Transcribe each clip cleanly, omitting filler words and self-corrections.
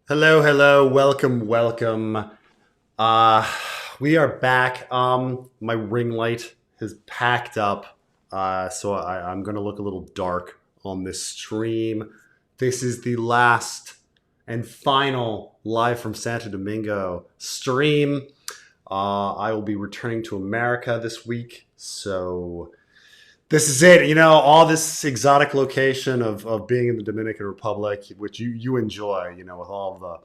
Hello, hello, welcome, welcome. Uh we are back. My ring light has packed up. I'm gonna look a little dark on this stream. This is the last and final live from Santo Domingo stream. I will be returning to America this week, so this is it. All this exotic location of being in the Dominican Republic, which you enjoy, with all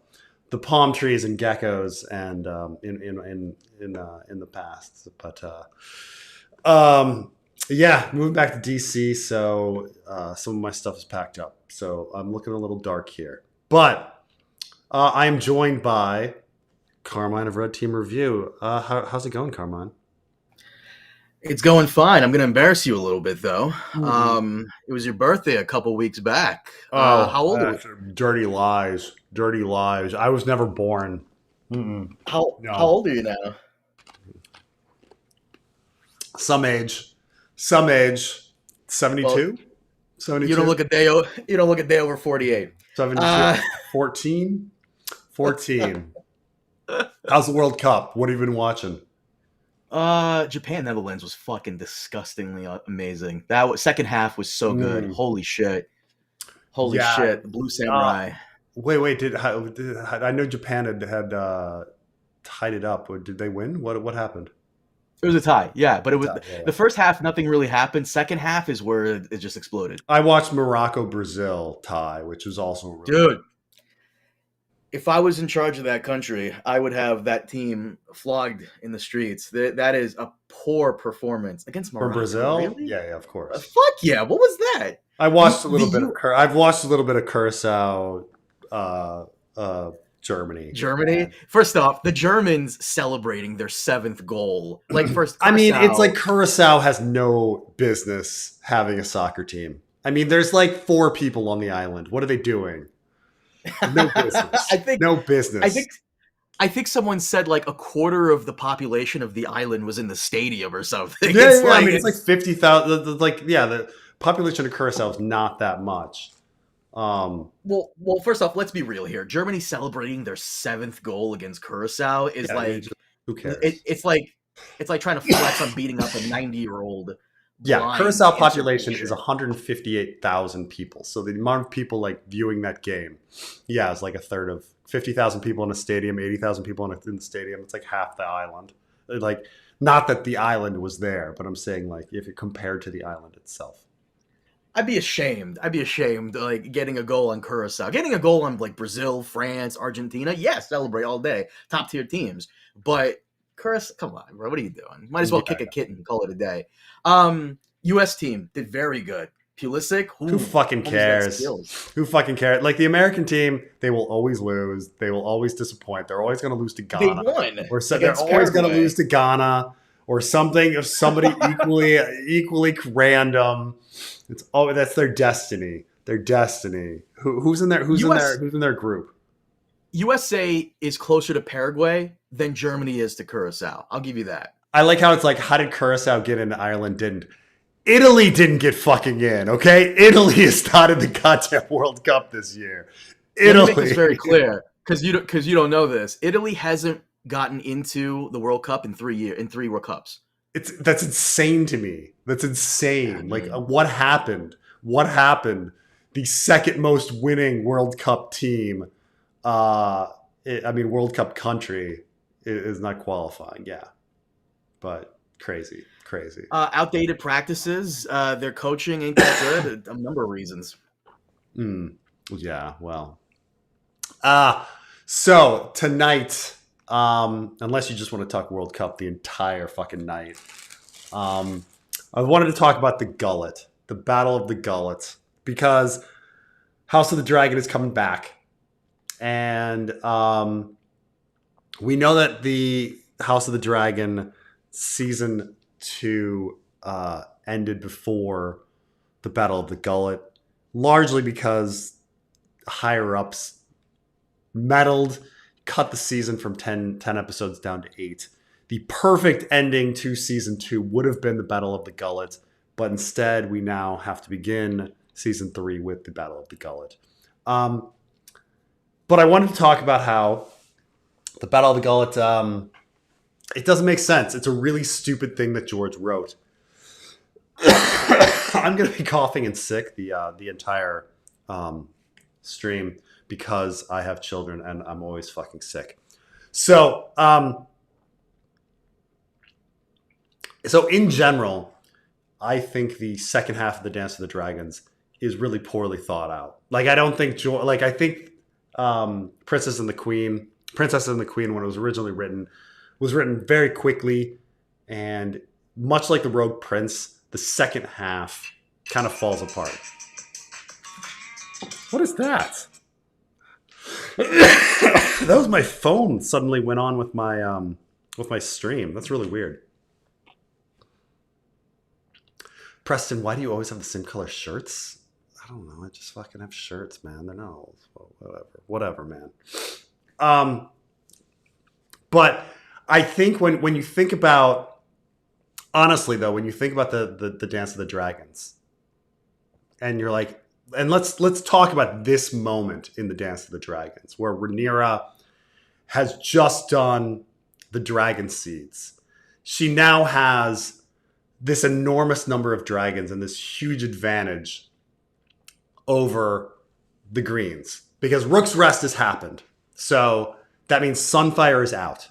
the palm trees and geckos and in the past. But yeah, moving back to DC, so some of my stuff is packed up. So I'm looking a little dark here, but I am joined by Carmine of Red Team Review. How's it going, Carmine? It's going fine. I'm going to embarrass you a little bit, though. Mm-mm. It was your birthday a couple weeks back. Oh, How old are we? dirty lies. Dirty lies. I was never born. Mm-mm. How No. old are you now? Some age. Some age. Well, 72? you don't 72? look a day. You don't look a day over 48. 72? Uh, 14? 14. How's the World Cup? What have you been watching? Japan Netherlands was fucking disgustingly amazing. Second half was so good. Mm. Holy shit! Holy Yeah. shit! The Blue Uh, Samurai. wait. I know Japan had tied it up. Did they win? What happened? It was a tie. Yeah, but it was Yeah, yeah. the first half. Nothing really happened. Second half is where it just exploded. I watched Morocco Brazil tie, which was also really good. Dude, if I was in charge of that country, I would have that team flogged in the streets. That is a poor performance against From Morocco. Brazil? Really? Yeah, of course. Fuck yeah! What was that? I You, watched a the little bit you I've watched a little bit of Curacao, uh, Germany. Germany. First off, the Germans celebrating their seventh goal. Like first, I mean, it's Curacao. like Curacao has no business having a soccer team. I mean, there's like four people on the island. What are they doing? No I business. think. No I think. business. I think someone said like a quarter of the population of the island was in the stadium or something. Yeah, It's yeah. I like mean, it's like it's 50,000. Like, yeah, the population of Curacao is not that much. Um, Well, first off, let's be real here. Germany celebrating their seventh goal against Curacao is yeah, like who cares? it's like trying to flex on beating up a 90-year-old Yeah, blind Curacao cancer population is patient. 158,000 people. So the amount of people like viewing that game, yeah, it's like a third of 50,000 people in a stadium, 80,000 people in the stadium. It's like half the island. Like, not that the island was there, but I'm saying like if it compared to the island itself. I'd be ashamed. I'd be ashamed like getting a goal on Curacao. Getting a goal on like Brazil, France, Argentina. Yes, celebrate all day. Top tier teams. But Curacao, come on, bro. What are you doing? Might as well Yeah. kick a kitten and call it a day. US team did very good. Pulisic, Who ooh, fucking homie's got cares? skills. Who fucking cares? Like the American team, they will always lose. They will always disappoint. They're always going to lose to They Ghana, won they're against always going to Paraguay. lose to Ghana or something. If somebody equally random, that's their destiny. Their destiny. Who's in there? US Who's in their group? USA is closer to Paraguay than Germany is to Curacao. I'll give you that. I like how it's like, how did Curacao get in? Ireland didn't. Italy didn't get fucking in. Okay, Italy is not in the goddamn World Cup this year. Let me make this very Italy. clear because you don't know this. Italy hasn't gotten into the World Cup in 3 years in three World Cups. That's insane to me. That's I insane. Like, mean, what happened? What happened? The second most winning World Cup team, World Cup country is not qualifying. Yeah, but crazy, crazy. outdated practices. Their coaching ain't that good. A number of reasons. Mm, yeah, well. Uh, so tonight, unless you just want to talk World Cup the entire fucking night, um, I wanted to talk about the Gullet, the Battle of the Gullet, because House of the Dragon is coming back, and we know that the House of the Dragon season two ended before the Battle of the Gullet, largely because higher ups meddled, cut the season from 10 episodes down to 8. The perfect ending to season 2 would have been the Battle of the Gullet, but instead we now have to begin season 3 with the Battle of the Gullet. Um, But I wanted to talk about how the Battle of the Gullet, it doesn't make sense. It's a really stupid thing that George wrote. I'm going to be coughing and sick the entire stream because I have children and I'm always fucking sick. So in general, I think the second half of the Dance of the Dragons is really poorly thought out. Like I don't think I think Princess and the Queen, when it was originally written, was written very quickly, and much like the Rogue Prince, the second half kind of falls apart. What is that? That was my phone suddenly went on with my stream. That's really weird. Preston, why do you always have the same color shirts? I don't know. I just fucking have shirts, man. They're not all whatever, man. But I think when you think about, honestly though, when you think about the Dance of the Dragons, and you're like, and let's talk about this moment in the Dance of the Dragons where Rhaenyra has just done the dragon seeds. She now has this enormous number of dragons and this huge advantage over the Greens because Rook's Rest has happened. So that means Sunfire is out.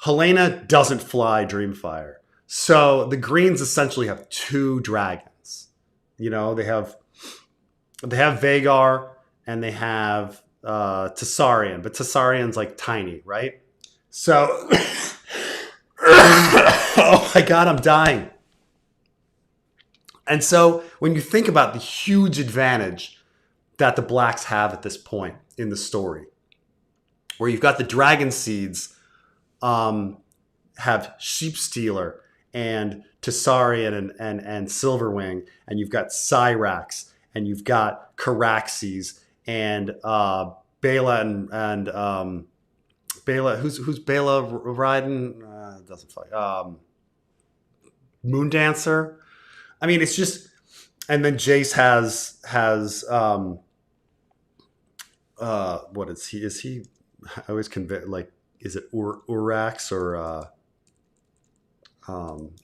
Helena doesn't fly Dreamfire. So the Greens essentially have two dragons. You know, they have Vagar and they have Tessarion, but Tessarion's like tiny, right? So, oh my God, I'm dying. And so when you think about the huge advantage that the Blacks have at this point in the story, where you've got the dragon seeds have Sheepstealer and Tessarion and Silverwing, and you've got Cyrax, and you've got Caraxes and Bela and Bela. Who's Bela riding? Doesn't fight. Moondancer. I mean, it's just, and then Jace has what is he? Is he? I always convict like, is it Urax or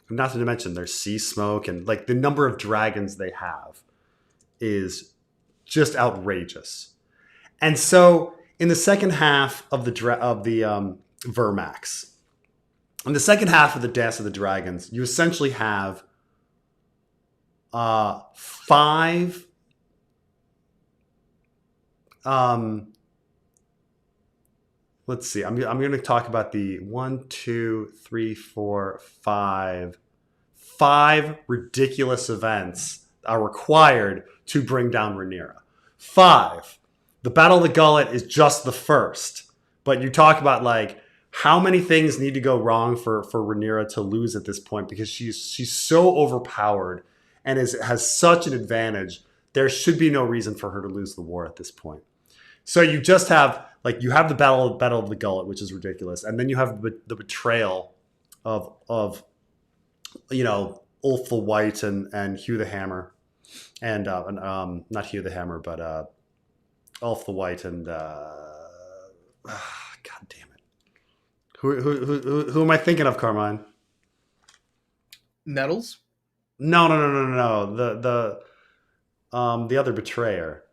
not to mention there's Sea Smoke, and like the number of dragons they have is just outrageous. And so in the second half of the Vermax, in the second half of the Dance of the Dragons, you essentially have five let's see. I'm going to talk about the 1, 2, 3, 4, 5 ridiculous events are required to bring down Rhaenyra. 5. The Battle of the Gullet is just the first, but you talk about like how many things need to go wrong for Rhaenyra to lose at this point because she's so overpowered and has such an advantage. There should be no reason for her to lose the war at this point. So you just have you have the battle of the Gullet, which is ridiculous, and then you have the betrayal of Ulf the White and Hugh the Hammer, and not Hugh the Hammer, but Ulf the White and God damn it, who am I thinking of, Carmine? Nettles? No. The other betrayer.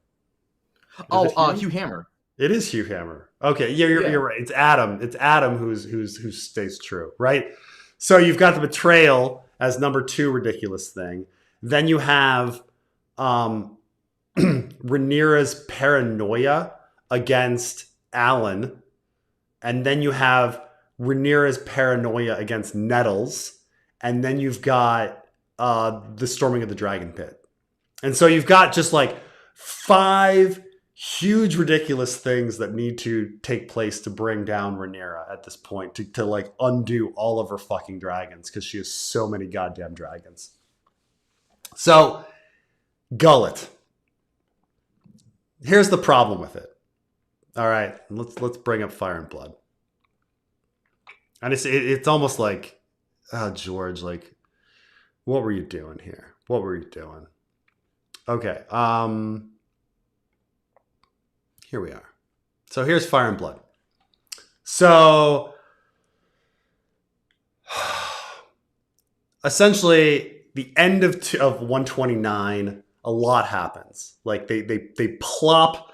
Hugh Hammer. It is Hugh Hammer. Okay, yeah, you're right. It's Adam. It's Adam who stays true, right? So you've got the betrayal as number 2 ridiculous thing. Then you have Rhaenyra's paranoia against Alan, and then you have Rhaenyra's paranoia against Nettles, and then you've got the storming of the Dragon Pit. And so you've got just like 5 huge ridiculous things that need to take place to bring down Rhaenyra at this point to like undo all of her fucking dragons because she has so many goddamn dragons. So Gullet. Here's the problem with it. All right, let's bring up Fire and Blood. And it's almost like, oh, George, like, what were you doing here? What were you doing? Okay. Here we are. So here's Fire and Blood. So essentially, the end of 129, a lot happens. Like they plop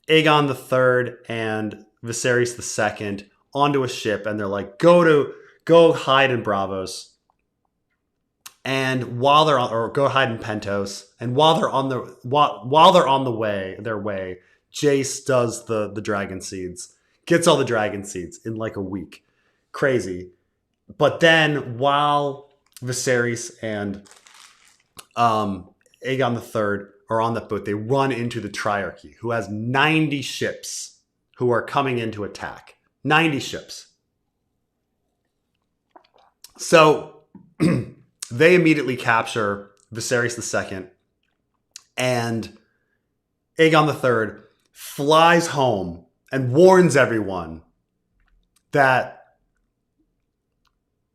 Aegon III and Viserys II onto a ship, and they're like, go hide in Bravos. And while they're on, or go hide in Pentos, and while they're on their way, Jace does the dragon seeds, gets all the dragon seeds in like a week, crazy. But then while Viserys and Aegon III are on that boat, they run into the Triarchy, who has 90 ships who are coming in to attack. 90 ships. So they immediately capture Viserys II, and Aegon III flies home and warns everyone that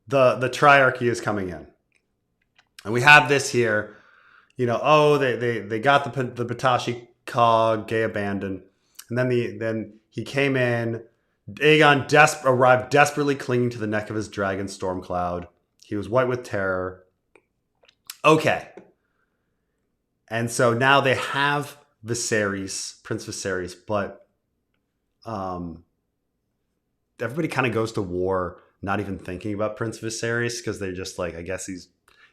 the Triarchy is coming in. And we have this here, they got the Patashi Cog, Gay abandoned, and then he came in. Aegon arrived desperately clinging to the neck of his dragon Stormcloud. He was white with terror. Okay. And so now they have Prince Viserys, but everybody kind of goes to war not even thinking about Prince Viserys, because they're just like, I guess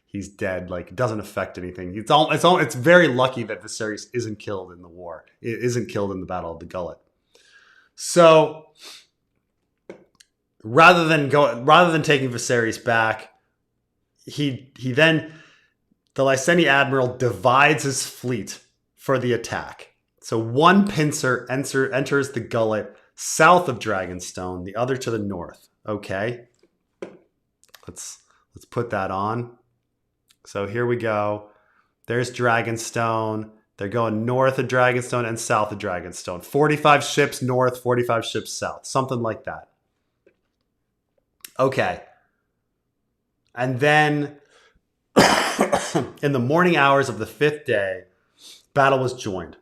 he's dead. Like, it doesn't affect anything. It's very lucky that Viserys isn't killed in the war. It isn't killed in the Battle of the Gullet. So rather than taking Viserys back, the Lyseni admiral divides his fleet for the attack. So one pincer enters the Gullet south of Dragonstone, the other to the north. Okay, let's put that on. So here we go. There's Dragonstone. They're going north of Dragonstone and south of Dragonstone. 45 ships north, 45 ships south. Something like that. Okay. And then in the morning hours of the 5th day, battle was joined.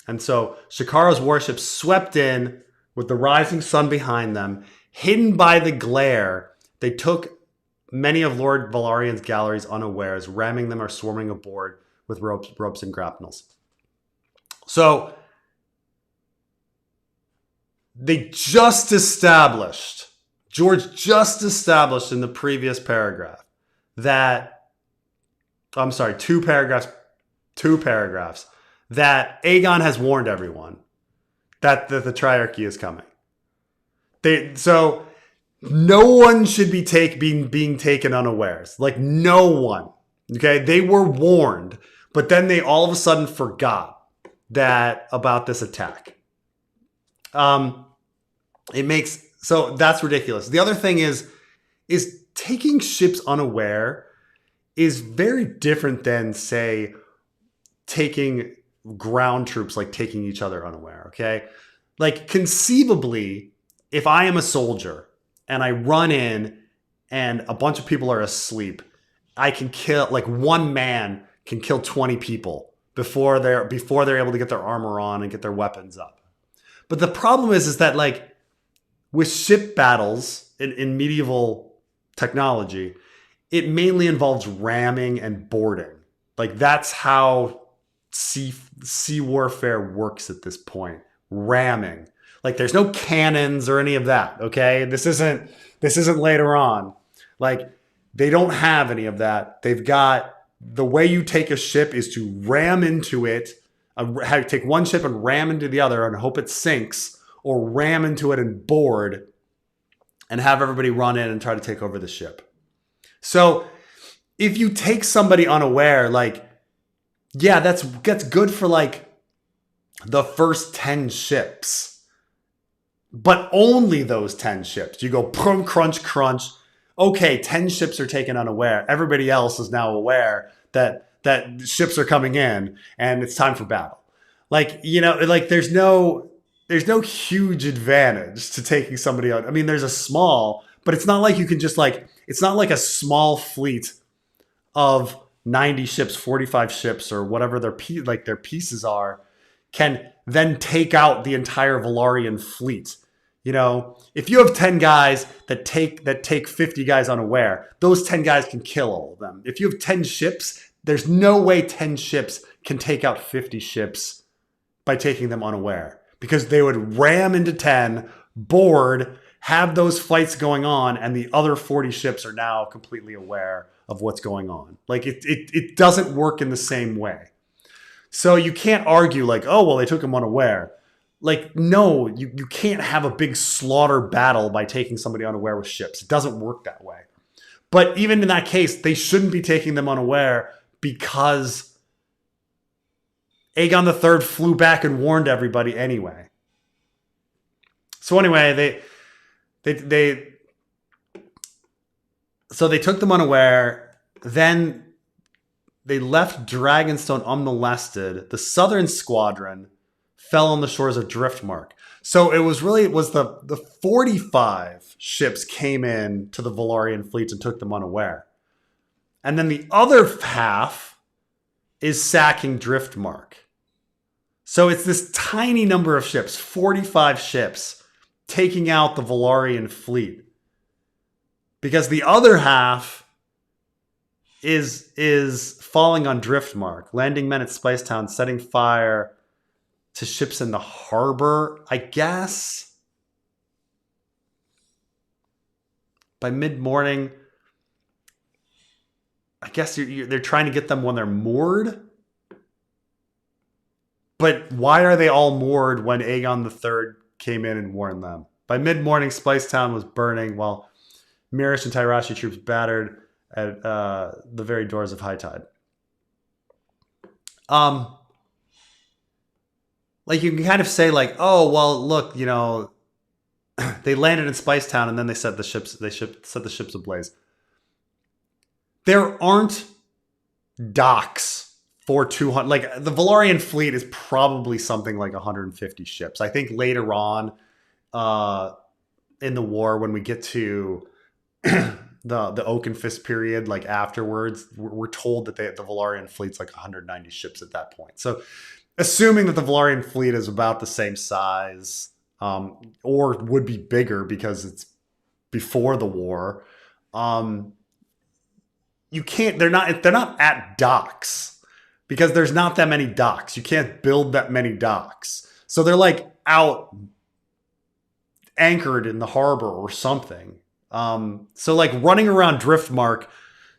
And so Shakaro's warships swept in with the rising sun behind them. Hidden by the glare, they took many of Lord Valarian's galleries unawares, ramming them or swarming aboard with ropes and grapnels. So George just established in the previous paragraph that, I'm sorry, two paragraphs, that Aegon has warned everyone that the Triarchy is coming. So no one should be being taken unawares. Like, no one. Okay, they were warned, but then they all of a sudden forgot about this attack. So that's ridiculous. The other thing is taking ships unaware is very different than, say, taking ground troops, like taking each other unaware. Okay, like conceivably, if I am a soldier and I run in and a bunch of people are asleep, I can kill, like, one man can kill 20 people before they're able to get their armor on and get their weapons up. But the problem is that, like, with ship battles in medieval technology, it mainly involves ramming and boarding. Like, that's how sea warfare works at this point. Ramming. Like, there's no cannons or any of that, okay? This isn't later on. Like, they don't have any of that. They've got, the way you take a ship is to ram into it, take one ship and ram into the other and hope it sinks, or ram into it and board and have everybody run in and try to take over the ship. So if you take somebody unaware, like, yeah, that's good for, like, the first 10 ships. But only those 10 ships. You go boom, crunch, crunch. Okay, 10 ships are taken unaware. Everybody else is now aware that ships are coming in and it's time for battle. Like, like there's no huge advantage to taking somebody out. I mean, there's a small, but it's not like you can just, like, it's not like a small fleet of 90 ships, 45 ships, or whatever their pieces are, can then take out the entire Velaryon fleet. You know, if you have 10 guys that take 50 guys unaware, those 10 guys can kill all of them. If you have 10 ships, there's no way 10 ships can take out 50 ships by taking them unaware, because they would ram into 10, board, have those fights going on, and the other 40 ships are now completely aware of what's going on. Like it doesn't work in the same way. So you can't argue like, oh, well, they took them unaware. Like, no, you can't have a big slaughter battle by taking somebody unaware with ships. It doesn't work that way. But even in that case, they shouldn't be taking them unaware, because Aegon III flew back and warned everybody anyway. So anyway, they took them unaware. Then they left Dragonstone unmolested. The Southern Squadron fell on the shores of Driftmark. So it was the 45 ships came in to the Velaryon fleets and took them unaware. And then the other half is sacking Driftmark. So it's this tiny number of ships, 45 ships, taking out the Velaryon fleet. Because the other half is falling on Driftmark, landing men at Spicetown, setting fire to ships in the harbor, I guess. By mid-morning, I guess they're trying to get them when they're moored. But why are they all moored when Aegon III came in and warned them? By mid-morning, Spicetown was burning while Mirish and Tyrashi troops battered at the very doors of High Tide. Like, you can kind of say like, oh, well, look, you know, they landed in Spicetown and then they set the ships ablaze. There aren't docks for 200. Like, the Velaryon fleet is probably something like 150 ships. I think later on in the war, when we get to the Oakenfist period, like afterwards, we're told that the Velaryon fleet's like 190 ships at that point. So assuming that the Velaryon fleet is about the same size, or would be bigger because it's before the war, you can't. They're not at docks because there's not that many docks. You can't build that many docks, so they're like out anchored in the harbor or something. So like running around Driftmark,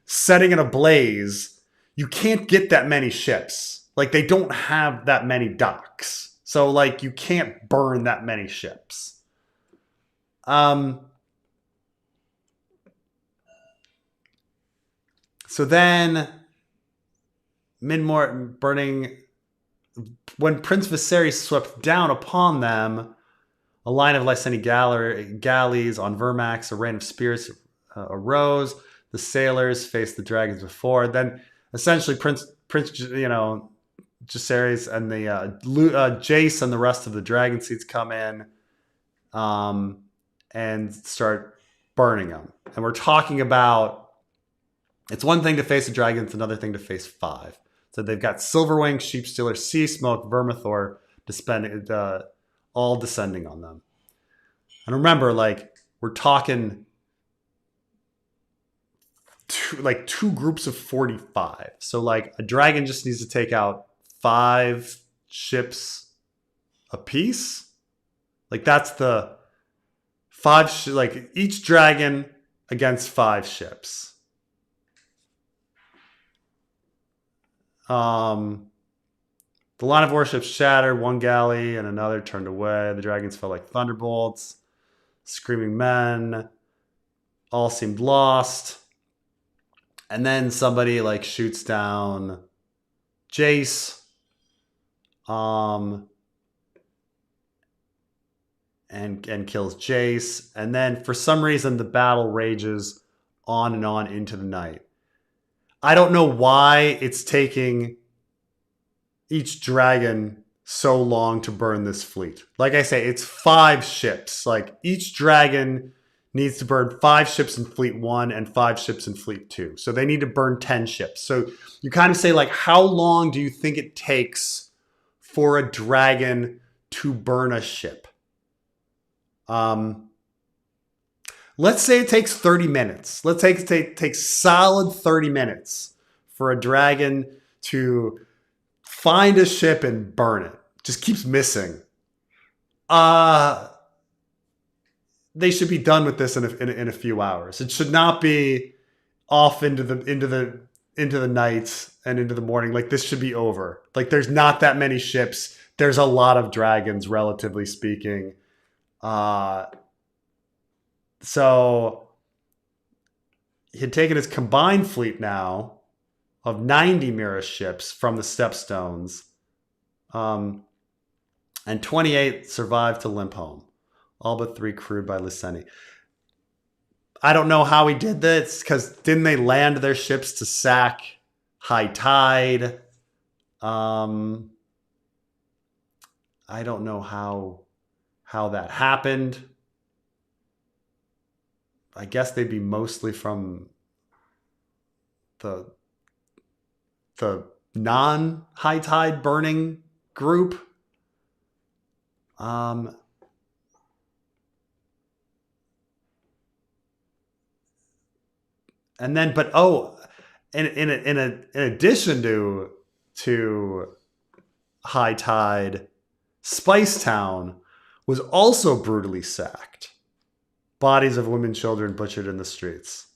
setting it ablaze, you can't get that many ships. Like, they don't have that many docks. So, like, you can't burn that many ships. So then, mid-morning burning, when Prince Viserys swept down upon them, a line of Lyseni galleys on Vermax, a rain of spears arose. The sailors faced the dragons before. Then, essentially, Prince, you know, Jacaerys and the Jace and the rest of the dragon seeds come in and start burning them. And we're talking about, it's one thing to face a dragon, it's another thing to face 5. So they've got Silverwing, Sheepstealer, Sea Smoke, Vermithor, all descending on them. And remember, like, we're talking two groups of 45. So like a dragon just needs to take out 5 ships a piece. Like, that's the 5 like each dragon against 5 ships. The line of warships shattered. One galley and another turned away. The dragons fell like thunderbolts. Screaming men. All seemed lost. And then somebody like shoots down Jace. And kills Jace. And then for some reason the battle rages on and on into the night. I don't know why it's taking each dragon so long to burn this fleet. Like I say, it's 5 ships. Like, each dragon needs to burn 5 ships in Fleet 1 and 5 ships in Fleet 2. So they need to burn 10 ships. So you kind of say, like, how long do you think it takes for a dragon to burn a ship. Let's say it takes 30 minutes. Let's say it takes solid 30 minutes for a dragon to find a ship and burn it. Just keeps missing. They should be done with this in a few hours. It should not be off into the night and into the morning. Like, this should be over. Like, there's not that many ships. There's a lot of dragons, relatively speaking. So he had taken his combined fleet now of 90 Mira ships from the Stepstones, and 28 survived to limp home, all but 3 crewed by Lyseni. I don't know how he did this, because didn't they land their ships to sack High Tide? I don't know how that happened. I guess they'd be mostly from the non-High Tide burning group. And then, but in addition to High Tide, Spicetown was also brutally sacked. Bodies of women, children butchered in the streets.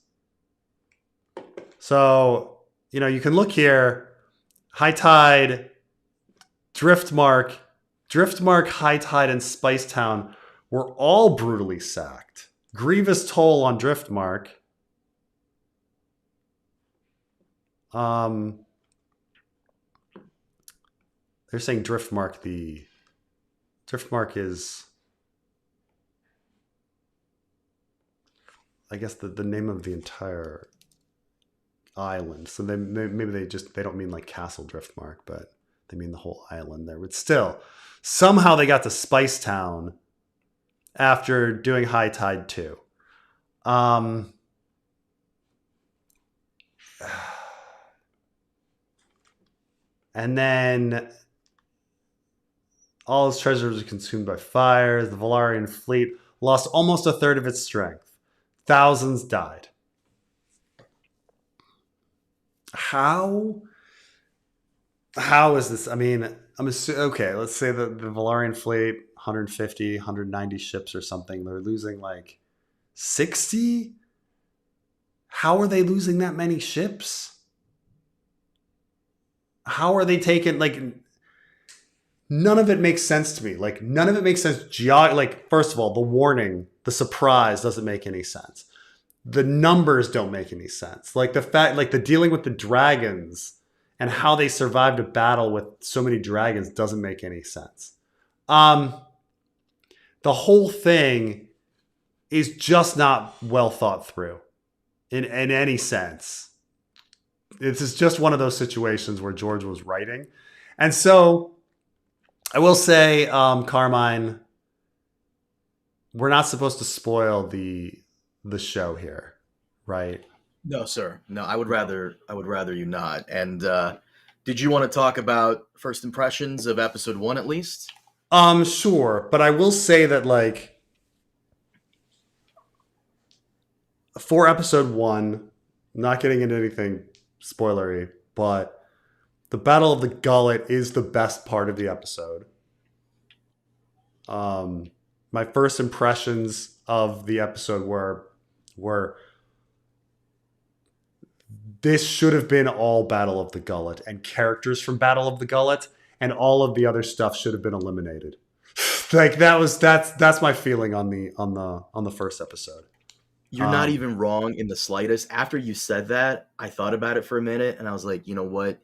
So, you can look here. High Tide, Driftmark, High Tide, and Spicetown were all brutally sacked. Grievous toll on Driftmark. They're saying Driftmark is, I guess, the name of the entire island. So maybe they don't mean like Castle Driftmark, but they mean the whole island there. But still, somehow they got to Spicetown after doing High Tide too. And then all his treasures were consumed by fires. The Velaryon fleet lost almost a third of its strength. Thousands died. How is this? I mean, okay, let's say the Velaryon fleet, 150, 190 ships or something. They're losing like 60? How are they losing that many ships? How are they taking, like, none of it makes sense to me. Like, none of it makes sense. First of all, the warning, the surprise doesn't make any sense. The numbers don't make any sense. Like, the fact, like, the dealing with the dragons and how they survived a battle with so many dragons doesn't make any sense. The whole thing is just not well thought through in any sense. This is just one of those situations where George was writing. And so I will say, Carmine, we're not supposed to spoil the show here, right? No, sir. No, I would rather you not. And did you want to talk about first impressions of episode 1 at least? Sure. But I will say that, like, for episode 1, not getting into anything spoilery, but the Battle of the Gullet is the best part of the episode. My first impressions of the episode were this should have been all Battle of the Gullet and characters from Battle of the Gullet, and all of the other stuff should have been eliminated. Like, that's my feeling on the first episode. You're not even wrong in the slightest. After you said that, I thought about it for a minute and I was like, you know what?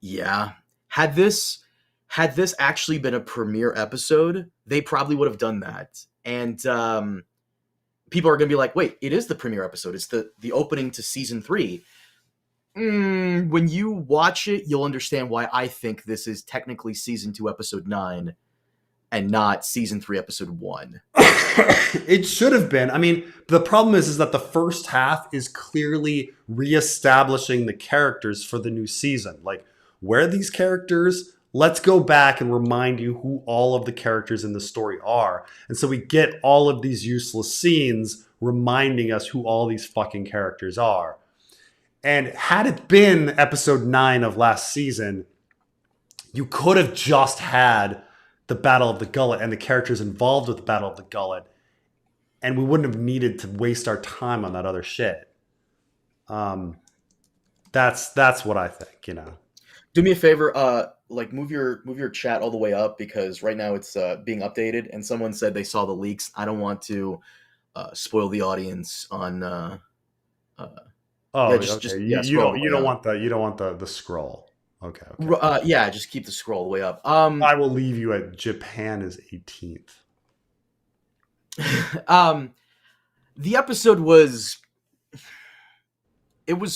Yeah. Had this actually been a premiere episode, they probably would have done that. And people are going to be like, wait, it is the premiere episode. It's the opening to season 3. When you watch it, you'll understand why I think this is technically season 2, episode 9, and not season 3, episode 1. It should have been. I mean, the problem is that the first half is clearly reestablishing the characters for the new season. Like, where these characters let's go back and remind you who all of the characters in the story are. And so we get all of these useless scenes reminding us who all these fucking characters are. And had it been episode 9 of last season, you could have just had the Battle of the Gullet and the characters involved with the Battle of the Gullet, and we wouldn't have needed to waste our time on that other shit. That's what I think, you know. Do me a favor, like move your chat all the way up, because right now it's being updated, and someone said they saw the leaks. I don't want to spoil the audience on. Oh, Yeah, okay. scroll all the You way don't up. want the scroll. Okay. Yeah, just keep the scroll all the way up. I will leave you at Japan is 18th. The episode was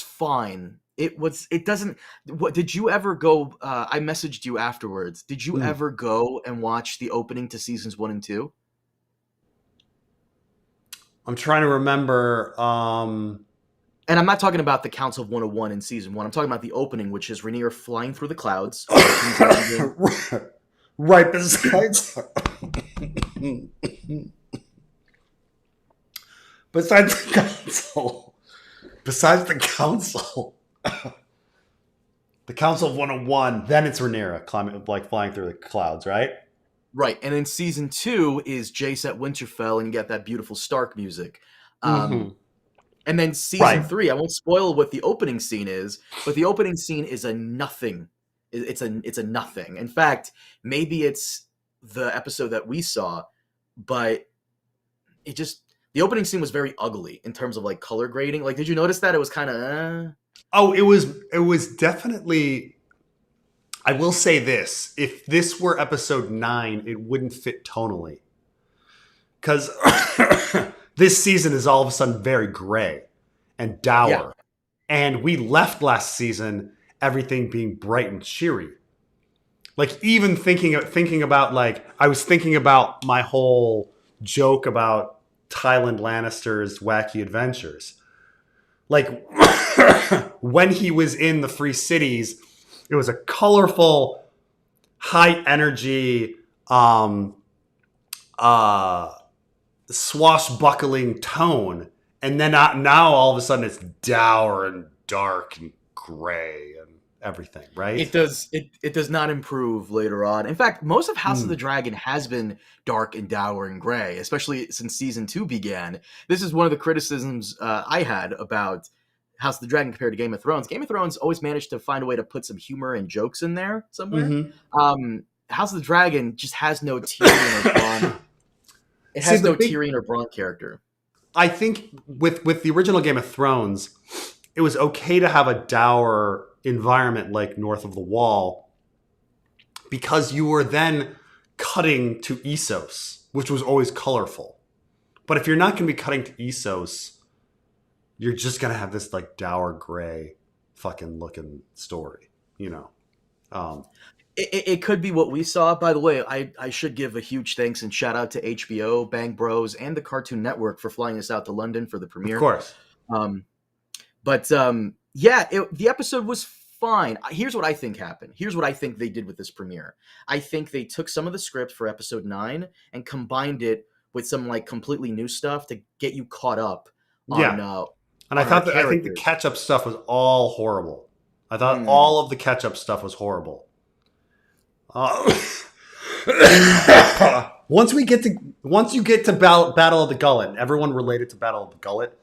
fine. It doesn't. What did you ever go? I messaged you afterwards. Did you ever go and watch the opening to seasons 1 and 2? I'm trying to remember. And I'm not talking about the Council of 101 in season 1. I'm talking about the opening, which is Rhaenyra flying through the clouds. Right besides. Besides the council. Besides the council. The Council of 101, then it's Rhaenyra climbing, like flying through the clouds, right? Right, and in season 2 is Jace at Winterfell, and you get that beautiful Stark music. And then season 3, I won't spoil what the opening scene is, but the opening scene is a nothing. It's a nothing. In fact, maybe it's the episode that we saw, but the opening scene was very ugly in terms of like color grading. Like, did you notice that? It was kind of Oh, it was definitely. I will say this: if this were episode 9, it wouldn't fit tonally, because this season is all of a sudden very gray and dour, yeah. And we left last season everything being bright and cheery. Like, even thinking about, like, I was thinking about my whole joke about Tywin Lannister's wacky adventures. Like, when he was in the Free Cities, it was a colorful, high energy, swashbuckling tone, and then now all of a sudden it's dour and dark and gray and everything, right? It does not improve later on. In fact, most of House of the Dragon has been dark and dour and gray, especially since season 2 began. This is one of the criticisms I had about House of the Dragon compared to Game of Thrones. Game of Thrones always managed to find a way to put some humor and jokes in there somewhere. House of the Dragon just has no Tyrion or Bronn. It has no Tyrion or Bronn character. I think with the original Game of Thrones, it was okay to have a dour environment like North of the Wall, because you were then cutting to Essos, which was always colorful. But if you're not going to be cutting to Essos, you're just going to have this like dour gray fucking looking story, you know? It could be what we saw. By the way, I should give a huge thanks and shout out to HBO, Bang Bros, and the Cartoon Network for flying us out to London for the premiere. Of course. The episode was fine. Here's what I think happened. Here's what I think they did with this premiere. I think they took some of the script for episode 9 and combined it with some like completely new stuff to get you caught up on and I think the catch-up stuff was all horrible. I thought all of the catch-up stuff was horrible. Once you get to Battle of the Gullet, everyone related to Battle of the Gullet,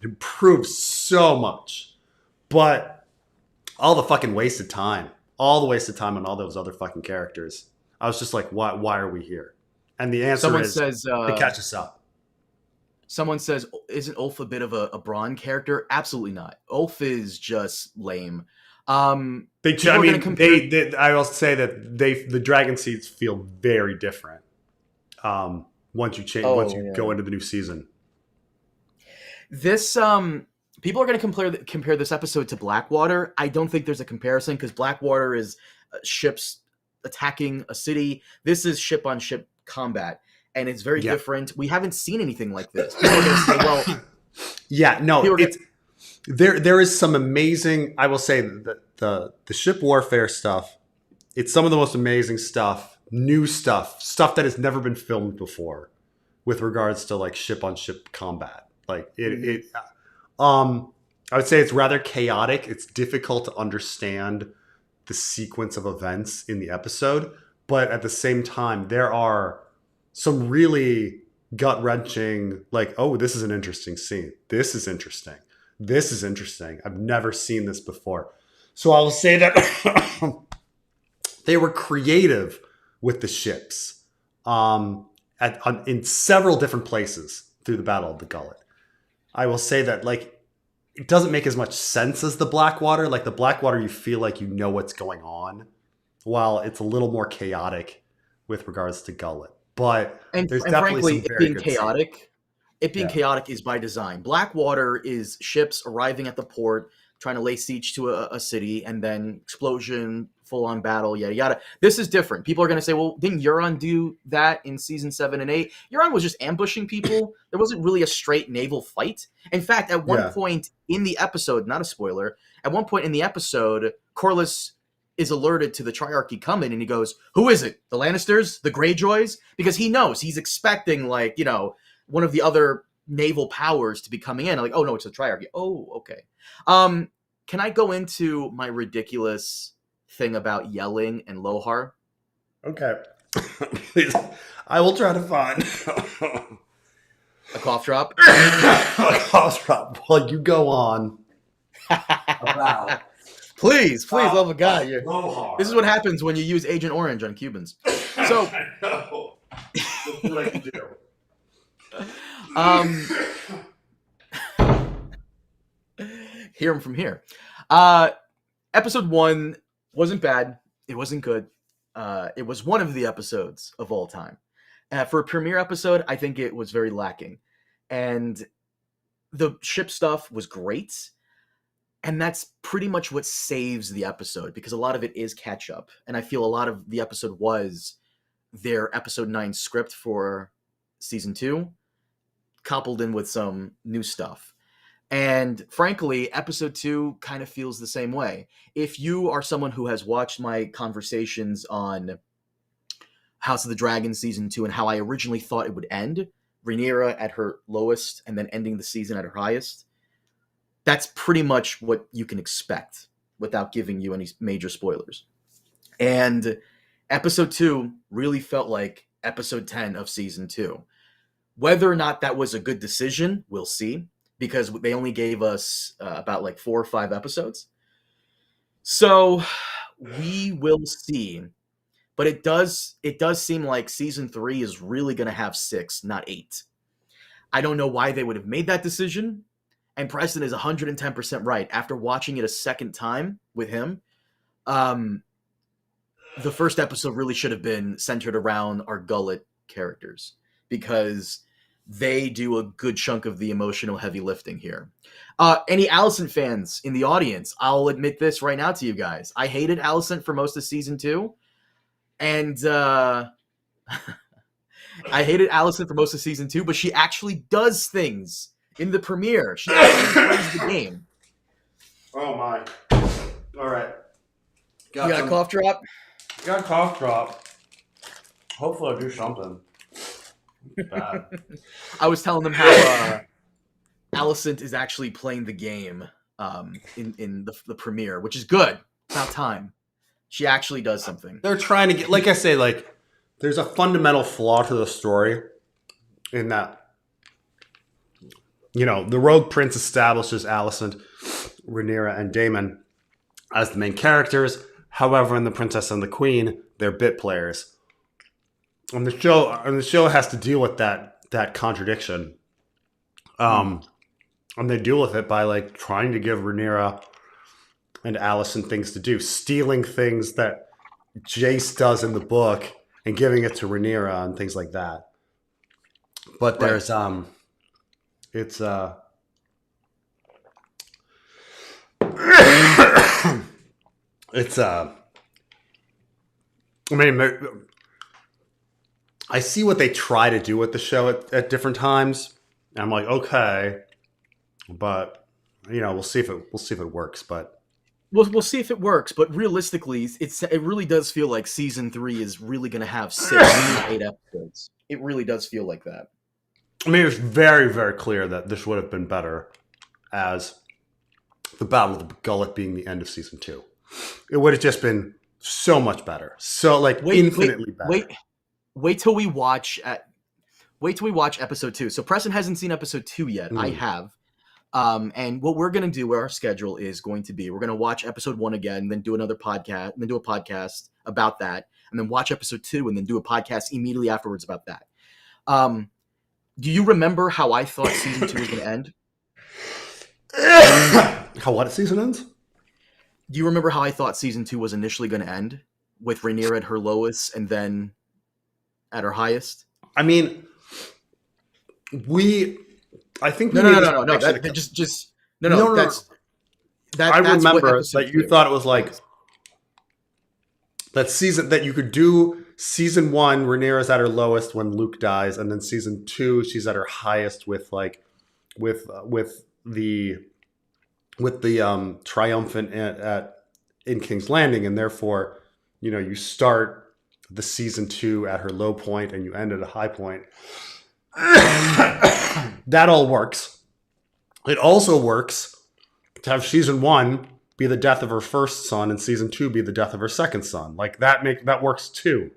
it improves so much. But all the fucking wasted time on all those other fucking characters. I was just like, why are we here? And the answer is to catch us up. Someone says, isn't Ulf a bit of a Bronn character? Absolutely not. Ulf is just lame. I will say that the dragon seeds feel very different once you go into the new season. This people are going to compare this episode to Blackwater. I don't think there's a comparison, because Blackwater is ships attacking a city. This is ship on ship combat, and it's very different. We haven't seen anything like this. People are going to say, well, there is some amazing. I will say that the ship warfare stuff it's some of the most amazing stuff, new stuff that has never been filmed before with regards to like ship on ship combat. Like I would say it's rather chaotic. It's difficult to understand the sequence of events in the episode, but at the same time, there are some really gut wrenching, like, oh, this is an interesting scene. This is interesting. This is interesting. I've never seen this before. So I will say that they were creative with the ships in several different places through the Battle of the Gullet. I will say that, like, it doesn't make as much sense as the Blackwater. Like the Blackwater, you feel like you know what's going on, while it's a little more chaotic with regards to Gullet. But there's definitely frankly, some very good scenes. it being chaotic is by design. Blackwater is ships arriving at the port, trying to lay siege to a city, and then explosion, full-on battle, yada yada. This is different. People are going to say, well, didn't Euron do that in season 7 and 8? Euron was just ambushing people. There wasn't really a straight naval fight. In fact, at one point in the episode, not a spoiler, at one point in the episode, Corlys is alerted to the Triarchy coming, and he goes, who is it? The Lannisters? The Greyjoys? Because he knows. He's expecting, like, you know, one of the other naval powers to be coming in. I'm like, oh, no, it's the Triarchy. Oh, okay. Can I go into my ridiculous thing about yelling and Lohar? Okay. Please. I will try to find a cough drop. A cough drop. Well, you go on. About please, love of God. Lohar. This is what happens when you use Agent Orange on Cubans. So I know. That's what I do. Hear him from here. Episode 1 wasn't bad. It wasn't good. It was one of the episodes of all time. For a premiere episode, I think it was very lacking. And the ship stuff was great. And that's pretty much what saves the episode, because a lot of it is catch up. And I feel a lot of the episode was their episode 9 script for season 2, coupled in with some new stuff. And frankly, episode 2 kind of feels the same way. If you are someone who has watched my conversations on House of the Dragon season 2 and how I originally thought it would end, Rhaenyra at her lowest and then ending the season at her highest, that's pretty much what you can expect without giving you any major spoilers. And episode 2 really felt like episode 10 of season 2. Whether or not that was a good decision, we'll see, because they only gave us about like 4 or 5 episodes. So we will see. But it does seem like season 3 is really going to have 6, not 8. I don't know why they would have made that decision. And Preston is 110% right. After watching it a second time with him, the first episode really should have been centered around our Gullet characters, because they do a good chunk of the emotional heavy lifting here. Any Alicent fans in the audience, I'll admit this right now to you guys. I hated Alicent for most of season 2. And I hated Alicent for most of season 2, but she actually does things in the premiere. She actually plays the game. Oh my. All right. You got a cough drop? Got a cough drop. Hopefully I'll do something. Bad. I was telling them how Alicent is actually playing the game in the premiere, which is good. It's about time. She actually does something. They're trying to get, like I say, like, there's a fundamental flaw to the story in that, you know, the Rogue Prince establishes Alicent, Rhaenyra, and Daemon as the main characters. However, in The Princess and the Queen, they're bit players. And the show has to deal with that contradiction. And they deal with it by, like, trying to give Rhaenyra and Alicent things to do, stealing things that Jace does in the book and giving it to Rhaenyra and things like that. But there's it's I mean, I see what they try to do with the show at different times. And I'm like, okay, but you know, we'll see if it works. But we'll see if it works, but realistically, it really does feel like season 3 is really going to have 6, not 8 episodes. It really does feel like that. I mean, it's very, very clear that this would have been better as the Battle of the Gullet being the end of season 2. It would have just been so much better. So, like, infinitely better. Wait till we watch episode 2. So Preston hasn't seen episode 2 yet. I have. And what we're going to do, where our schedule is going to be, we're going to watch episode 1 again, then do another podcast, and then do a podcast about that, and then watch episode 2, and then do a podcast immediately afterwards about that. Do you remember how I thought season 2 was going to end? How what season ends? Do you remember how I thought season 2 was initially going to end? With Rhaenyra at her lowest, and then at her highest? I mean, I think no. I remember that you thought it was like that season that you could do season 1. Rhaenyra's at her lowest when Luke dies, and then season 2 she's at her highest with the triumphant in King's Landing, and therefore you start the season 2 at her low point and you end at a high point. That all works. It also works to have season 1 be the death of her first son and season 2 be the death of her second son. Like that works too.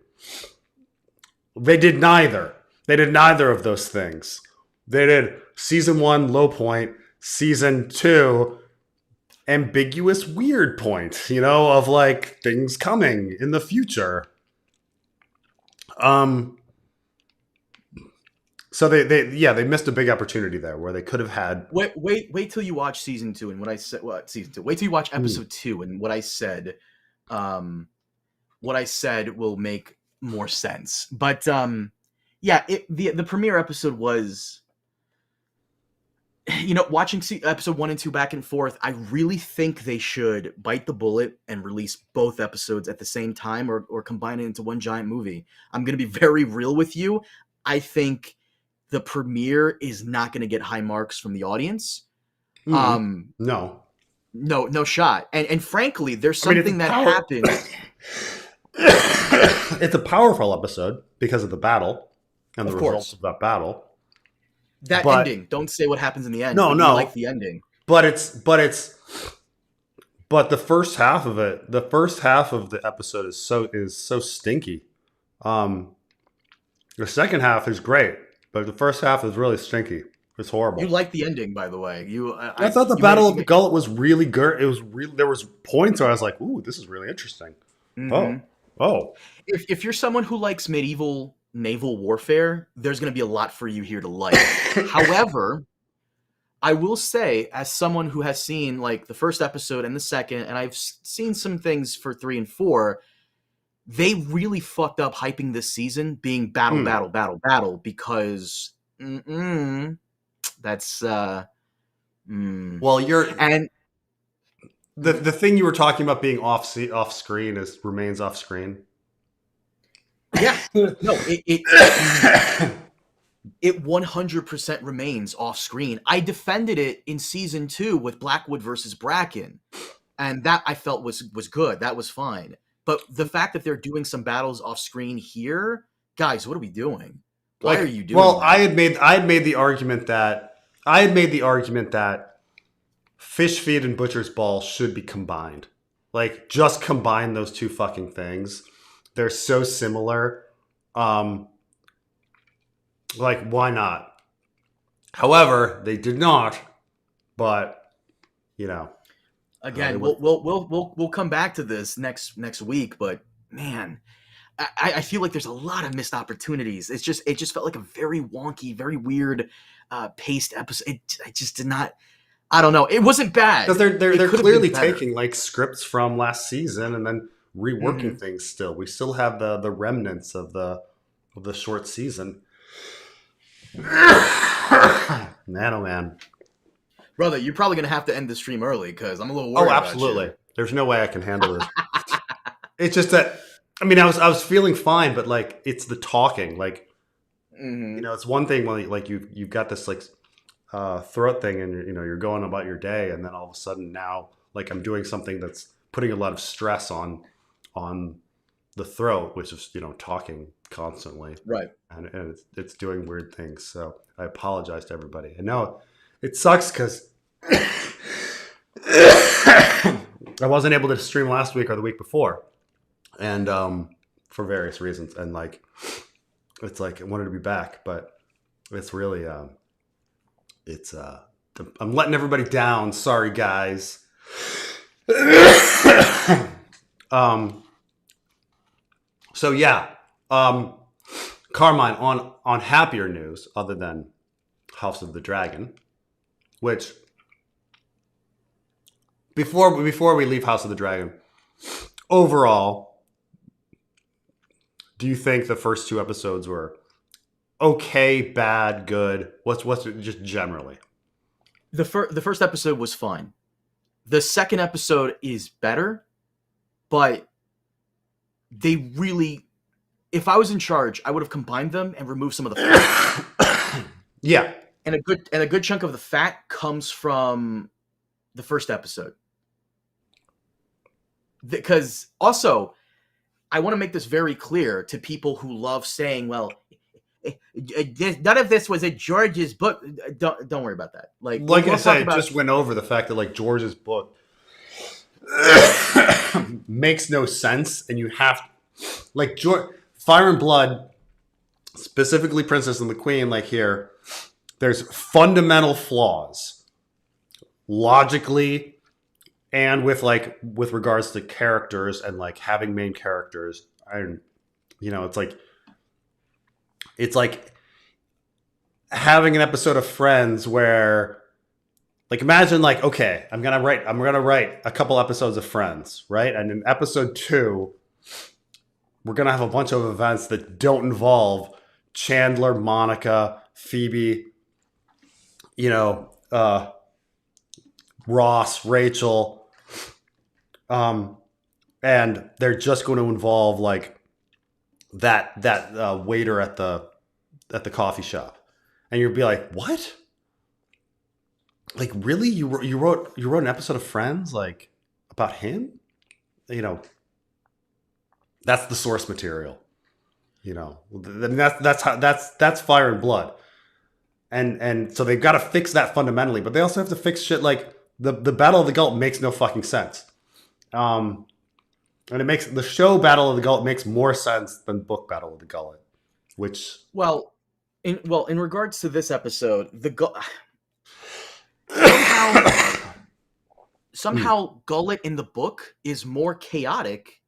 They did neither. They did neither of those things. They did season 1 low point, season 2 ambiguous weird point, of like things coming in the future. So they missed a big opportunity there where they could have had. Wait till you watch season 2 and what I said. What season 2? Wait till you watch episode 2 and what I said. What I said will make more sense. But the premiere episode was. Watching episode 1 and 2 back and forth, I really think they should bite the bullet and release both episodes at the same time or combine it into one giant movie. I'm going to be very real with you. I think the premiere is not going to get high marks from the audience. No shot. And frankly, there's something that happened. It's a powerful episode because of the battle and the results of that battle. Ending. Don't say what happens in the end. No. I like the ending. But the first half of it, the first half of the episode is so stinky. The second half is great, but the first half is really stinky. It's horrible. You like the ending, by the way. I thought the Battle of the Gullet was really good. It was really, there was points where I was like, "Ooh, this is really interesting." Mm-hmm. Oh. If you're someone who likes medieval naval warfare, there's going to be a lot for you here to like. However, I will say, as someone who has seen like the first episode and the second, and I've seen some things for 3 and 4, they really fucked up hyping this season being battle, because that's well, and the thing you were talking about being off screen remains off screen. Yeah, no, it 100% remains off screen. I defended it in season 2 with Blackwood versus Bracken, and that I felt was good. That was fine. But the fact that they're doing some battles off screen here, guys, what are we doing? Why are you doing? Well, that? I had made the argument that Fish Feed and Butcher's Ball should be combined. Like, just combine those two fucking things. They're so similar. Like, why not? However, they did not. But, again, we'll come back to this next week. But man, I feel like there's a lot of missed opportunities. It just felt like a very wonky, very weird paced episode. I just did not. I don't know. It wasn't bad because they're clearly taking like scripts from last season and then reworking things. We still have the remnants of the short season. Man, oh man, brother, you're probably gonna have to end the stream early because I'm a little worried. Oh, absolutely. There's no way I can handle this. It's just that I was feeling fine, but like it's the talking. Like it's one thing when like you've got this like throat thing and you're going about your day, and then all of a sudden now like I'm doing something that's putting a lot of stress on the throat, which is talking constantly, Right. and it's doing weird things. So I apologize to everybody. And now it sucks because I wasn't able to stream last week or the week before, and for various reasons. And like, it's like I wanted to be back, but it's really it's I'm letting everybody down. Sorry, guys. So yeah, Carmine, on happier news, other than House of the Dragon, which before we leave House of the Dragon, overall, do you think the first 2 episodes were okay, bad, good? What's just generally? The first episode was fine. The second episode is better, but they really, if I was in charge, I would have combined them and removed some of the fat. Yeah. And a good chunk of the fat comes from the first episode. Because also, I want to make this very clear to people who love saying, well, none of this was in George's book. Don't worry about that. Like I said, I just went over the fact that like George's book makes no sense, and you have like Fire and Blood, specifically Princess and the Queen. Like here, there's fundamental flaws logically, and with regards to characters and like having main characters. And it's like having an episode of Friends where, like, imagine like, okay, I'm gonna write a couple episodes of Friends, right? And in episode 2, we're gonna have a bunch of events that don't involve Chandler, Monica, Phoebe, Ross, Rachel, and they're just going to involve like that waiter at the coffee shop, and you'd be like, what? Like, really? You wrote an episode of Friends like about him? That's the source material. That's Fire and Blood, and so they've got to fix that fundamentally, but they also have to fix shit like the Battle of the Gullet makes no fucking sense. And it makes the show Battle of the Gullet makes more sense than book Battle of the Gullet, which in regards to this episode, somehow Gullet in the book is more chaotic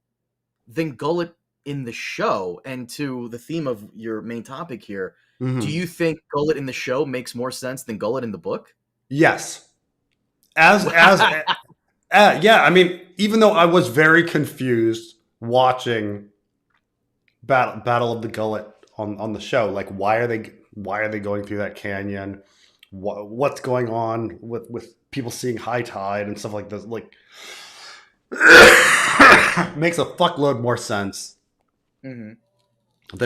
than Gullet in the show. And to the theme of your main topic here, do you think Gullet in the show makes more sense than Gullet in the book? Yes. Yeah, I mean, even though I was very confused watching Battle of the Gullet on the show, like why are they going through that canyon? What's going on with people seeing high tide and stuff like this? Like, makes a fuckload more sense than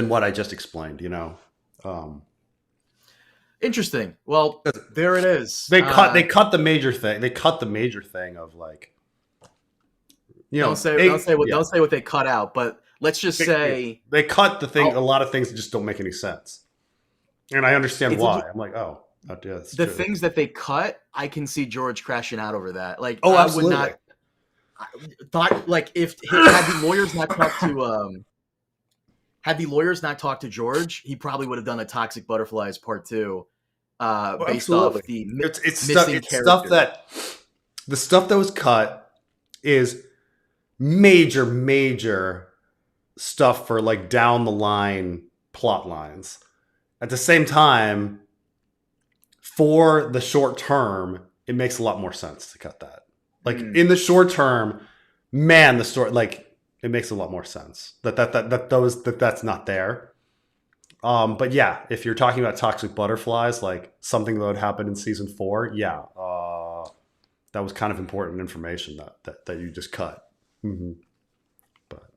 what I just explained. Interesting. Well, there it is. They cut the major thing. They cut the major thing of like, don't say what they cut out, but let's just say they cut the thing. A lot of things that just don't make any sense, and I understand why. I'm like, oh yeah, that's the true. Things that they cut, I can see George crashing out over that. Like, absolutely. I would not thought like if had the lawyers not talked to George, he probably would have done a Toxic Butterflies Part 2 based off the missing character. The stuff that was cut is major stuff for like down the line plot lines. At the same time, for the short term, it makes a lot more sense to cut that. Like in the short term, man, the story like it makes a lot more sense that's not there. But yeah, if you're talking about Toxic Butterflies, like something that would happen in season 4, yeah, that was kind of important information that you just cut. But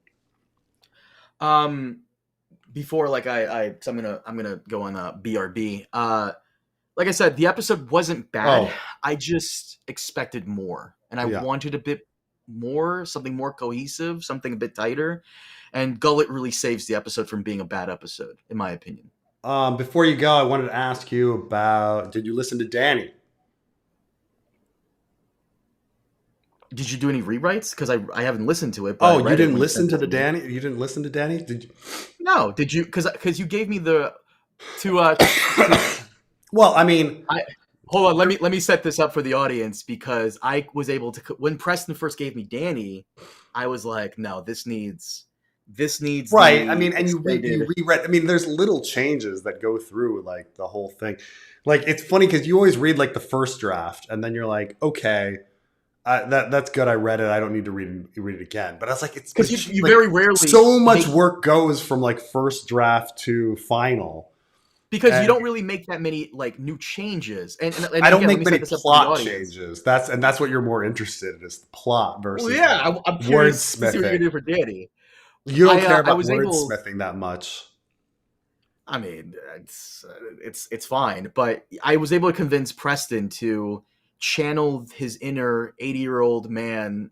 before like so I'm gonna go on BRB. Like I said, the episode wasn't bad. I just expected more, and I Yeah. wanted a bit more, something more cohesive, something a bit tighter. And Gullet really saves the episode from being a bad episode, in my opinion. Before you go, I wanted to ask you about, did you listen to Danny? Did you do any rewrites? Because I haven't listened to it, but I Oh, you read it didn't when you listen sent to it the to me. Danny? You didn't listen to Danny? Did you? No, did you? Because you gave me the to Well, I mean, I hold on. Let me set this up for the audience because I was able to when Preston first gave me Danny, I was like, no, this needs right. I the mean, and you extended. reread. I mean, there's little changes that go through like the whole thing. Like it's funny because you always read like the first draft, and then you're like, okay, that's good. I read it. I don't need to read it again. But I was like, Because you like very rarely so much make work goes from like first draft to final, because you and don't really make that many like new changes. And I don't again, let make me many set this up for the plot audience. changes. That's what you're more interested in is the plot Well, versus yeah, like I'm curious to see what you're wordsmithing. gonna do for Danny. You don't care I about was able. wordsmithing that much. I mean, it's fine, but I was able to convince Preston to channel his inner 80-year-old man,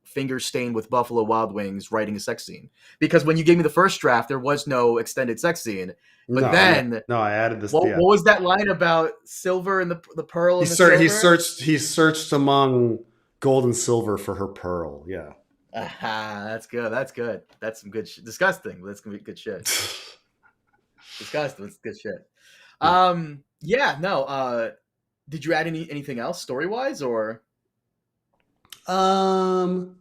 finger stained with Buffalo Wild Wings, writing a sex scene. Because when you gave me the first draft, there was no extended sex scene. But No, no, then, no. I added this. what Yeah, was that line about silver and the pearl and the silver? he searched among gold and silver for her pearl. Yeah. Aha, that's good. That's good. That's some good shit. Disgusting. That's gonna be good shit. Disgusting. That's good shit. Yeah. Yeah. No. Did you add anything else story wise or? Um.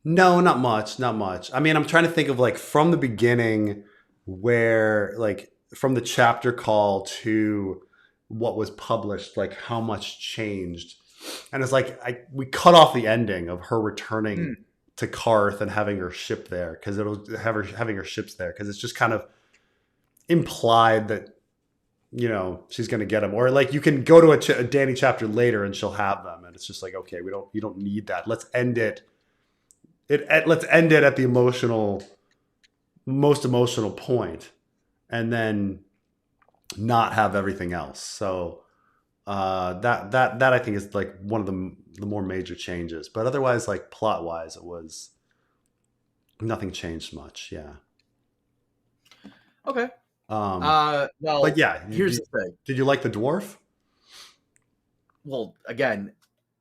No, not much. Not much. I mean, I'm trying to think of like from the beginning, where like from the chapter call to what was published, like how much changed. And it's like we cut off the ending of her returning Hmm. to Karth and having her ship there because it'll have her having her ships there because it's just kind of implied that she's going to get them, or like you can go to a Danny chapter later and she'll have them, and it's just like, okay, you don't need that. Let's end it. Let's end it at the most emotional point, and then not have everything else. So that I think is like one of the more major changes. But otherwise, like plot wise, it was nothing changed much. Yeah. Okay. But Well, yeah, here's the thing. did you like the dwarf? Well, again,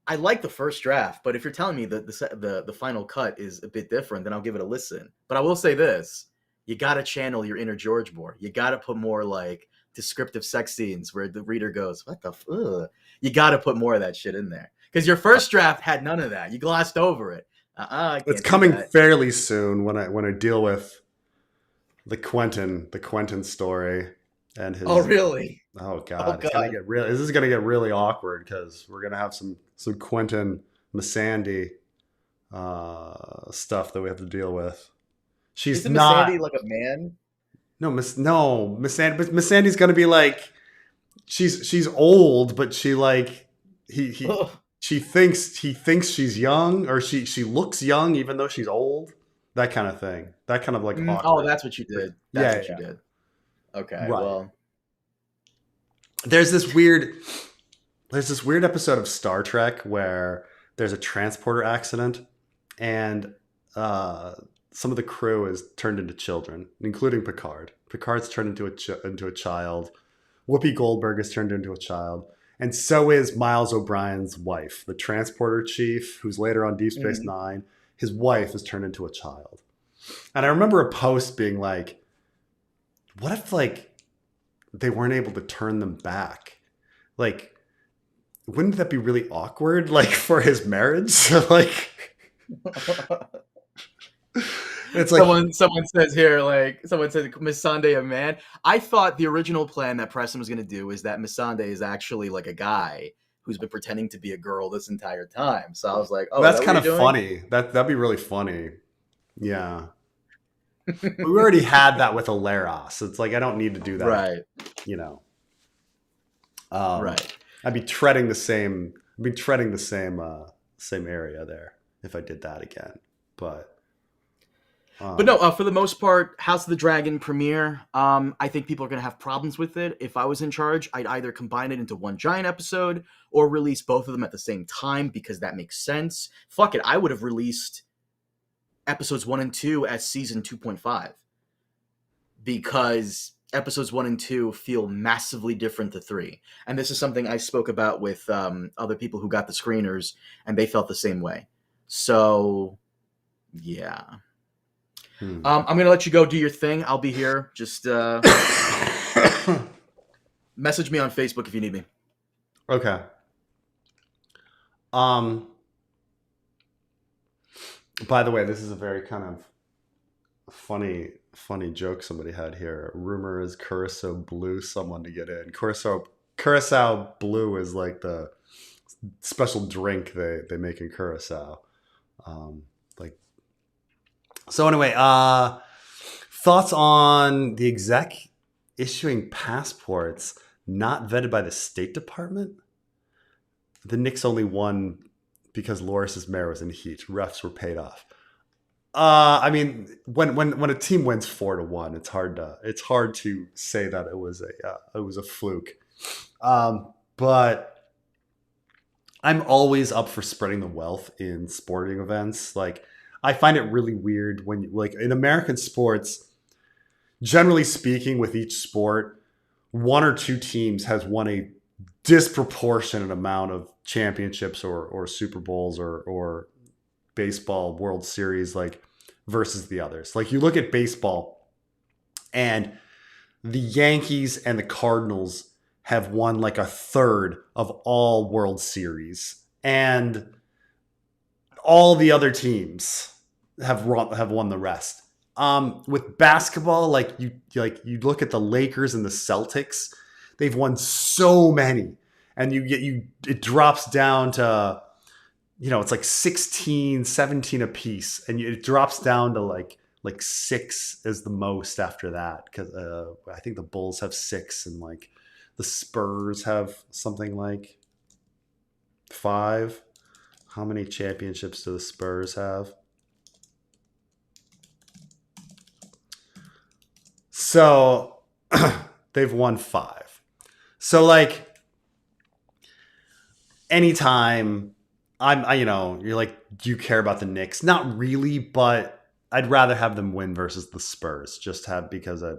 I like the first draft, but if you're telling me that the final cut is a bit different, then I'll give it a listen. But I will say this: you gotta channel your inner George more. You gotta put more like descriptive sex scenes where the reader goes, "What the?" You gotta put more of that shit in there because your first draft had none of that. You glossed over it. I It's can't do coming that. fairly soon when I deal with the Quentin story and Oh, his. really? Oh Oh God, it's gonna God. get real. This is gonna get really awkward because we're gonna have some Quentin Missandei stuff that we have to deal with. She's Isn't Miss Sandy not. like a man? Miss Sandy, but Miss Sandy's gonna be like she's old, but she like he Ugh. he thinks she's young, or she looks young even though she's old. That kind of thing. That kind of like Oh, awkward. that's what you did. That's Yeah, yeah, what you yeah. did. Okay. Right. Well. There's this weird episode of Star Trek where there's a transporter accident, and some of the crew is turned into children, including Picard. Picard's turned into a child. Whoopi Goldberg is turned into a child, and so is Miles O'Brien's wife, the transporter chief, who's later on Deep Space Mhm. Nine. His wife is turned into a child, and I remember a post being like, "What if like they weren't able to turn them back? Like, wouldn't that be really awkward? Like for his marriage, like." It's like Someone says here, like someone said, Missandei a man. I thought the original plan that Preston was going to do is that Missandei is actually like a guy who's been pretending to be a girl this entire time. So I was like, oh, is that's that what kind you're of doing? funny. That'd be really funny. Yeah. We already had that with Aleros. It's like I don't need to do that again, Right, you know. Um, right. I'd be treading the same. I'd be treading the same area there if I did that again. But But no, for the most part, House of the Dragon premiere, I think people are going to have problems with it. If I was in charge, I'd either combine it into one giant episode or release both of them at the same time because that makes sense. Fuck it, I would have released episodes 1 and 2 as season 2.5 because episodes 1 and 2 feel massively different to 3. And this is something I spoke about with other people who got the screeners, and they felt the same way. So, yeah. I'm going to let you go do your thing. I'll be here. Just message me on Facebook if you need me. Okay. By the way, this is a very kind of funny joke somebody had here. Rumor is Curacao blew someone to get in. Curacao Blue is like the special drink they make in Curacao. So anyway, thoughts on the exec issuing passports not vetted by the State Department? The Knicks only won because Loris's mayor was in heat. Refs were paid off. I mean, when a team wins 4-1, it's hard to say that it was a fluke. But I'm always up for spreading the wealth in sporting events. Like, I find it really weird when, like, in American sports, generally speaking, with each sport, one or two teams has won a disproportionate amount of championships or Super Bowls or baseball World Series, like, versus the others. Like, you look at baseball, and the Yankees and the Cardinals have won like a third of all World Series, and all the other teams have won the rest. With basketball, like you look at the Lakers and the Celtics, they've won so many, and it drops down to, it's like 16, 17 a piece, and it drops down to like 6 is the most after that, because I think the Bulls have 6, and like the Spurs have something like 5. How many championships do the Spurs have? So they've won 5. So, like, anytime you're like, do you care about the Knicks? Not really, but I'd rather have them win versus the Spurs. Because I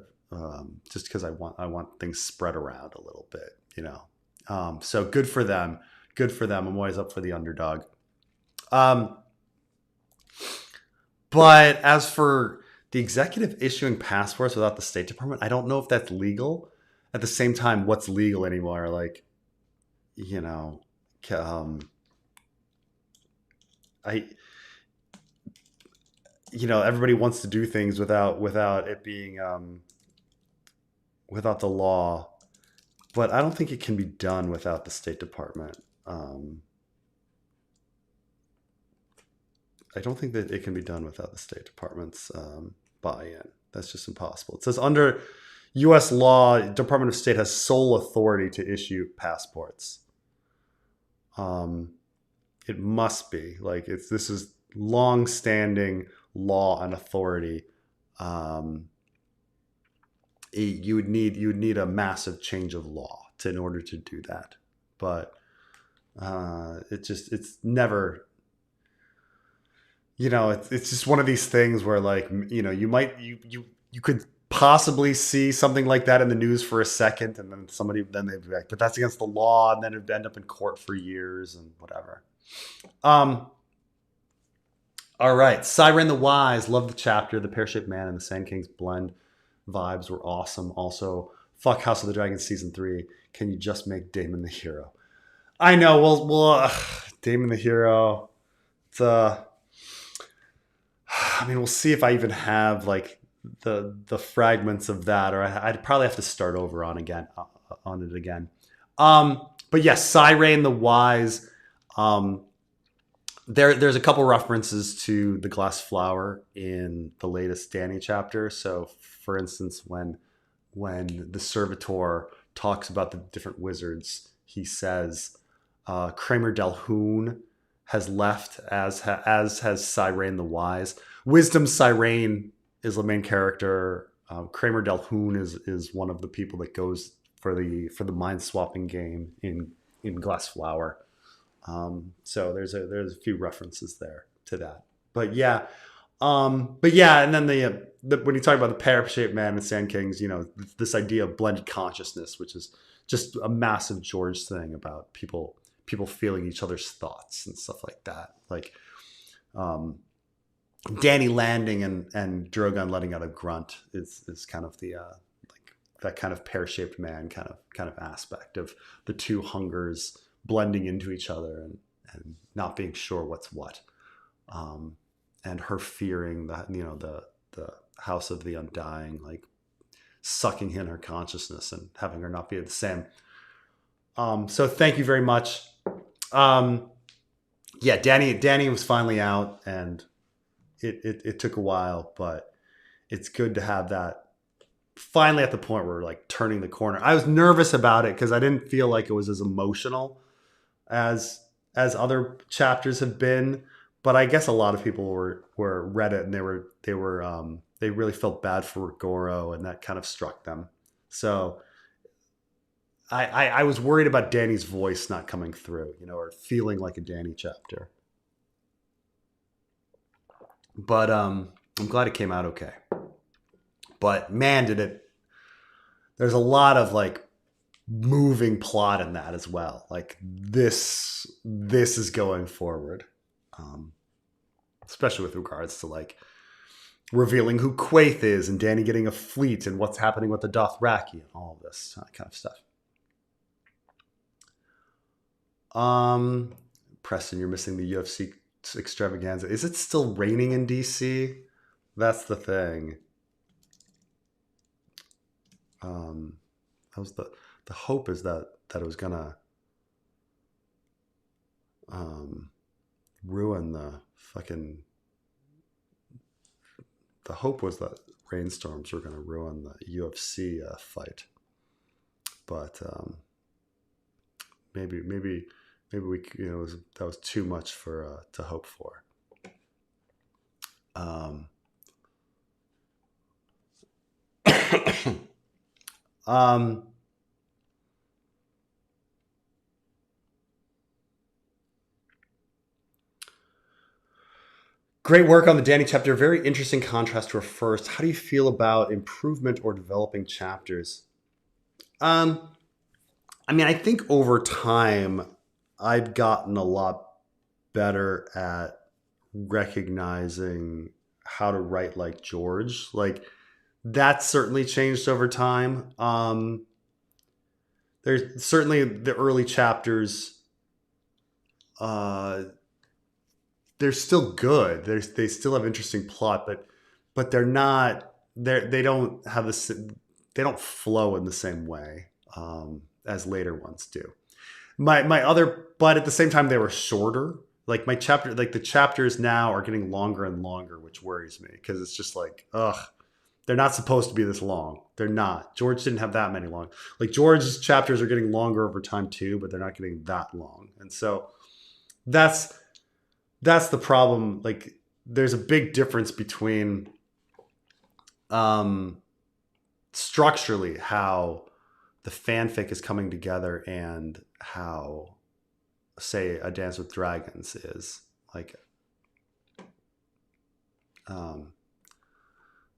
want things spread around a little bit, So good for them. Good for them. I'm always up for the underdog. But as for the executive issuing passports without the State Department, I don't know if that's legal. At the same time, what's legal anymore? Like, everybody wants to do things without it being without the law, but I don't think it can be done without the State Department. I don't think that it can be done without the State Department's buy-in. That's just impossible. It says under U.S. law, Department of State has sole authority to issue passports. It must be like this is long-standing law and authority. You would need a massive change of law in order to do that, but it's never. It's just one of these things where, like, you could possibly see something like that in the news for a second, and then they'd be like, but that's against the law, and then it'd end up in court for years and whatever. All right, Siren the Wise, love the chapter. The Pear-Shaped Man and the Sand King's blend vibes were awesome. Also, fuck House of the Dragon season 3. Can you just make Daemon the hero? I know. Well, Daemon the hero. It's we'll see if I even have like the fragments of that, or I'd probably have to start over on it again. But yes, Siren the Wise. There's a couple references to the glass flower in the latest Dany chapter. So, for instance, when the servitor talks about the different wizards, he says Kramer Delhoun has left, as has Cyrane the Wise. Wisdom Cyrane is the main character. Kramer Delhoun is one of the people that goes for the mind swapping game in Glassflower. So there's a few references there to that. But yeah, and then when you talk about the pear-shaped man and Sand Kings, this idea of blended consciousness, which is just a massive George thing about people feeling each other's thoughts and stuff like that. Like Danny landing and Drogon letting out a grunt is kind of the like that kind of pear-shaped man kind of aspect of the two hungers blending into each other and not being sure what's what. And her fearing that the House of the Undying, like sucking in her consciousness and having her not be the same. So thank you very much. Yeah, Danny was finally out, and it took a while, but it's good to have that finally at the point where we're like turning the corner. I was nervous about it because I didn't feel like it was as emotional as other chapters have been. But I guess a lot of people were read it and they really felt bad for Goro, and that kind of struck them. So I was worried about Danny's voice not coming through, or feeling like a Danny chapter. But I'm glad it came out okay. But man, there's a lot of like moving plot in that as well. Like this is going forward. Especially with regards to like revealing who Quaithe is and Danny getting a fleet and what's happening with the Dothraki and all of this kind of stuff. Preston, you're missing the UFC extravaganza. Is it still raining in DC? That's the thing. That was the hope is that it was gonna ruin the fucking. The hope was that rainstorms were gonna ruin the UFC fight, but maybe we that was too much for to hope for. Great work on the Danny chapter. Very interesting contrast to her first. How do you feel about improvement or developing chapters? I think over time, I've gotten a lot better at recognizing how to write like George. Like that's certainly changed over time. There's certainly the early chapters. They're still good. They still have interesting plot, but they're not. They don't have this. They don't flow in the same way as later ones do. But at the same time, they were shorter. Like the chapters now are getting longer and longer, which worries me because it's just like, ugh, they're not supposed to be this long. They're not. George didn't have that many long. Like George's chapters are getting longer over time too, but they're not getting that long, and so that's the problem. Like there's a big difference between structurally how the fanfic is coming together and how, say, A Dance with Dragons is. Like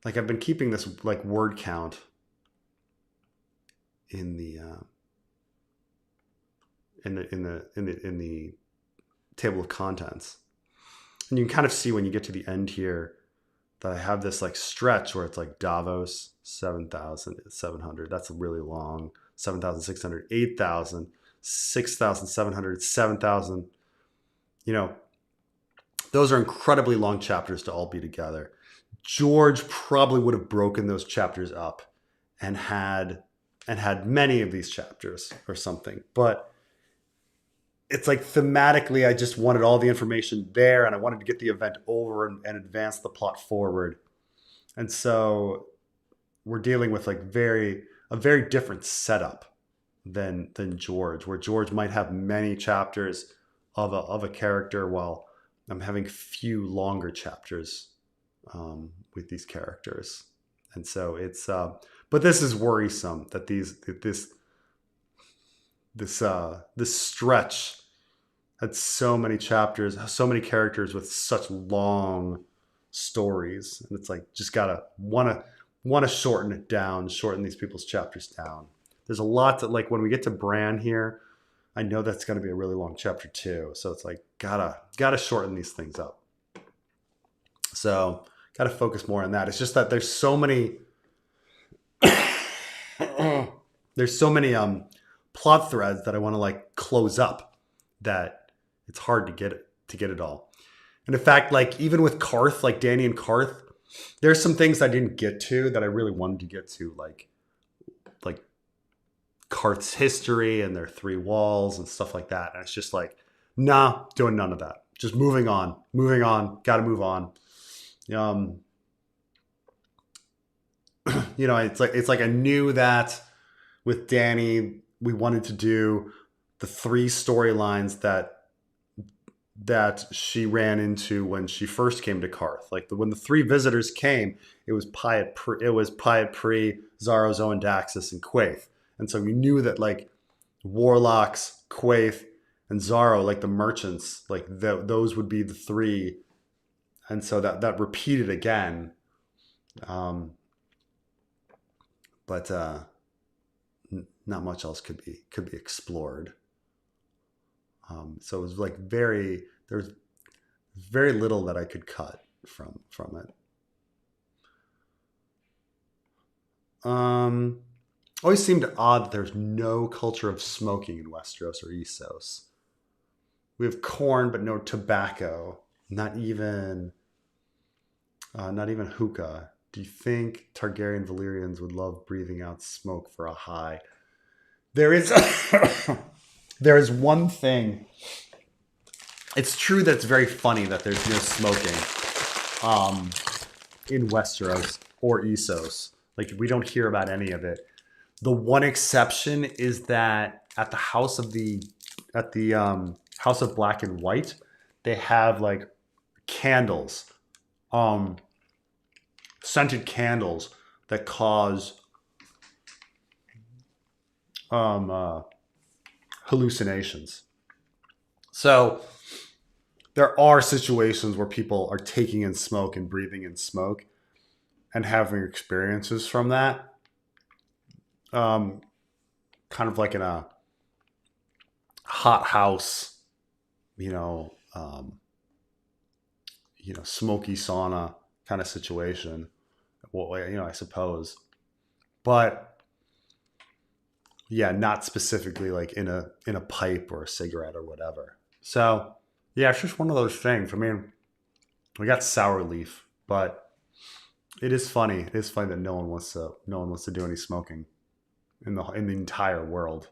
I've been keeping this like word count in the table of contents. And you can kind of see when you get to the end here that I have this like stretch where it's like Davos, 7,700. That's really long. 7,600, 8,000, 6,700, 7,000. Those are incredibly long chapters to all be together. George probably would have broken those chapters up and had many of these chapters or something. But it's like thematically, I just wanted all the information there, and I wanted to get the event over and advance the plot forward. And so we're dealing with like a very different setup than George, where George might have many chapters of a character while I'm having few longer chapters with these characters. And so it's but this is worrisome that this stretch had so many chapters, so many characters with such long stories, and it's like just gotta wanna shorten it down, shorten these people's chapters down. There's a lot that, like, when we get to Bran here, I know that's going to be a really long chapter too. So it's like gotta shorten these things up. So gotta focus more on that. It's just that there's so many plot threads that I want to like close up that it's hard to get it all. And in fact, like even with Karth, like Dany and Karth, there's some things I didn't get to that I really wanted to get to, like Karth's history and their three walls and stuff like that. And it's just like, nah, doing none of that. Just moving on, got to move on. It's like I knew that with Dany, we wanted to do the three storylines that she ran into when she first came to Karth. Like when the three visitors came, it was Pyat Pri, Xaro, Zoe, Daxus, and Quaithe. And so we knew that like Warlocks, Quaithe, and Xaro, like the merchants, like those would be the three. And so that repeated again. But not much else could be explored. So it was like there's very little that I could cut from it. Always seemed odd that there's no culture of smoking in Westeros or Essos. We have corn, but no tobacco. Not even hookah. Do you think Targaryen Valyrians would love breathing out smoke for a high? There is there is one thing. It's true that it's very funny that there's no smoking in Westeros or Essos. Like we don't hear about any of it. The one exception is that at the House of Black and White, they have like candles, scented candles that cause hallucinations. So there are situations where people are taking in smoke and breathing in smoke and having experiences from that. Kind of like in a hot house, smoky sauna kind of situation. Well, I suppose, but yeah, not specifically like in a pipe or a cigarette or whatever. So yeah, it's just one of those things. I mean, we got sour leaf, but it is funny. It is funny that no one wants to do any smoking in the entire world.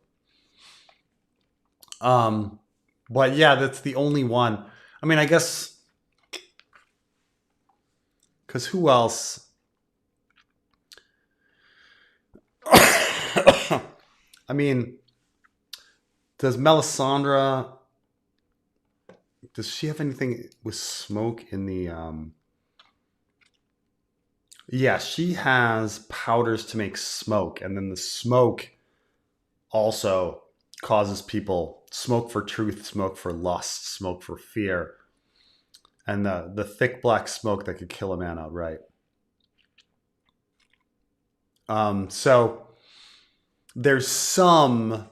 But yeah, that's the only one. I mean, I guess because who else? I mean, does Melisandre? Does she have anything with smoke in the? Yeah, she has powders to make smoke, and then the smoke also causes people smoke for truth, smoke for lust, smoke for fear, and the thick black smoke that could kill a man outright. So there's some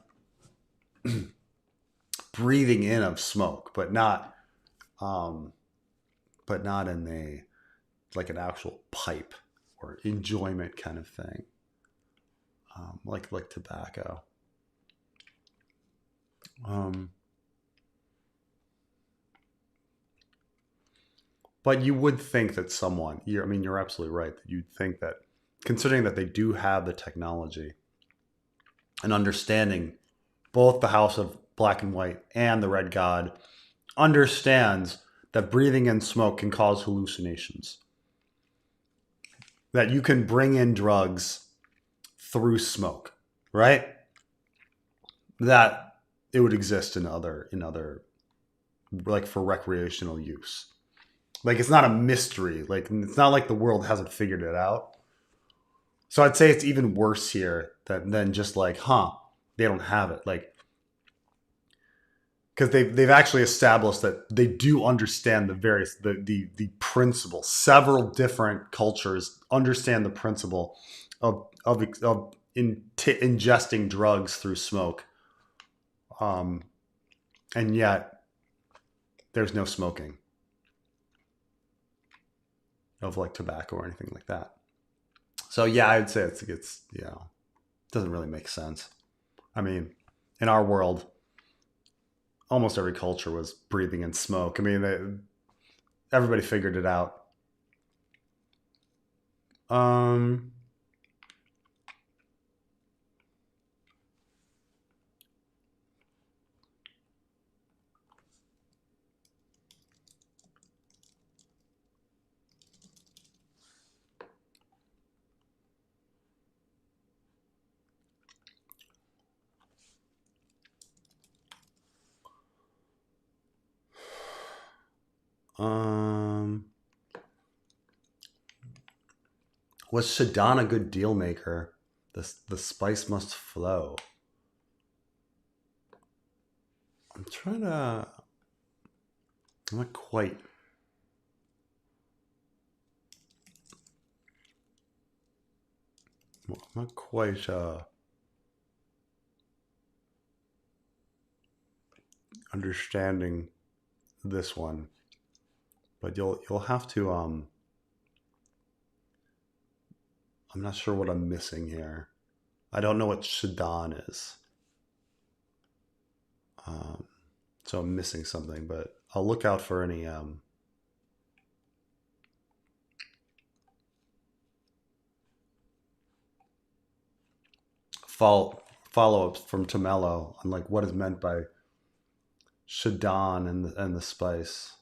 breathing in of smoke, but not in like an actual pipe or enjoyment kind of thing, like tobacco. But you would think that you're absolutely right. That you'd think that, considering that they do have the technology and understanding, both the House of Black and White and the Red God understands that breathing in smoke can cause hallucinations. That you can bring in drugs through smoke, right? That it would exist in other like for recreational use. Like it's not a mystery. Like it's not like the world hasn't figured it out. So I'd say it's even worse here than just like, they don't have it. Like because they've actually established that they do understand the principle. Several different cultures understand the principle of ingesting drugs through smoke, and yet there's no smoking of like tobacco or anything like that. So yeah, I'd say it's it doesn't really make sense. I mean, in our world, almost every culture was breathing in smoke. I mean, everybody figured it out. Um, um, was Shaddan a good deal maker? The spice must flow. I'm trying to. I'm not quite. I'm not quite understanding this one, but you'll have to. I'm not sure what I'm missing here. I don't know what Shaddan is. Um, so I'm missing something, but I'll look out for any follow-ups from Tomello on like what is meant by Shaddan and the spice.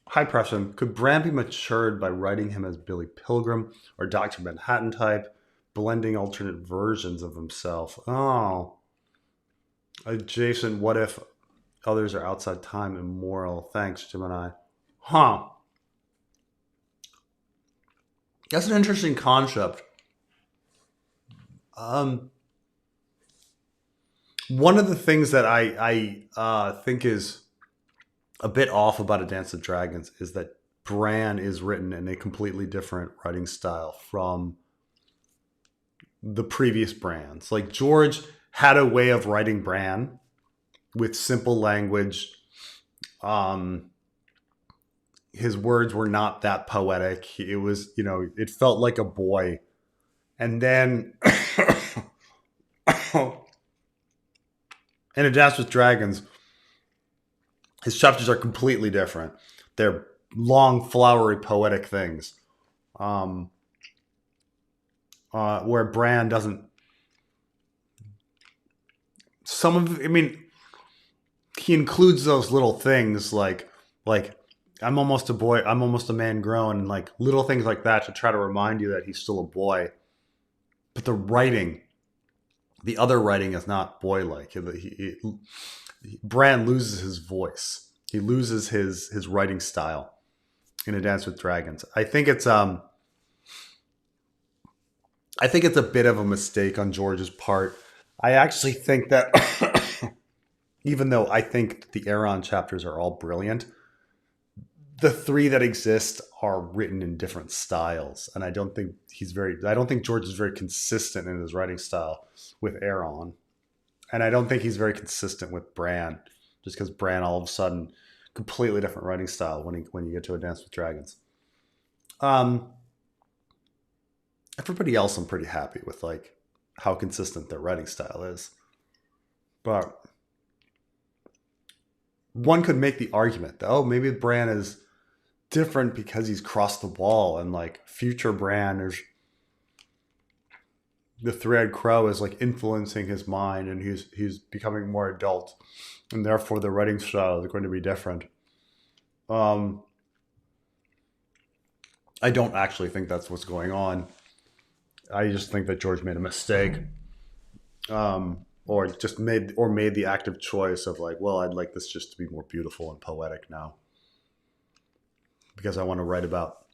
High Preston, could Bran be matured by writing him as Billy Pilgrim or Dr. Manhattan type, blending alternate versions of himself? Oh, Jason, what if others are outside time immoral? Thanks, Gemini. Huh. That's an interesting concept. Um, One of the things that I think is a bit off about A Dance of Dragons is that Bran is written in a completely different writing style from the previous Brans. Like George had a way of writing Bran with simple language. Um, his words were not that poetic. It was, it felt like a boy. And then in A Dance with Dragons, his chapters are completely different. They're long, flowery, poetic things. Um, where Bran doesn't. Some of, I mean, he includes those little things like I'm almost a boy, I'm almost a man grown, and like little things like that to try to remind you that he's still a boy. But the other writing is not boy-like. Bran loses his voice. He loses his writing style in A Dance with Dragons. I think it's a bit of a mistake on George's part. I actually think that even though I think the Aeron chapters are all brilliant, the three that exist are written in different styles, and I don't think George is very consistent in his writing style with Aeron, and I don't think he's very consistent with Bran, just because Bran all of a sudden completely different writing style when you get to A Dance with Dragons. Everybody else I'm pretty happy with, like how consistent their writing style is, but one could make the argument that maybe Bran is different because he's crossed the wall, and like future Bran is the Three-Eyed Crow is like influencing his mind, and he's becoming more adult, and therefore the writing style is going to be different. I don't actually think that's what's going on. I just think that George made a mistake. or just made the active choice of like, well, I'd like this just to be more beautiful and poetic now because I want to write about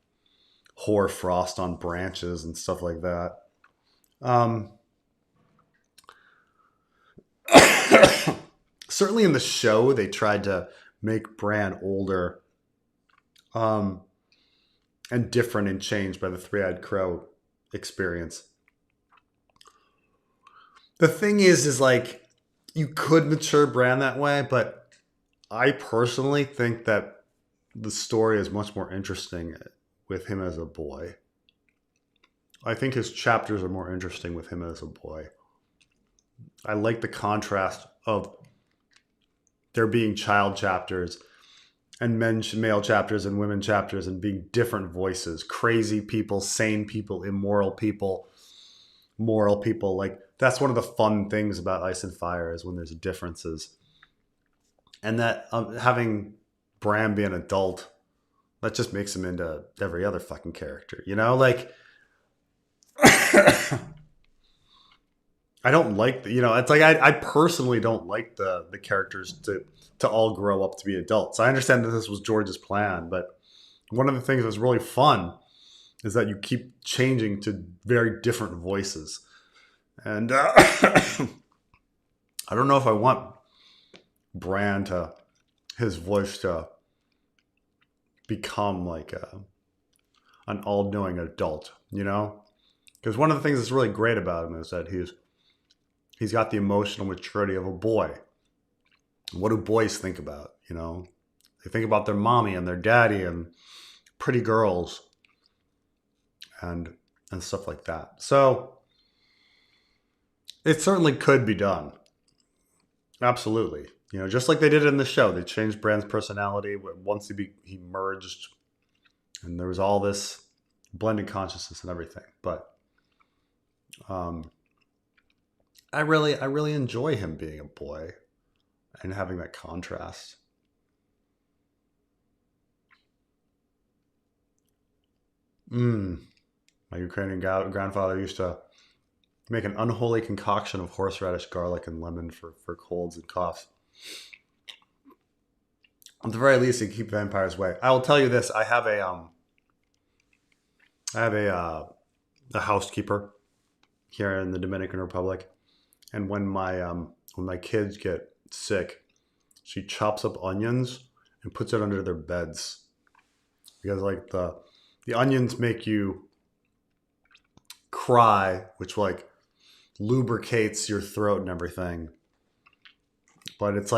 hoar frost on branches and stuff like that. Um, Certainly in the show, they tried to make Bran older, um, and different and changed by the Three-Eyed Crow experience. The thing is like you could mature Bran that way, but I personally think that the story is much more interesting with him as a boy. I think his chapters are more interesting with him as a boy. I like the contrast of there being child chapters and male chapters and women chapters and being different voices, crazy people, sane people, immoral people, moral people. Like that's one of the fun things about Ice and Fire is when there's differences. And that having Bran be an adult, that just makes him into every other fucking character, you know? Like I don't like the, it's like I personally don't like the characters to all grow up to be adults. I understand that this was George's plan, but one of the things that's really fun is that you keep changing to very different voices. And I don't know if I want Bran to his voice to become like an all-knowing adult, you know? Because one of the things that's really great about him is that he's got the emotional maturity of a boy. What do boys think about? You know, they think about their mommy and their daddy and pretty girls and stuff like that. So it certainly could be done. Absolutely. You know, just like they did in the show, they changed Bran's personality once he merged, and there was all this blended consciousness and everything. But I really enjoy him being a boy and having that contrast. My Ukrainian grandfather used to make an unholy concoction of horseradish, garlic, and lemon for colds and coughs. At the very least, he keep vampires away. I will tell you this: I have a housekeeper here in the Dominican Republic, and when my kids get sick, she chops up onions and puts it under their beds because like the onions make you cry, which like lubricates your throat and everything. But it's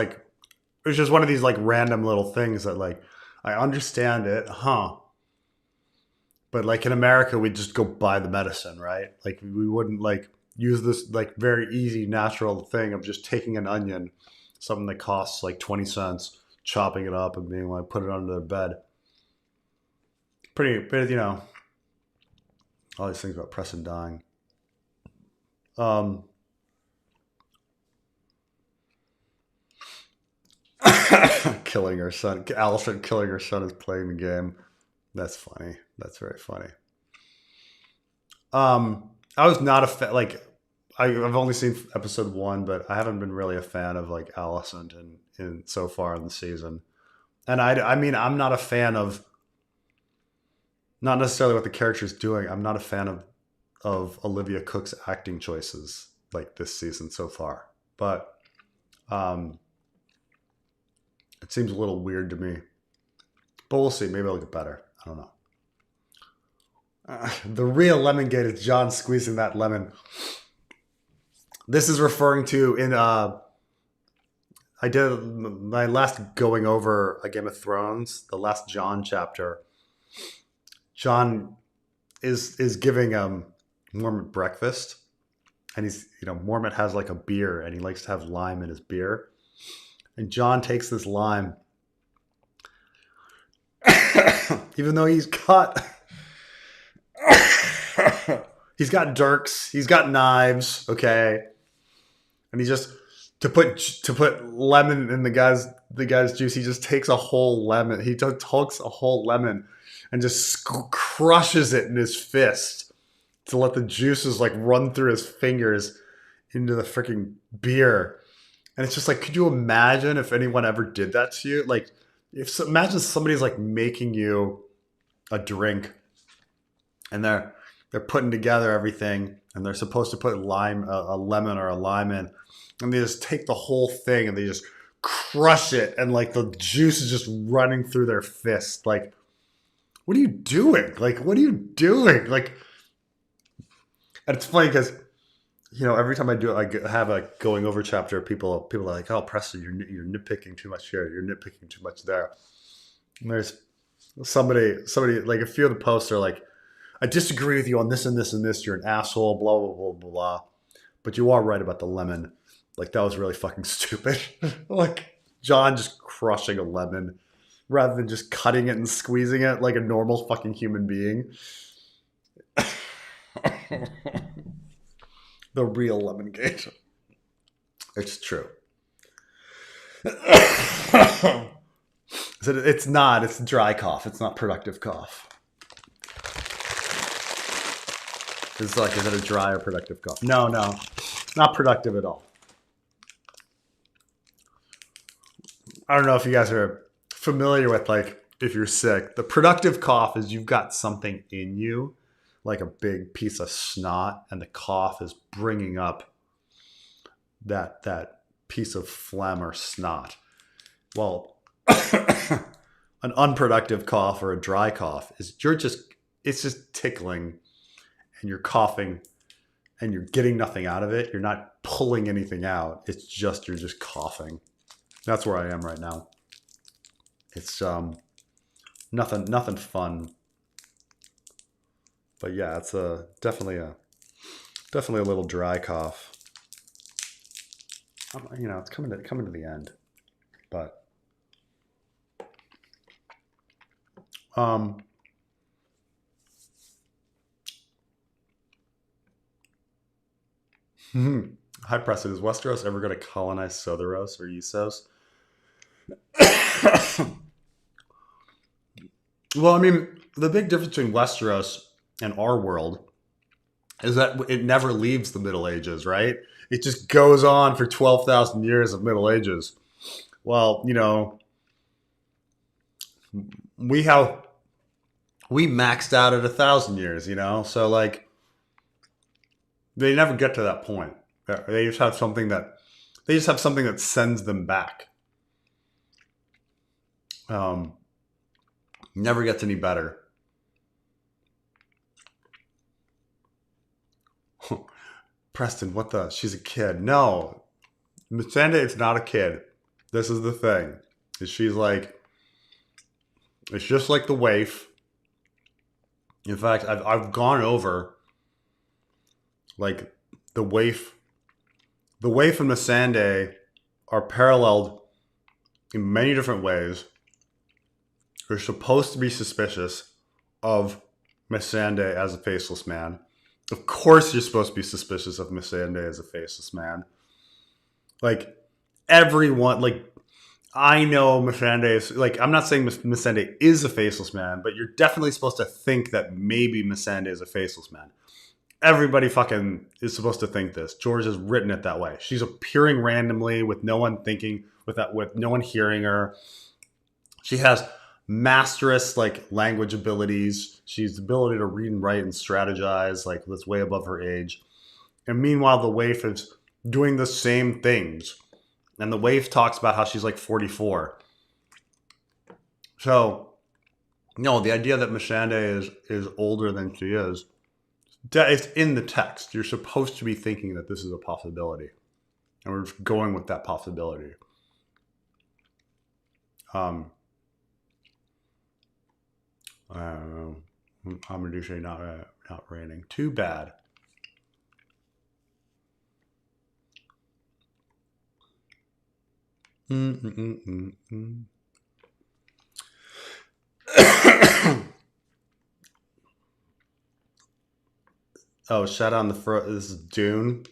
just one of these like random little things that like I understand it, huh? But like in America, we just go buy the medicine, right? Like we wouldn't like use this like very easy natural thing of just taking an onion, something that costs like 20 cents, chopping it up and being like put it under their bed. Pretty, all these things about pressing dying. Killing her son. Allison killing her son is playing the game. That's funny. That's very funny. I was not a fan. Like, I've only seen episode 1, but I haven't been really a fan of like Allison in so far in the season. And I mean, I'm not a fan of not necessarily what the character's doing. I'm not a fan of Olivia Cook's acting choices like this season so far. But it seems a little weird to me. But we'll see. Maybe it'll get better. I don't know. The real lemon gate is John squeezing that lemon. This is referring to in I did my last going over a Game of Thrones, the last John chapter. John is giving Mormont breakfast, and he's Mormont has like a beer, and he likes to have lime in his beer, and John takes this lime, even though he's got dirks, he's got knives, okay, and he just to put lemon in the guy's juice, he just takes a whole lemon. He just takes a whole lemon and just crushes it in his fist to let the juices like run through his fingers into the freaking beer. And it's just like, could you imagine if anyone ever did that to you? Like, imagine somebody's like making you a drink, and they're putting together everything, and they're supposed to put a lemon or a lime in, and they just take the whole thing and they just crush it, and like the juice is just running through their fist. Like, what are you doing? Like, what are you doing? Like, and it's funny because every time I do it, I have a going over chapter. People are like, "Oh, Preston, you're nitpicking too much here. You're nitpicking too much there." And there's somebody like a few of the posts are like, "I disagree with you on this and this and this. You're an asshole." Blah blah blah blah blah. But you are right about the lemon. Like, that was really fucking stupid. Like, John just crushing a lemon rather than just cutting it and squeezing it like a normal fucking human being. The real lemon gate. It's true. It's not. It's dry cough. It's not productive cough. It's like, is it a dry or productive cough? No, not productive at all. I don't know if you guys are familiar with, like, if you're sick, the productive cough is you've got something in you, like a big piece of snot, and the cough is bringing up that piece of phlegm or snot. Well, an unproductive cough or a dry cough is it's just tickling, and you're coughing and you're getting nothing out of it. You're not pulling anything out. You're just coughing. That's where I am right now. It's nothing fun. But yeah, it's definitely a little dry cough. It's coming to the end. But hi Preston, is Westeros ever going to colonize Sotheros or Essos? Well, I mean, the big difference between Westeros and our world is that it never leaves the Middle Ages, right? It just goes on for 12,000 years of Middle Ages. Well, we maxed out at 1,000 years, so like they never get to that point. They just have something that sends them back. Never gets any better. Preston, what the? She's a kid. No, Missandei is not a kid. This is the thing. She's like, it's just like the waif. In fact, I've gone over like the waif and Missandei are paralleled in many different ways. You're supposed to be suspicious of Missandei as a faceless man. Of course you're supposed to be suspicious of Missandei as a faceless man. Like, everyone, like, I know Missandei is, like, I'm not saying Missandei is a faceless man, but you're definitely supposed to think that maybe Missandei is a faceless man. Everybody fucking is supposed to think this. George has written it that way. She's appearing randomly with no one thinking, with no one hearing her. She has masterous like language abilities. She's the ability to read and write and strategize, like that's way above her age. And meanwhile, the waif is doing the same things. And the waif talks about how she's like 44. So, no, the idea that Missandei is older than she is, it's in the text. You're supposed to be thinking that this is a possibility. And we're just going with that possibility. I don't know. Amadouche not raining. Too bad. Oh, shout out on the front. This is Dune.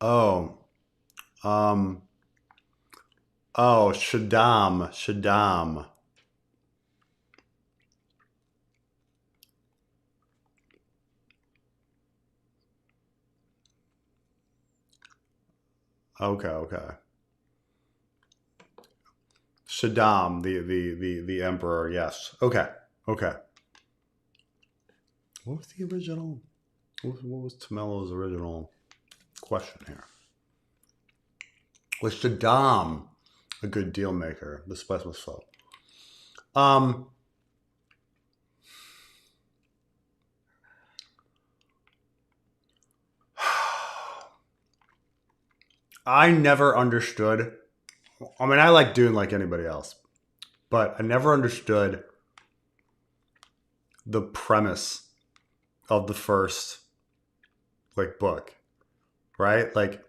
Oh. Oh, Shaddam. Okay. Saddam, the emperor. Yes. Okay. What was the original? What was Tamelo's original question here? Was Saddam a good deal maker? The spice was slow. I never understood. I mean, I like Dune like anybody else, but I never understood the premise of the first like book, right? Like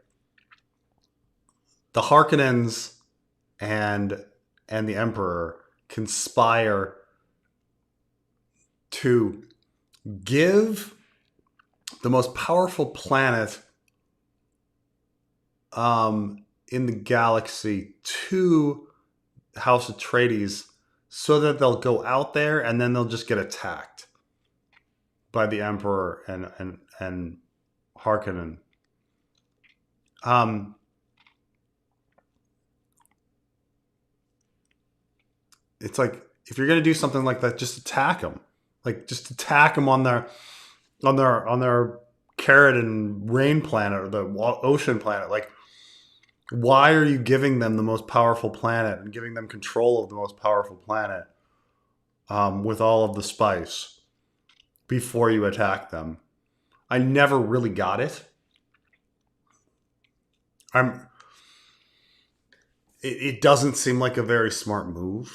the Harkonnens and the Emperor conspire to give the most powerful planet in the galaxy to House Atreides so that they'll go out there and then they'll just get attacked by the Emperor and Harkonnen. It's like, if you're gonna do something like that, just attack them. Like, just attack them on their carrot and rain planet or the ocean planet. Like, why are you giving them the most powerful planet and giving them control of the most powerful planet with all of the spice before you attack them? I never really got it. It doesn't seem like a very smart move.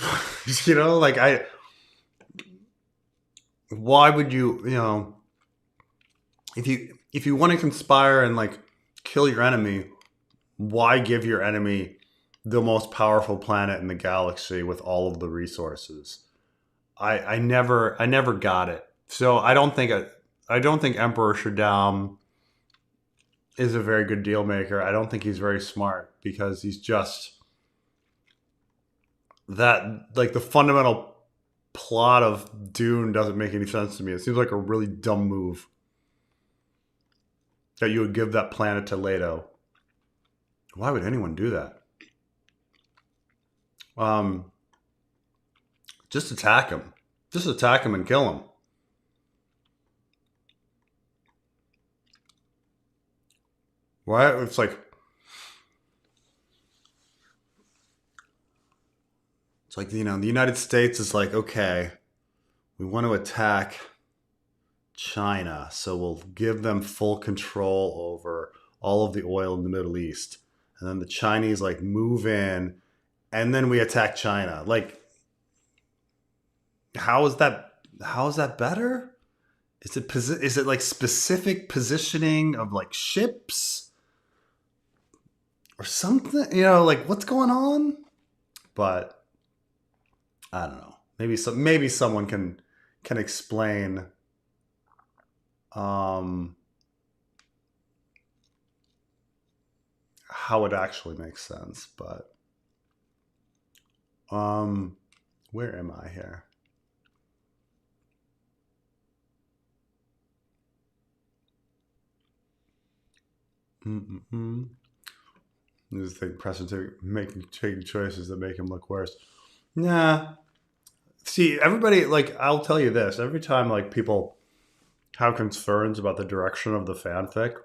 You know, like why would you, if you want to conspire and like kill your enemy, why give your enemy the most powerful planet in the galaxy with all of the resources? I never got it. So I don't think Emperor Shaddam is a very good deal maker. I don't think he's very smart because he's just that, like, the fundamental plot of Dune doesn't make any sense to me. It seems like a really dumb move that you would give that planet to Leto. Why would anyone do that? Just attack him. Just attack him and kill him. Why? It's like, the United States is like, okay, we want to attack China, so we'll give them full control over all of the oil in the Middle East. And then the Chinese like move in, and then we attack China. Like, how is that better? Is it like specific positioning of like ships or something? Like, what's going on? But I don't know. Maybe someone can explain how it actually makes sense. But where am I here? This thing, Preston taking choices that make him look worse. Nah. See, everybody, like, I'll tell you this. Every time, like, people have concerns about the direction of the fanfic,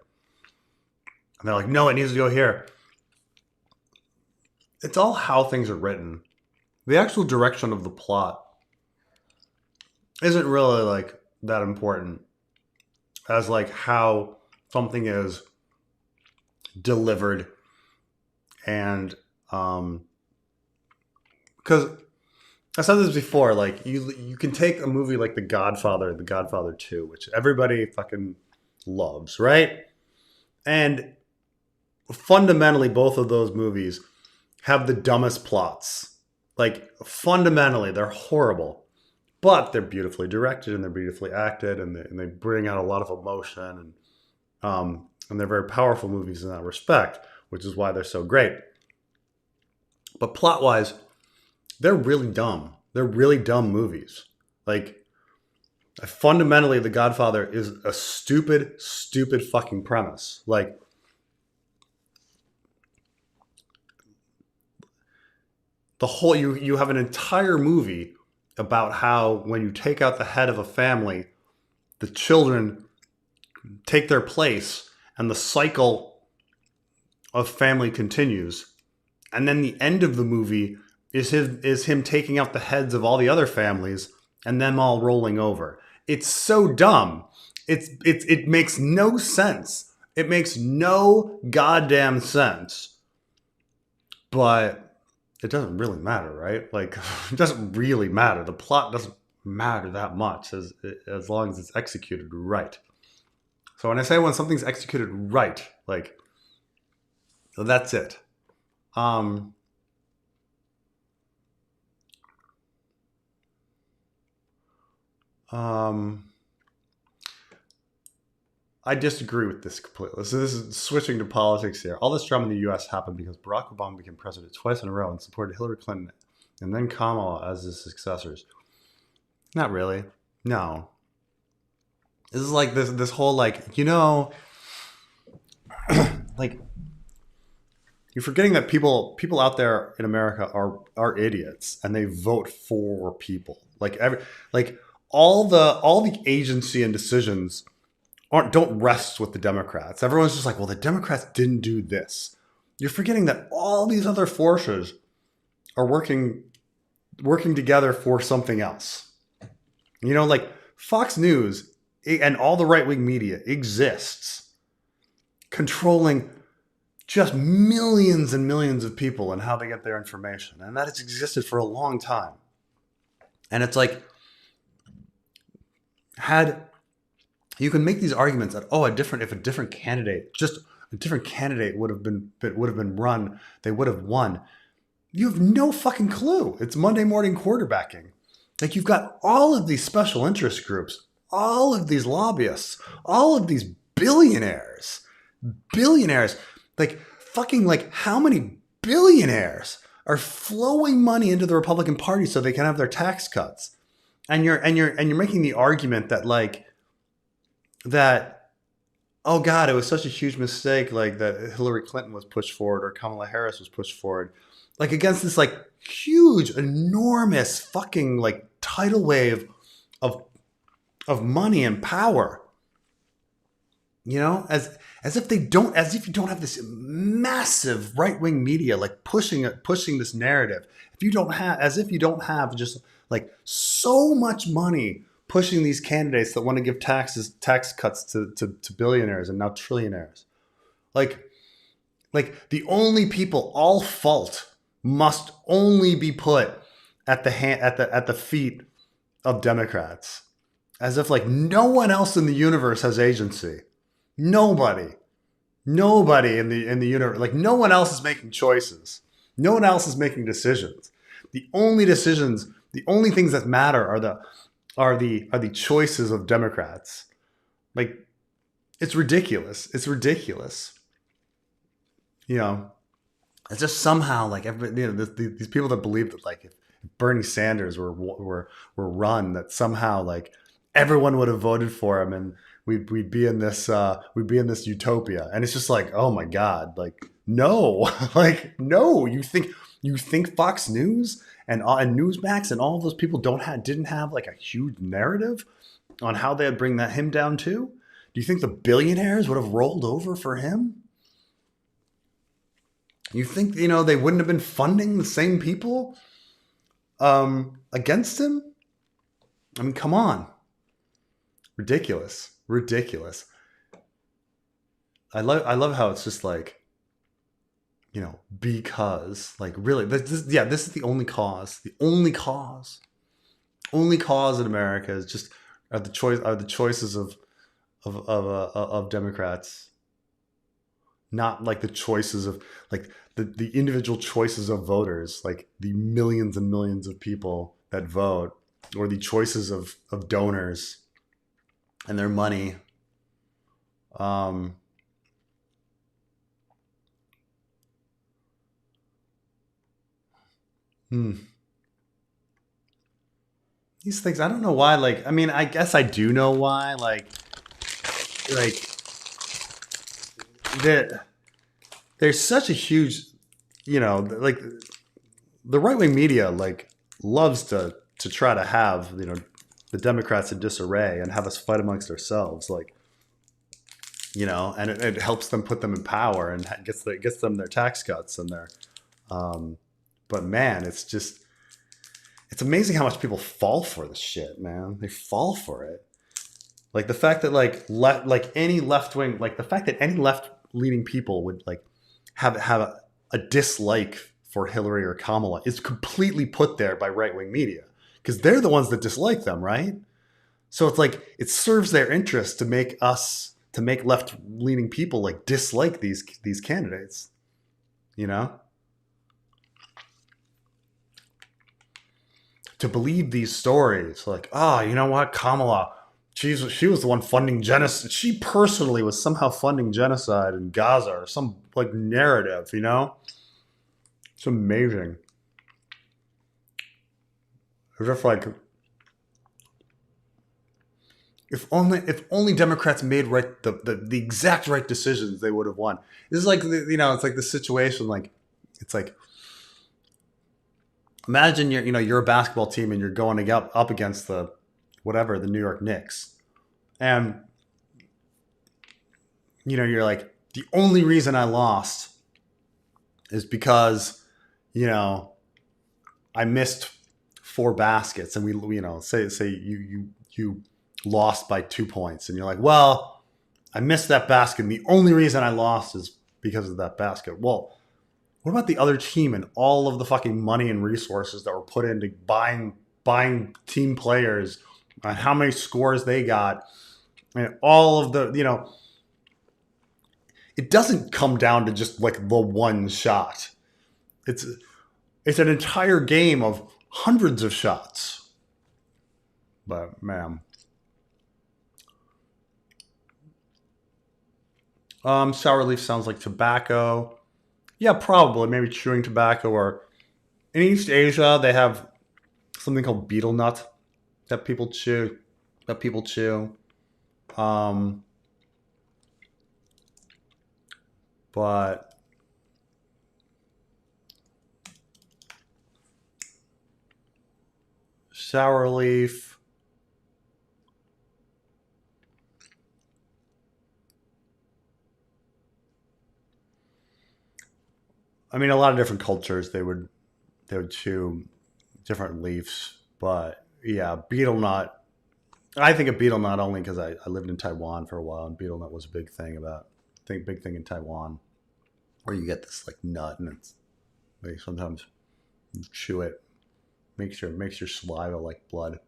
and they're like, no, it needs to go here. It's all how things are written. The actual direction of the plot isn't really, like, that important as, like, how something is delivered. And, because I said this before, like, you can take a movie like The Godfather 2, which everybody fucking loves, right? And fundamentally, both of those movies have the dumbest plots. Like, fundamentally, they're horrible, but they're beautifully directed and they're beautifully acted, and they bring out a lot of emotion, and they're very powerful movies in that respect, which is why they're so great. But plot-wise, they're really dumb. They're really dumb movies. Like, fundamentally, The Godfather is a stupid fucking premise. Like, the whole you have an entire movie about how when you take out the head of a family, the children take their place and the cycle of family continues. And then the end of the movie is him taking out the heads of all the other families and them all rolling over. It's so dumb. It makes no sense. It makes no goddamn sense. But it doesn't really matter, right? Like, it doesn't really matter. The plot doesn't matter that much as long as it's executed right. So when I say when something's executed right, like, that's it. I disagree with this completely. So this is switching to politics here. All this drama in the U.S. happened because Barack Obama became president twice in a row and supported Hillary Clinton and then Kamala as his successors. Not really. No. This is like this whole like, you know, like, you're forgetting that people out there in America are idiots and they vote for people. Like all the agency and decisions don't rest with the Democrats. Everyone's just like, well, the Democrats didn't do this. You're forgetting that all these other forces are working together for something else. You know, like Fox News and all the right-wing media exists controlling just millions and millions of people and how they get their information. And that has existed for a long time. And it's like, you can make these arguments that, if a different candidate would have been run, they would have won. You have no fucking clue. It's Monday morning quarterbacking. Like, you've got all of these special interest groups, all of these lobbyists, all of these billionaires, like fucking, like, how many billionaires are flowing money into the Republican Party so they can have their tax cuts? And you're making the argument that, like, that, oh God, it was such a huge mistake, like, that Hillary Clinton was pushed forward or Kamala Harris was pushed forward, like, against this, like, huge, enormous fucking, like, tidal wave of money and power. You know, as if you don't have this massive right-wing media, like, pushing this narrative. If you don't have just, like, so much money pushing these candidates that want to give tax cuts to billionaires and now trillionaires. Like the only people, all fault must only be put at the feet of Democrats. As if, like, no one else in the universe has agency. Nobody in the universe, like, no one else is making choices. No one else is making decisions. The only things that matter are the choices of Democrats. Like, it's ridiculous. You know, it's just somehow, like, everybody, you know, these people that believe that, like, if Bernie Sanders were run, that somehow, like, everyone would have voted for him and we'd be in this utopia. And it's just like, oh my God, like, no, like, no. You think Fox News and Newsmax and all of those people didn't have, like, a huge narrative on how they'd bring him down too? Do you think the billionaires would have rolled over for him? You think, you know, they wouldn't have been funding the same people against him? I mean, come on. Ridiculous. I love how it's just like, you know, because, like, really, this is the only cause. The only cause in America is just are the choices of Democrats, not, like, the choices of, like, the individual choices of voters, like the millions and millions of people that vote, or the choices of donors and their money. These things, I don't know why. Like, I mean, I guess I do know why. Like there's such a huge, you know, like, the right wing media like loves to try to have the Democrats in disarray and have us fight amongst ourselves, like and it helps them put them in power and gets them their tax cuts and their but man, it's amazing how much people fall for this shit, man. They fall for it. Like the fact that any left wing, like the fact that any left leaning people would like have a dislike for Hillary or Kamala is completely put there by right wing media because they're the ones that dislike them, right? So it's like it serves their interest to make left leaning people like dislike these candidates, you know? To believe these stories, like, oh, you know what, Kamala, she was the one funding genocide. She personally was somehow funding genocide in Gaza or some like narrative, you know? It's amazing. It's just like if only Democrats made the exact right decisions, they would have won. This is like it's like the situation like it's like imagine you're a basketball team and you're going up against the New York Knicks, and you're like, the only reason I lost is because I missed 4 baskets, and we say you lost by 2 points, and you're like, well, I missed that basket, and the only reason I lost is because of that basket. Well, what about the other team and all of the fucking money and resources that were put into buying team players and how many scores they got and all of the, it doesn't come down to just like the one shot. It's an entire game of hundreds of shots. But man. Sour leaf sounds like tobacco. Yeah, probably. Maybe chewing tobacco, or in East Asia they have something called betel nut that people chew. But sour leaf. I mean, a lot of different cultures they would chew different leaves, but yeah, betel nut. I think of betel nut only because I lived in Taiwan for a while, and betel nut was a big thing in Taiwan, where you get this like nut, and it's like sometimes you chew it, makes your saliva like blood.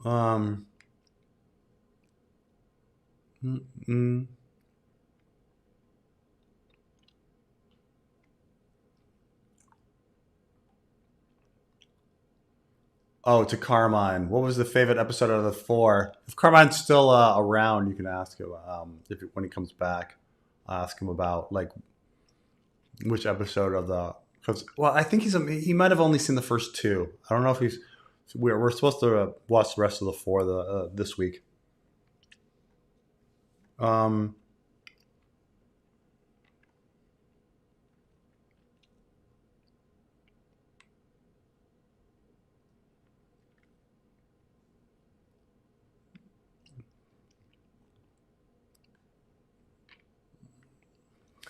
Um. Mm-mm. Oh, to Carmine. What was the favorite episode out of the 4? If Carmine's still around, you can ask him when he comes back. Ask him about like which episode of the. Cause, well, I think he might have only seen the first 2. I don't know if he's. We're supposed to watch the rest of the 4 this week.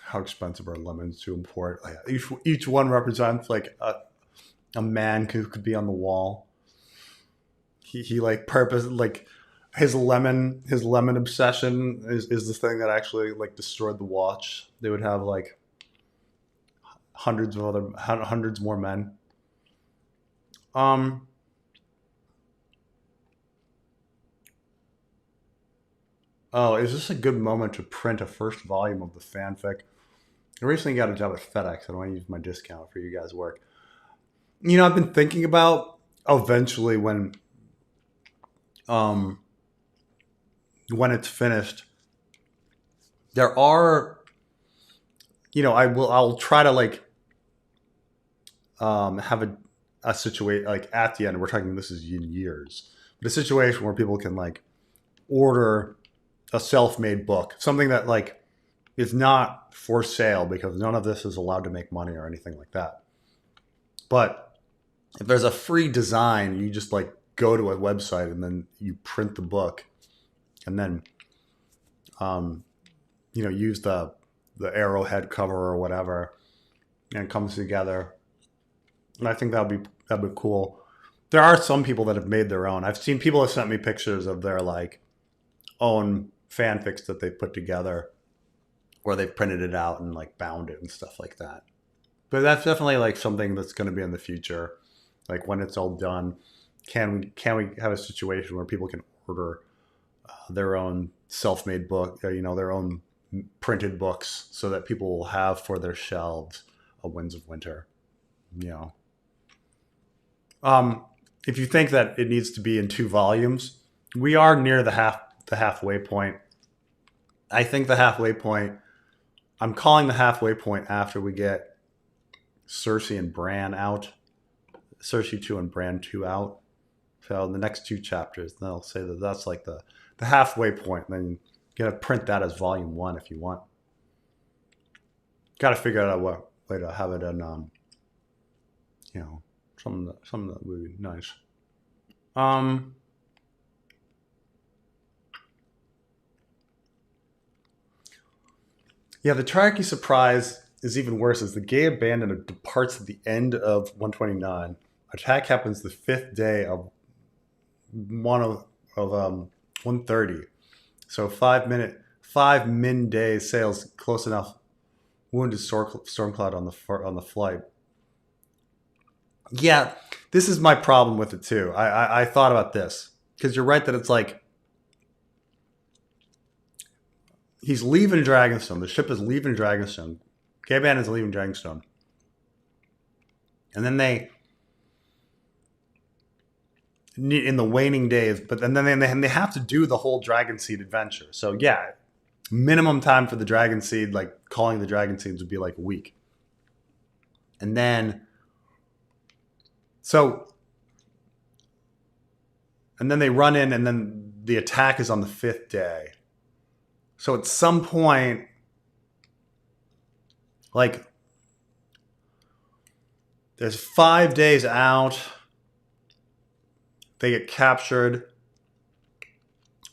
How expensive are lemons to import? Like, each one represents like a man who could be on the wall. He like purpose like his lemon obsession is the thing that actually like destroyed the watch. They would have like hundreds more men. Oh, is this a good moment to print a first volume of the fanfic? I recently got a job at FedEx. I don't want to use my discount for you guys' work. I've been thinking about eventually when it's finished, there are, I'll try to like have a situation like at the end. We're talking this is in years, but a situation where people can like order a self-made book, something that like is not for sale because none of this is allowed to make money or anything like that. But if there's a free design, you just like go to a website and then you print the book, and then use the arrowhead cover or whatever, and it comes together. And I think that'd be cool. There are some people that have made their own. I've seen people have sent me pictures of their like own fanfics that they put together, where they've printed it out and like bound it and stuff like that. But that's definitely like something that's going to be in the future. Like when it's all done, can we have a situation where people can order their own self-made book, their own printed books, so that people will have for their shelves a Winds of Winter. If you think that it needs to be in 2 volumes, we are near the halfway point. I think the halfway point. I'm calling the halfway point after we get Cersei and Bran out, Cersei 2 and Bran 2 out. So in the next 2 chapters, they'll say that that's like the halfway point. And then you gotta print that as volume 1 if you want. Got to figure out what way to have it in, something that would be nice. Yeah, the Triarchy surprise is even worse as the gay abandon departs at the end of 129. Attack happens the 5th day of 130. So 5 min days sails close enough. Wounded Stormcloud on the flight. Yeah, this is my problem with it too. I thought about this because you're right that it's like he's leaving Dragonstone. The ship is leaving Dragonstone. Gay Abandon's leaving Dragonstone, and then they in the waning days, but then they have to do the whole Dragon Seed adventure. So yeah, minimum time for the Dragon Seed, like calling the Dragon Seeds, would be like a week, and then they run in, and then the attack is on the 5th day. So at some point, like, there's 5 days out, they get captured,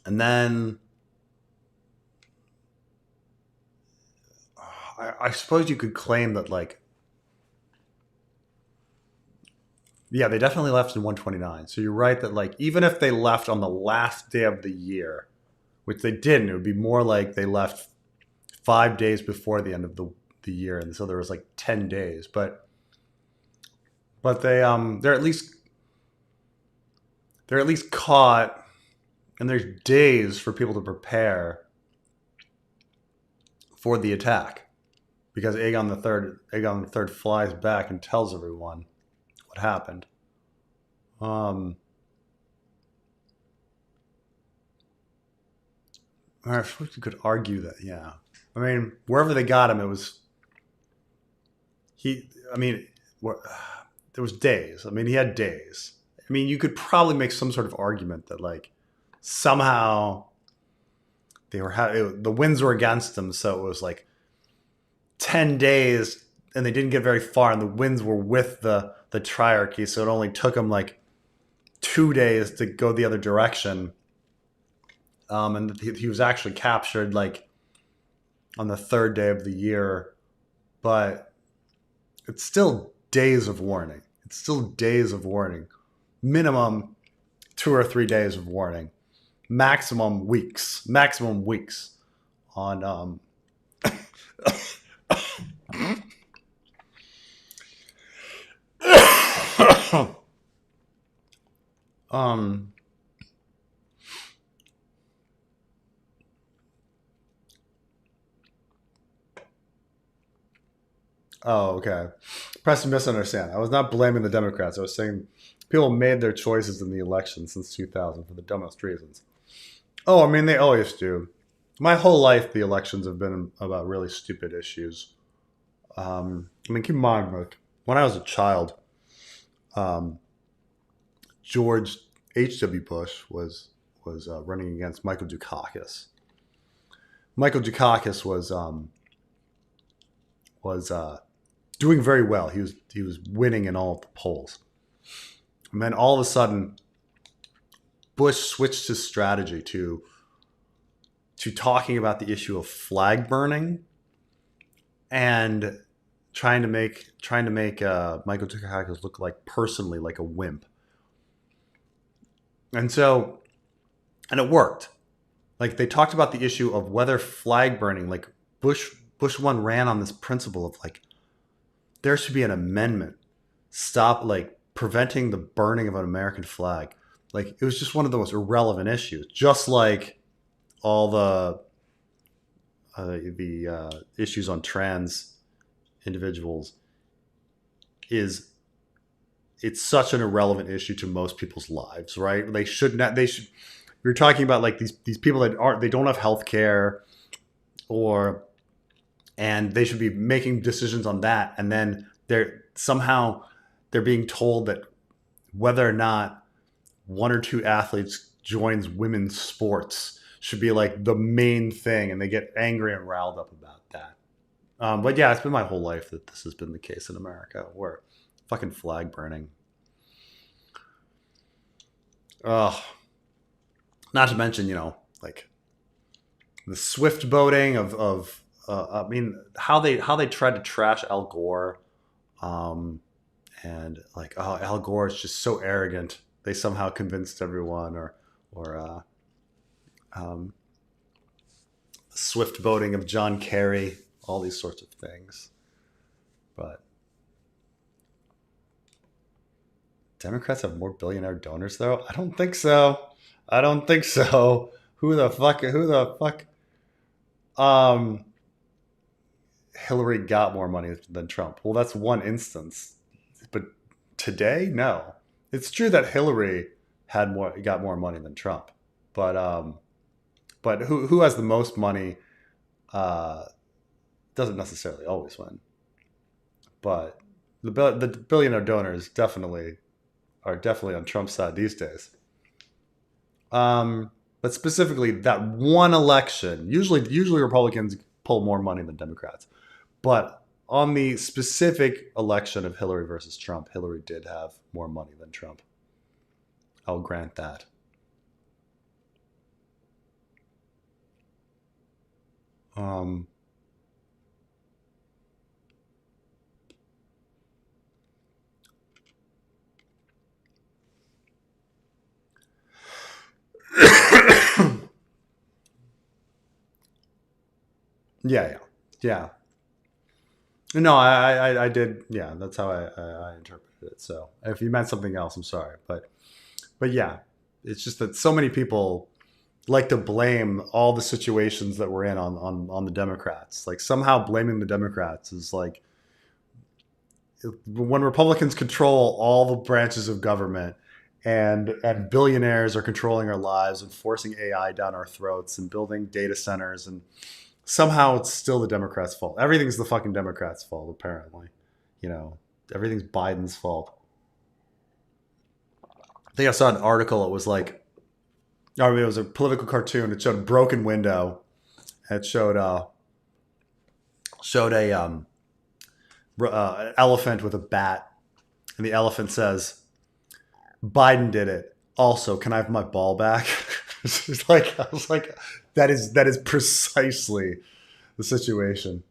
and then I suppose you could claim that, like, yeah, they definitely left in 129. So you're right that, like, even if they left on the last day of the year, which they didn't, it would be more like they left 5 days before the end of the year, and so there was like 10 days. But they're at least caught, and there's days for people to prepare for the attack, because Aegon the Third flies back and tells everyone what happened. I suppose you could argue that, yeah. I mean, wherever they got him, it was there was days. I mean, he had days. I mean, you could probably make some sort of argument that, like, somehow the winds were against them, so it was like 10 days, and they didn't get very far, and the winds were with the Triarchy, so it only took them like 2 days to go the other direction. And he was actually captured like on the 3rd day of the year, but it's still days of warning. Minimum 2 or 3 days of warning. Maximum weeks on Oh, okay. Press to misunderstand. I was not blaming the Democrats. I was saying people made their choices in the election since 2000 for the dumbest reasons. Oh, I mean, they always do. My whole life, the elections have been about really stupid issues. I mean, keep in mind, like, when I was a child, George H.W. Bush was running against Michael Dukakis. Michael Dukakis was doing very well. He was winning in all of the polls, and then all of a sudden, Bush switched his strategy to talking about the issue of flag burning and trying to make Michael Dukakis look like personally like a wimp. And it worked. Like they talked about the issue of whether flag burning, like Bush one ran on this principle of like there should be an amendment, stop like preventing the burning of an American flag. Like it was just one of the most irrelevant issues, just like all the issues on trans individuals it's such an irrelevant issue to most people's lives, right? They should not. They should. We're talking about like these people that they don't have health care, and they should be making decisions on that, and then they're being told that whether or not one or two athletes joins women's sports should be like the main thing, and they get angry and riled up about that. But yeah, it's been my whole life that this has been the case in America, where fucking flag burning. Not to mention, like the swift boating of I mean, how they tried to trash Al Gore, and like, oh, Al Gore is just so arrogant. They somehow convinced everyone, or swift boating of John Kerry, all these sorts of things. But Democrats have more billionaire donors, though? I don't think so. Who the fuck? Hillary got more money than Trump. Well, that's one instance. But today, no. It's true that Hillary got more money than Trump. But who has the most money doesn't necessarily always win. But the billionaire donors are definitely on Trump's side these days. But specifically that one election, usually Republicans pull more money than Democrats. But on the specific election of Hillary versus Trump, Hillary did have more money than Trump. I'll grant that. Yeah. No, I did. Yeah, that's how I interpreted it. So if you meant something else, I'm sorry. But yeah, it's just that so many people like to blame all the situations that we're in on the Democrats. Like somehow blaming the Democrats is like when Republicans control all the branches of government and billionaires are controlling our lives and forcing AI down our throats and building data centers, and somehow it's still the Democrats' fault. Everything's the fucking Democrats' fault, apparently. Everything's Biden's fault. I think I saw an article. It was like, it was a political cartoon. It showed a broken window. It showed an elephant with a bat, and the elephant says, "Biden did it. Also, can I have my ball back?" I was like, that is precisely the situation.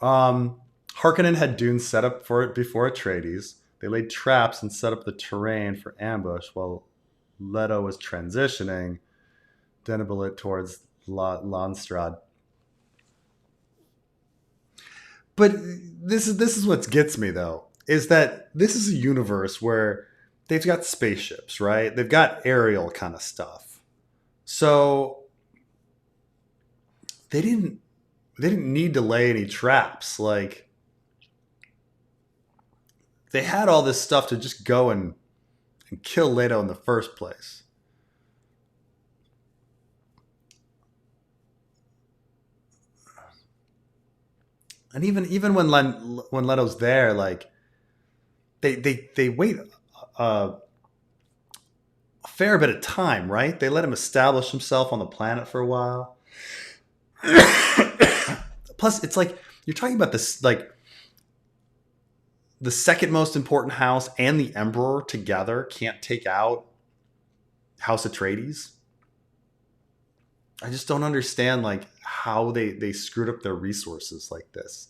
Harkonnen had dunes set up for it before Atreides. They laid traps and set up the terrain for ambush while Leto was transitioning Denebolit towards Landstrad. But this is what gets me, though, is that this is a universe where they've got spaceships, right? They've got aerial kind of stuff. So they didn't need to lay any traps. Like they had all this stuff to just go and kill Leto in the first place. And even when Leto's there, like they wait fair bit of time, right? They let him establish himself on the planet for a while. Plus, it's like you're talking about this, like the second most important house and the emperor together can't take out House Atreides. I just don't understand like how they screwed up their resources like this.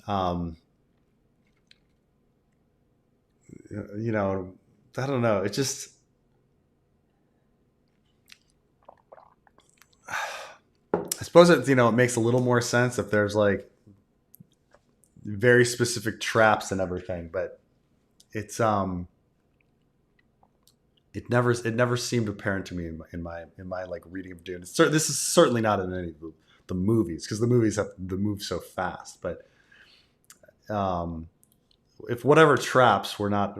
You know, I don't know. It just I suppose it, you know, it makes a little more sense if there's like very specific traps and everything, but it's it never seemed apparent to me in my like reading of Dune. This is certainly not in any of the movies, because the movies have to move so fast. But if whatever traps were not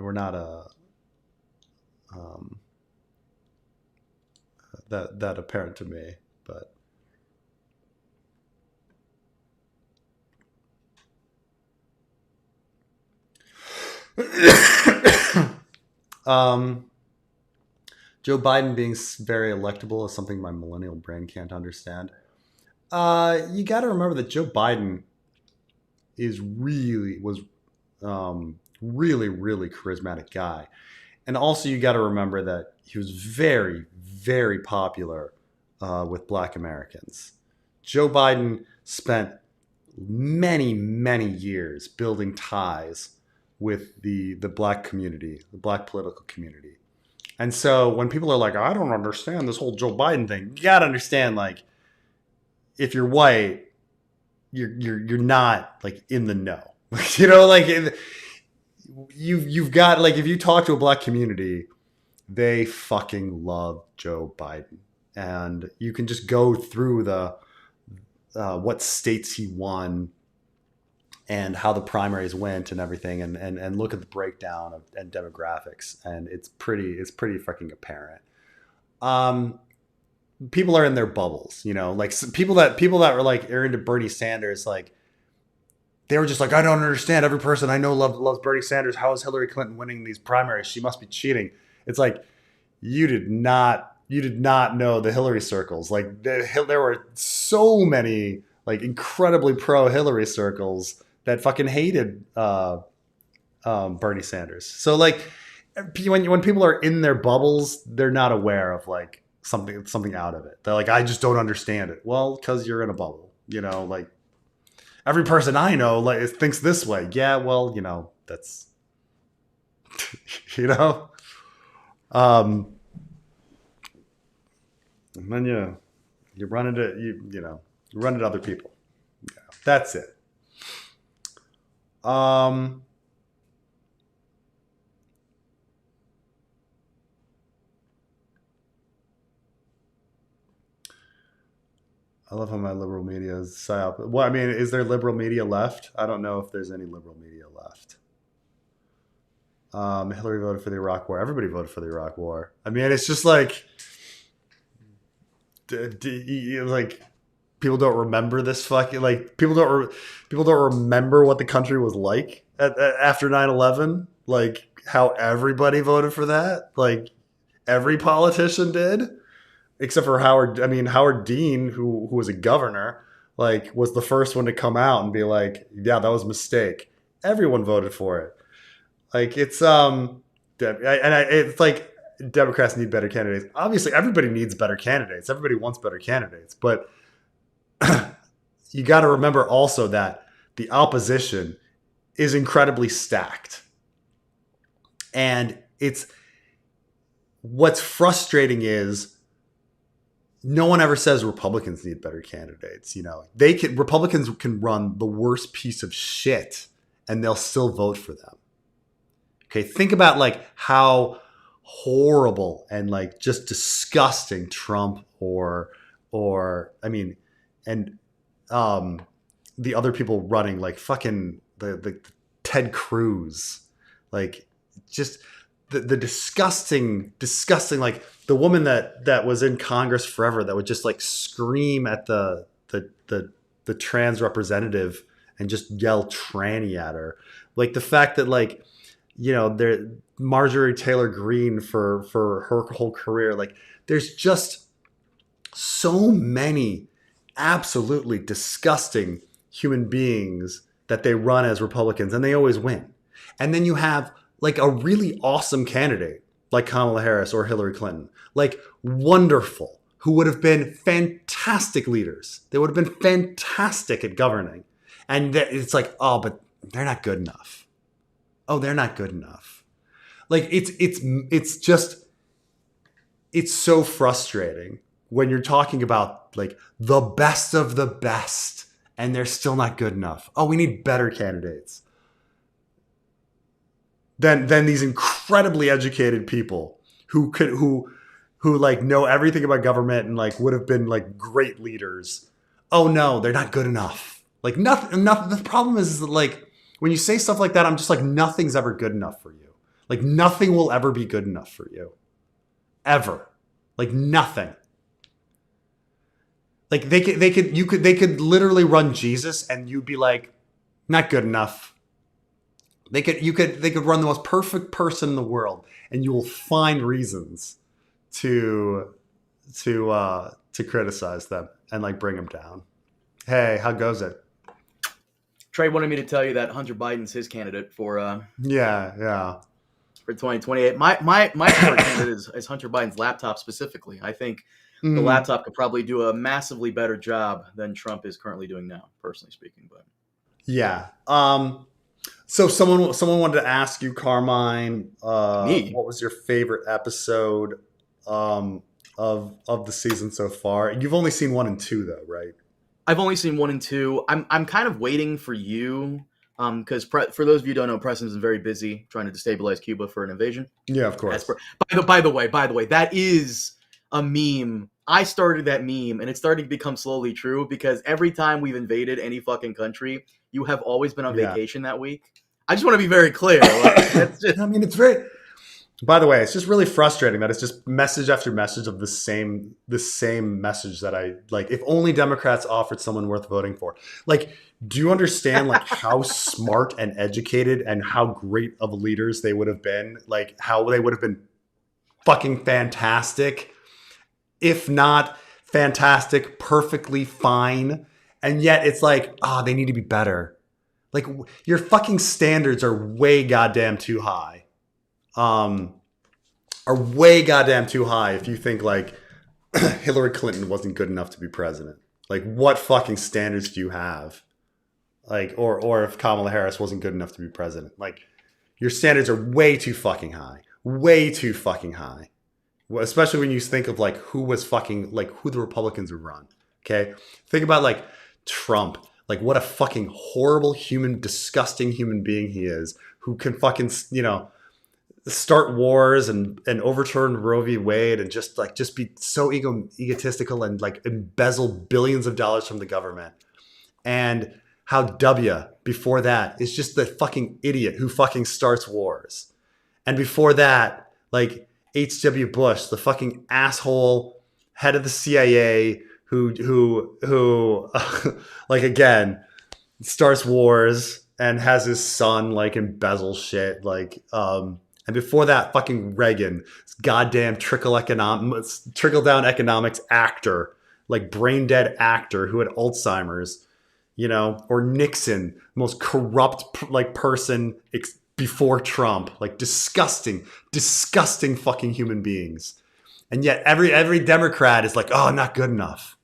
that apparent to me, but Joe Biden being very electable is something my millennial brain can't understand. You got to remember that Joe Biden was really charismatic guy, and also you got to remember that he was very popular with Black Americans. Joe Biden spent many years building ties with the Black community, the Black political community. And so when people are like, I don't understand this whole Joe Biden thing, you gotta understand, like, if you're white, you're not like in the know. You know, like you've got, like, if you talk to a Black community, they fucking love Joe Biden, and you can just go through the what states he won and how the primaries went and everything, and look at the breakdown of and demographics, and it's pretty fucking apparent. People are in their bubbles, you know, like people that were like are into Bernie Sanders, like they were just like, I don't understand. Every person I know loves Bernie Sanders. How is Hillary Clinton winning these primaries? She must be cheating. It's like, you did not know the Hillary circles. Like there were so many like incredibly pro Hillary circles that fucking hated Bernie Sanders. So like when people are in their bubbles, they're not aware of like something out of it. They're like, I just don't understand it. Well, because you're in a bubble, you know. Like every person I know like thinks this way. Yeah, well, you know, that's you know. And then you run into you run into other people. Yeah, that's it. I love how my liberal media is psyop. Well, I mean, is there liberal media left? I don't know if there's any liberal media left. Hillary voted for the Iraq War. Everybody voted for the Iraq War. I mean, it's just like, like people don't remember this fucking, like people don't remember what the country was like after 9/11. Like how everybody voted for that. Like every politician did, except for Howard. I mean, Howard Dean, who was a governor, like was the first one to come out and be like, yeah, that was a mistake. Everyone voted for it. Like it's it's like Democrats need better candidates. Obviously, everybody needs better candidates. Everybody wants better candidates, but you got to remember also that the opposition is incredibly stacked, and it's what's frustrating is no one ever says Republicans need better candidates. You know, Republicans can run the worst piece of shit, and they'll still vote for them. Okay, think about like how horrible and like just disgusting Trump or I mean, and the other people running, like fucking the Ted Cruz, like just the disgusting like the woman that was in Congress forever that would just like scream at the trans representative and just yell tranny at her. Like the fact that like there Marjorie Taylor Greene for her whole career. Like, there's just so many absolutely disgusting human beings that they run as Republicans, and they always win. And then you have like a really awesome candidate like Kamala Harris or Hillary Clinton, like wonderful, who would have been fantastic leaders. They would have been fantastic at governing. And it's like, oh, but they're not good enough. Oh, they're not good enough. Like, it's just, it's so frustrating when you're talking about like the best of the best and they're still not good enough. Oh, we need better candidates than these incredibly educated people who like know everything about government and like would have been like great leaders. Oh no, they're not good enough. Like nothing. The problem is that like when you say stuff like that, I'm just like, nothing's ever good enough for you. Like nothing will ever be good enough for you, ever. Like nothing. Like they could literally run Jesus and you'd be like, not good enough. They could run the most perfect person in the world and you will find reasons to criticize them and like bring them down. Hey, how goes it? Trey wanted me to tell you that Hunter Biden's his candidate for for 2028. My favorite candidate is Hunter Biden's laptop specifically. I think the laptop could probably do a massively better job than Trump is currently doing now, personally speaking. But yeah. So someone wanted to ask you, Carmine, Me? what was your favorite episode of the season so far? You've only seen 1 and 2 though, right? I've only seen 1 and 2. I'm kind of waiting for you, because for those of you who don't know, Preston's very busy trying to destabilize Cuba for an invasion. Yeah, of course. By the way, that is a meme. I started that meme, and it's starting to become slowly true because every time we've invaded any fucking country, you have always been on vacation that week. I just want to be very clear. Like, that's just... I mean, it's very. By the way, it's just really frustrating that it's just message after message of the same message that I like. If only Democrats offered someone worth voting for. Like, do you understand like how smart and educated and how great of leaders they would have been? Like how they would have been fucking fantastic, if not fantastic, perfectly fine. And yet it's like, they need to be better. Like your fucking standards are way goddamn too high. Are way goddamn too high if you think like Hillary Clinton wasn't good enough to be president. Like what fucking standards do you have? Like or if Kamala Harris wasn't good enough to be president. Like your standards are way too fucking high. Way too fucking high. Well, especially when you think of like who the Republicans would run. Okay? Think about like Trump. Like what a fucking horrible disgusting human being he is, who can fucking, start wars and overturn Roe v. Wade and just be so egotistical and like embezzle billions of dollars from the government. And how W before that is just the fucking idiot who fucking starts wars. And before that, like H.W. Bush, the fucking asshole head of the CIA who like again starts wars and has his son like embezzle shit like and before that fucking Reagan, goddamn trickle down economics actor, like brain dead actor who had Alzheimer's, or Nixon, most corrupt like person before Trump, like disgusting fucking human beings. And yet every Democrat is like, not good enough.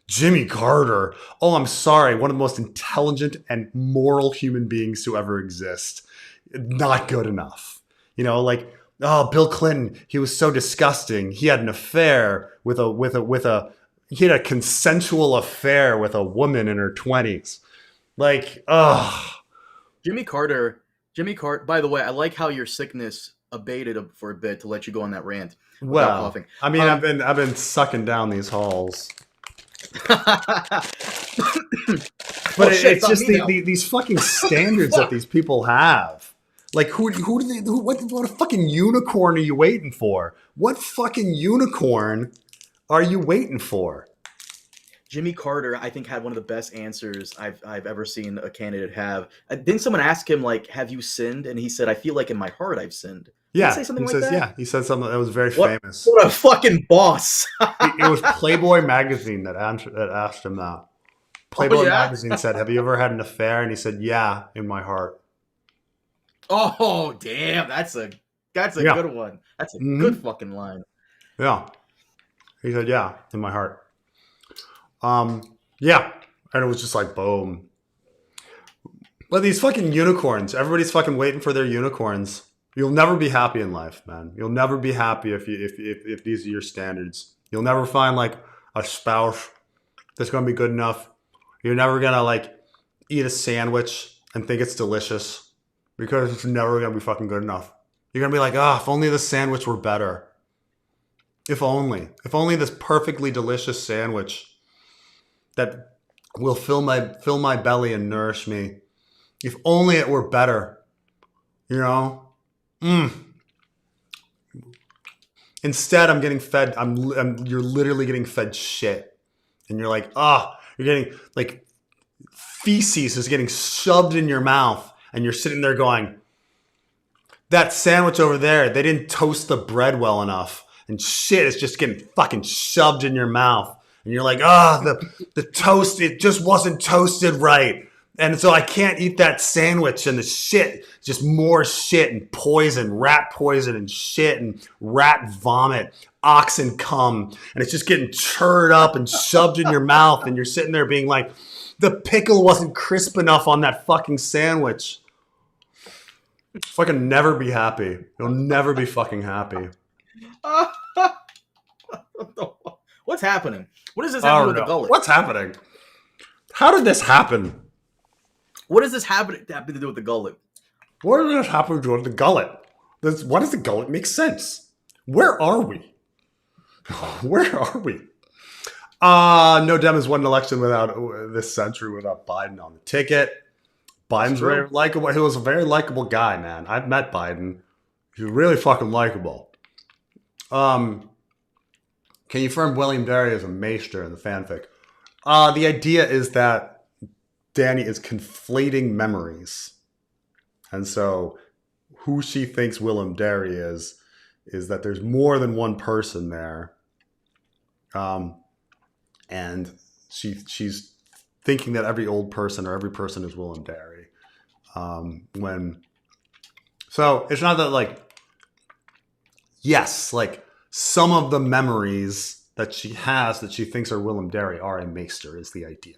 Jimmy Carter. I'm sorry. One of the most intelligent and moral human beings to ever exist. Not good enough. Bill Clinton, he was so disgusting. He had an affair he had a consensual affair with a woman in her 20s. Like, Jimmy Carter, by the way, I like how your sickness abated for a bit to let you go on that rant without coughing. I mean, I've been sucking down these halls. But it's just these fucking standards that these people have. Like what fucking unicorn are you waiting for? What fucking unicorn are you waiting for? Jimmy Carter, I think, had one of the best answers I've ever seen a candidate have. Didn't someone ask him like, "Have you sinned?" And he said, "I feel like in my heart I've sinned." Did he say Yeah, something like that? he said something that was very What? famous. What a fucking boss! It was Playboy magazine that asked him that. Oh Playboy yeah. magazine said, "Have you ever had an affair?" And he said, "Yeah, in my heart." Oh damn, that's a Yeah. good one. That's a good Hmm. fucking line. Yeah. He said, "Yeah, in my heart." Yeah. And it was just like, boom. But these fucking unicorns, everybody's fucking waiting for their unicorns. You'll never be happy in life, man. You'll never be happy if these are your standards. You'll never find like a spouse that's gonna be good enough. You're never gonna like eat a sandwich and think it's delicious because it's never gonna be fucking good enough. You're gonna be like, ah, if only the sandwich were better. If only. If only this perfectly delicious sandwich that will fill my belly and nourish me. If only it were better, you know? Mm. Instead, I'm getting fed. You're literally getting fed shit, and you're like, you're getting like feces is getting shoved in your mouth, and you're sitting there going, that sandwich over there, they didn't toast the bread well enough, and shit is just getting fucking shoved in your mouth, and you're like, the toast, it just wasn't toasted right. And so I can't eat that sandwich, and the shit, just more shit and poison, rat poison and shit and rat vomit, oxen cum, and it's just getting churned up and shoved in your mouth, and you're sitting there being like, the pickle wasn't crisp enough on that fucking sandwich. Fucking never be happy. You'll never be fucking happy. What's happening? What does this I have to do don't with the know. gullet? What's happening? How did this happen? What does this happen to do with the gullet? What did this happen to the gullet? Why does the gullet make sense? Where are we? Where are we? No Dems won an election without this century without Biden on the ticket. Biden's very likable. He was a very likable guy, man. I've met Biden. He's really fucking likable. Can you confirm William Derry is a maester in the fanfic? The idea is that Dany is conflating memories. And so who she thinks Willem Derry is that there's more than one person there. And she's thinking that every old person or every person is Willem Derry. So it's not that like, yes, like some of the memories that she has that she thinks are Willem Derry are a maester is the idea.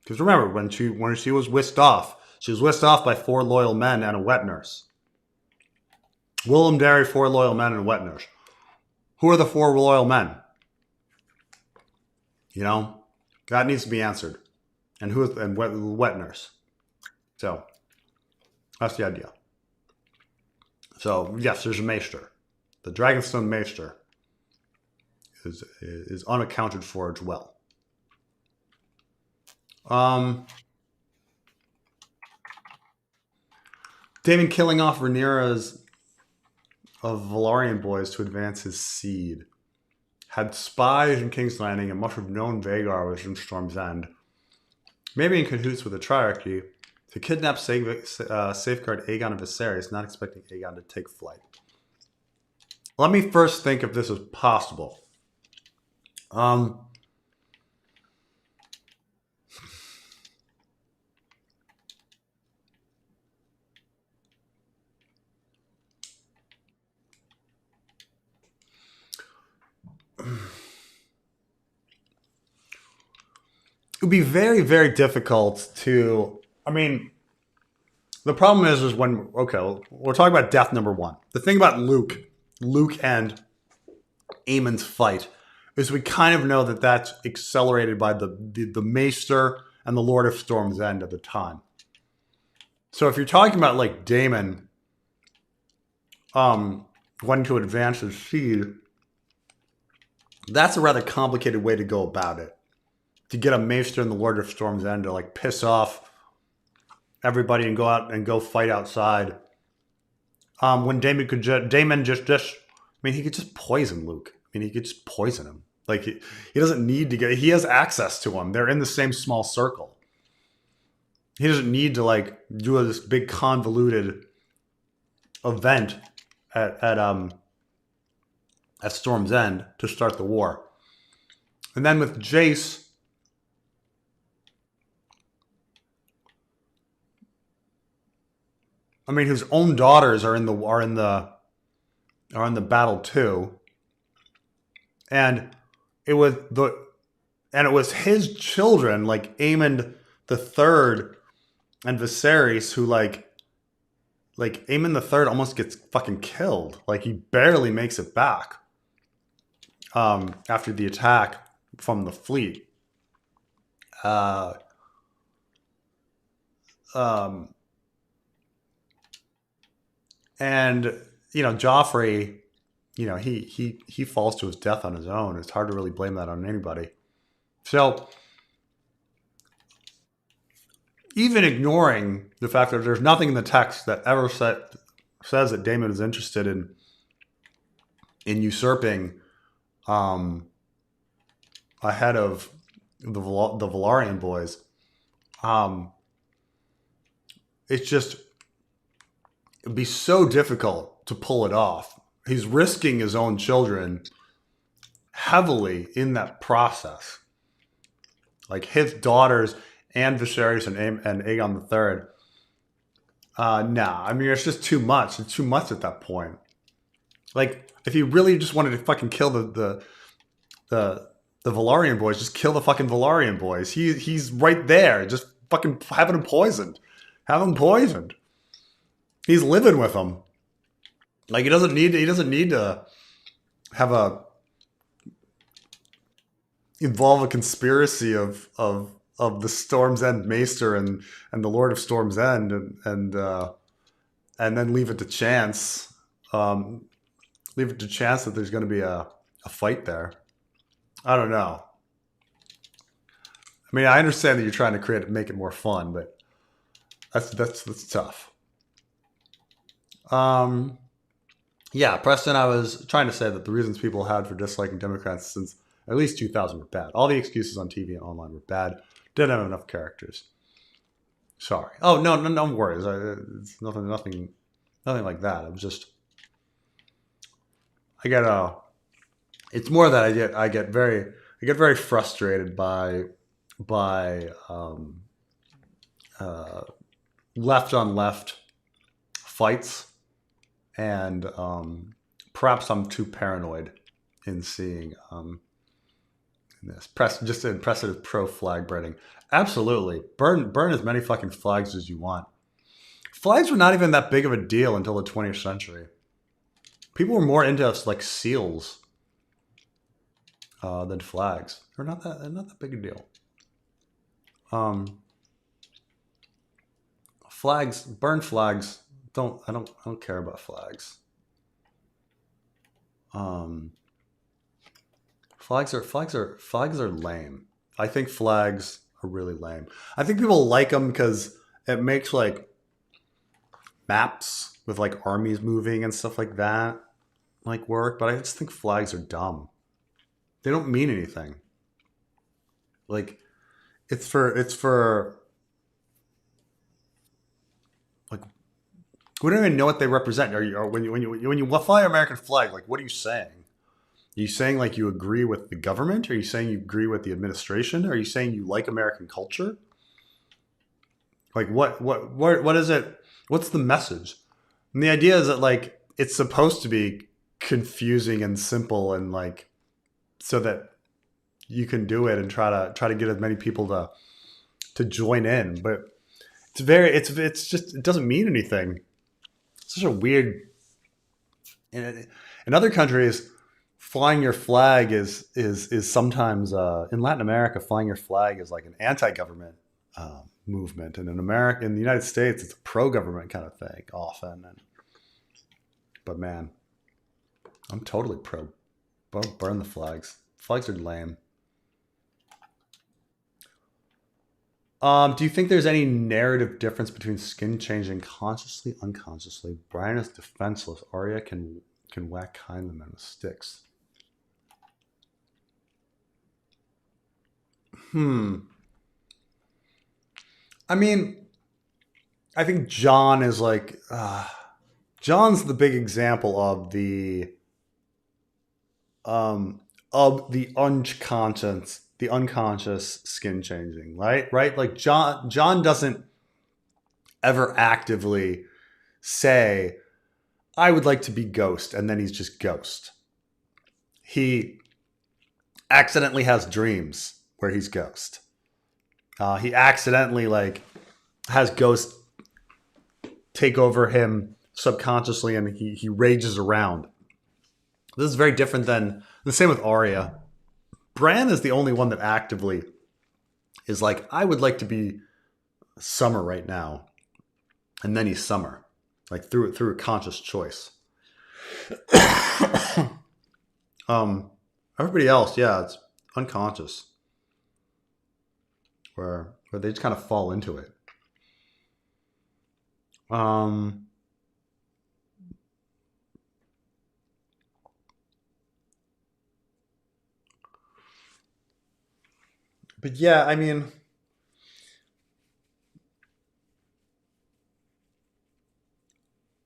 Because remember when she was whisked off by 4 loyal men and a wet nurse. Willem Derry, 4 loyal men and a wet nurse. Who are the 4 loyal men? You know, that needs to be answered. And who is wet nurse? So that's the idea. So yes, there's a maester. The Dragonstone maester is unaccounted for as well. Daemon killing off Rhaenyra's of Velaryon boys to advance his seed. Had spies in King's Landing and must have known Vhagar was in Storm's End. Maybe in cahoots with the Triarchy to kidnap, safeguard Aegon and Viserys, not expecting Aegon to take flight. Let me first think if this is possible. It would be very, very difficult to. I mean, the problem is when we're talking about death number 1. The thing about Luke and Aemon's fight is we kind of know that that's accelerated by the Maester and the Lord of Storm's End at the time. So if you're talking about like Daemon, wanting to advance his seed, that's a rather complicated way to go about it. To get a Maester and the Lord of Storm's End to like piss off everybody and go out and go fight outside. When Daemon he could just poison Luke. I mean, he could just poison him. Like he doesn't need to get. He has access to them. They're in the same small circle. He doesn't need to like do this big convoluted event at Storm's End to start the war. And then with Jace, I mean, his own daughters are in the battle too, and it was his children like Aemond the Third and Viserys who like Aemond the Third almost gets fucking killed. Like he barely makes it back after the attack from the fleet. And Joffrey, he falls to his death on his own. It's hard to really blame that on anybody. So even ignoring the fact that there's nothing in the text that ever says that Daemon is interested in usurping ahead of the Velaryon boys, it'd be so difficult to pull it off. He's risking his own children heavily in that process. Like his daughters and Viserys and Aegon the Third. Nah, I mean, it's just too much. It's too much at that point. Like, if he really just wanted to fucking kill the Velaryon boys, just kill the fucking Velaryon boys. He's right there. Just fucking have him poisoned. Have him poisoned. He's living with them. Like he doesn't need to have involve a conspiracy of the Storm's End Maester and the Lord of Storm's End and then leave it to chance. Leave it to chance that there's going to be a fight there. I don't know. I mean, I understand that you're trying to make it more fun, but that's tough. Yeah, Preston, I was trying to say that the reasons people had for disliking Democrats since at least 2000 were bad. All the excuses on TV and online were bad. Didn't have enough characters. Sorry. Oh, no worries. It's nothing like that. I'm just, it's more that I get very frustrated by left on left fights. And perhaps I'm too paranoid in seeing this. Just to impress it as pro-flag burning. Absolutely. Burn as many fucking flags as you want. Flags were not even that big of a deal until the 20th century. People were more into like seals than flags. They're not that big a deal. Burn flags. I don't care about flags. Flags are lame. I think flags are really lame. I think people like them because it makes like maps with like armies moving and stuff like that like work, but I just think flags are dumb. They don't mean anything. Like it's for like, we don't even know what they represent. When you fly an American flag, like what are you saying? Are you saying like you agree with the government? Are you saying you agree with the administration? Are you saying you like American culture? Like what is it? What's the message? And the idea is that like it's supposed to be confusing and simple and like so that you can do it and try to get as many people to join in. But it's just, it doesn't mean anything. It's such a weird. In other countries, flying your flag is sometimes in Latin America, flying your flag is like an anti-government movement, and in the United States, it's a pro-government kind of thing often. But man, I'm totally pro. Burn the flags. Flags are lame. Do you think there's any narrative difference between skin changing consciously, unconsciously? Brian is defenseless. Arya can whack Heinlein with sticks. Hmm. I mean, I think John is like John's the big example of the unconscious skin changing, right? Right? Like John doesn't ever actively say, I would like to be Ghost, and then he's just Ghost. He accidentally has dreams where he's Ghost. He accidentally like has Ghost take over him subconsciously, and he rages around. This is very different than the same with Arya. Bran is the only one that actively is like, I would like to be Summer right now, and then he's Summer, like through a conscious choice. um, Everybody else, yeah, it's unconscious, where they just kind of fall into it. Um, but yeah, I mean,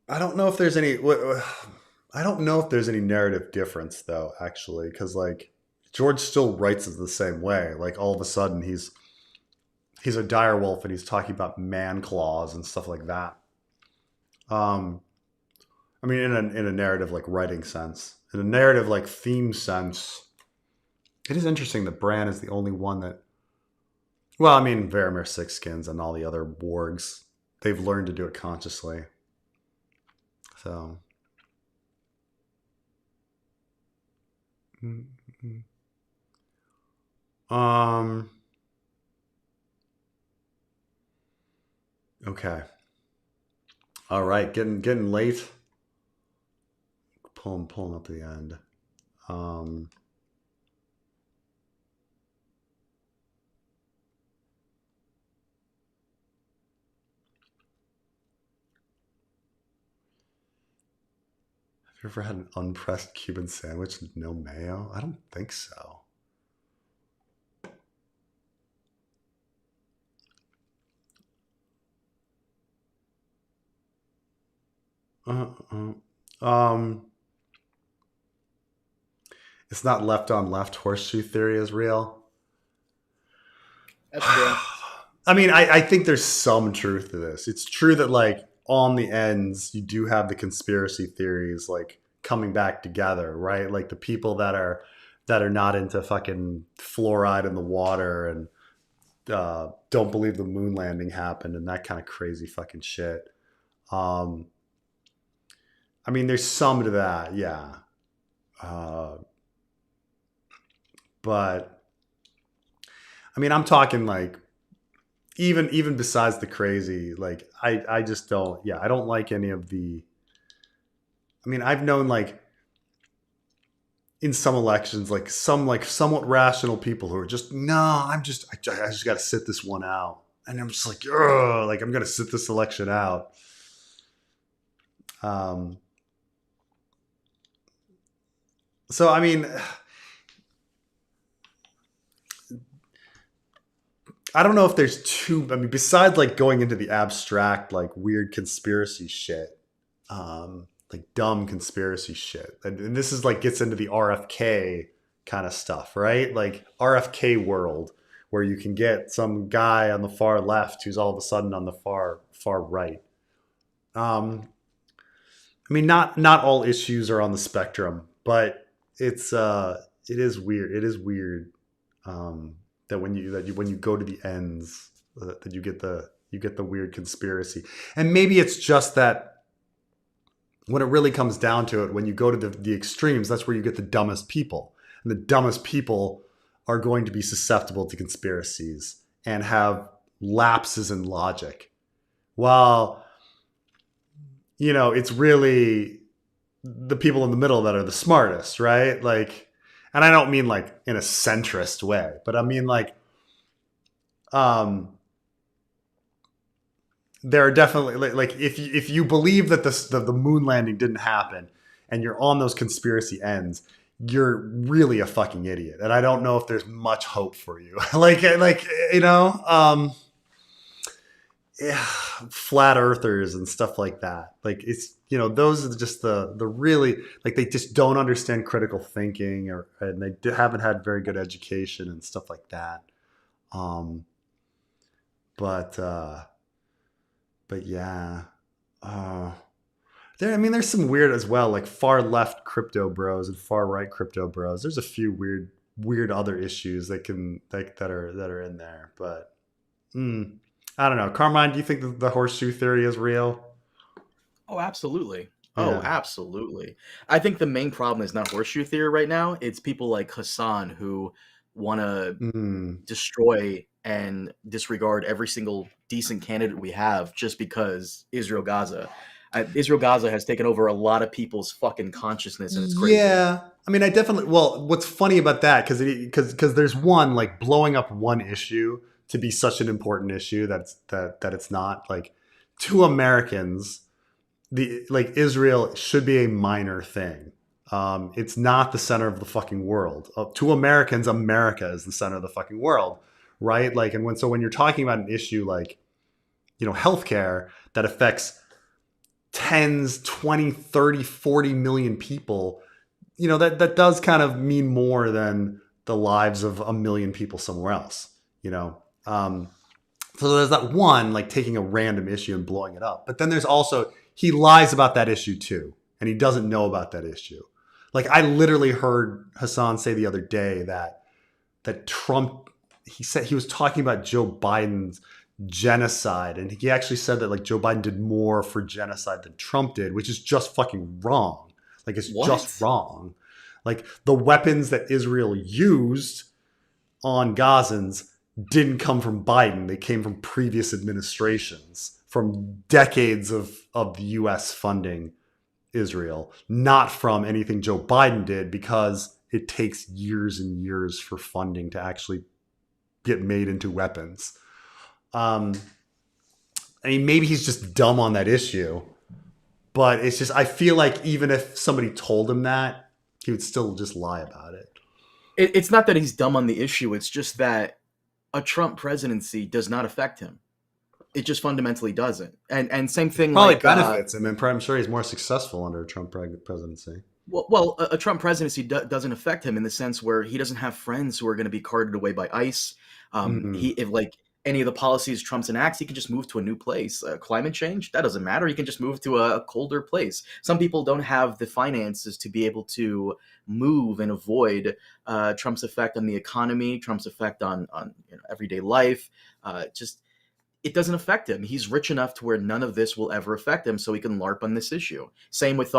I don't know if there's any. I don't know if there's any narrative difference though, actually, because like George still writes it the same way. Like all of a sudden he's a direwolf and he's talking about man claws and stuff like that. Um, I mean, in a narrative like writing sense, in a narrative like theme sense, it is interesting that Bran is the only one that. Well, I mean, Varamir Sixskins and all the other wargs, they've learned to do it consciously. So, mm-hmm. um, okay, all right, getting late. Pulling up to the end. Um, have you ever had an unpressed Cuban sandwich with no mayo? I don't think so. Uh, uh, um, it's not left on left horseshoe theory is real. That's true. I mean, I think there's some truth to this. It's true that like on the ends, you do have the conspiracy theories like coming back together, right? Like the people that are not into fucking fluoride in the water and don't believe the moon landing happened and that kind of crazy fucking shit. Um, I mean, there's some to that, yeah. Uh, but I mean, I'm talking like even besides the crazy, like I just don't. Yeah, I don't like any of the. I mean, I've known like in some elections, like somewhat rational people who are just no, I just got to sit this one out, and I'm just like, ugh, like I'm gonna sit this election out. Um, so I mean, I don't know if there's too. I mean, besides like going into the abstract, like weird conspiracy shit, like dumb conspiracy shit, and this is like gets into the RFK kind of stuff, right? Like RFK world, where you can get some guy on the far left who's all of a sudden on the far right. Um, I mean, not all issues are on the spectrum, but it is weird. It is weird that when you go to the ends, that you get the weird conspiracy, and maybe it's just that when it really comes down to it, when you go to the extremes, that's where you get the dumbest people, and the dumbest people are going to be susceptible to conspiracies and have lapses in logic. While it's really the people in the middle that are the smartest, right? Like, and I don't mean like in a centrist way, but I mean like, um, there are definitely like if you believe that the moon landing didn't happen, and you're on those conspiracy ends, you're really a fucking idiot. And I don't know if there's much hope for you. like, you know, yeah, flat earthers and stuff like that. Like it's, you know, those are just the really, like they just don't understand critical thinking and they haven't had very good education and stuff like that. Um, but, uh, but yeah, uh, I mean, there's some weird as well, like far left crypto bros and far right crypto bros. There's a few weird other issues that are in there. But I don't know, Carmine. Do you think the horseshoe theory is real? Oh, absolutely. Oh, Yeah. absolutely. I think the main problem is not horseshoe theory right now. It's people like Hassan who want to Mm. destroy and disregard every single decent candidate we have just because Israel Gaza. Israel Gaza has taken over a lot of people's fucking consciousness, and it's crazy. Yeah. I mean, I definitely. Well, what's funny about that because there's one like blowing up one issue to be such an important issue that it's not like to Americans the like Israel should be a minor thing. It's not the center of the fucking world. To Americans, America is the center of the fucking world, right? Like, and when you're talking about an issue like, you know, healthcare that affects tens, 20, 30, 40 million people, you know, that does kind of mean more than the lives of a million people somewhere else, you know? So there's that one, like taking a random issue and blowing it up. But then there's also, he lies about that issue too. And he doesn't know about that issue. Like I literally heard Hassan say the other day that Trump, he said he was talking about Joe Biden's genocide. And he actually said that like Joe Biden did more for genocide than Trump did, which is just fucking wrong. Like it's just What? wrong. Like the weapons that Israel used on Gazans didn't come from Biden. They came from previous administrations, from decades of the US funding Israel, not from anything Joe Biden did, because it takes years and years for funding to actually get made into weapons. Um, I mean, maybe he's just dumb on that issue, but it's just, I feel like even if somebody told him that, he would still just lie about it. It's not that he's dumb on the issue. It's just that a Trump presidency does not affect him. It just fundamentally doesn't. And same thing Probably like benefits him, and I'm sure he's more successful under a Trump presidency. a Trump presidency doesn't affect him in the sense where he doesn't have friends who are going to be carted away by ICE. He Mm. if like any of the policies Trump's enacts, he can just move to a new place. Climate change, that doesn't matter. He can just move to a colder place. Some people don't have the finances to be able to move and avoid Trump's effect on the economy, Trump's effect on everyday life. Just it doesn't affect him. He's rich enough to where none of this will ever affect him, so he can LARP on this issue. Same with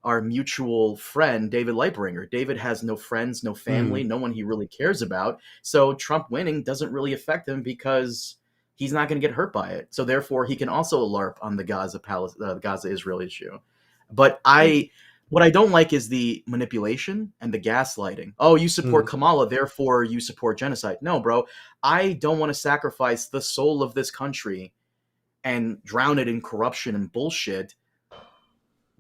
our mutual friend David Lightbringer. David has no friends, no family, Mm. no one he really cares about. So Trump winning doesn't really affect him because he's not going to get hurt by it. So therefore, he can also LARP on the Gaza Israel issue. But what I don't like is the manipulation and the gaslighting. Oh, you support Mm. Kamala, therefore you support genocide. No, bro. I don't want to sacrifice the soul of this country and drown it in corruption and bullshit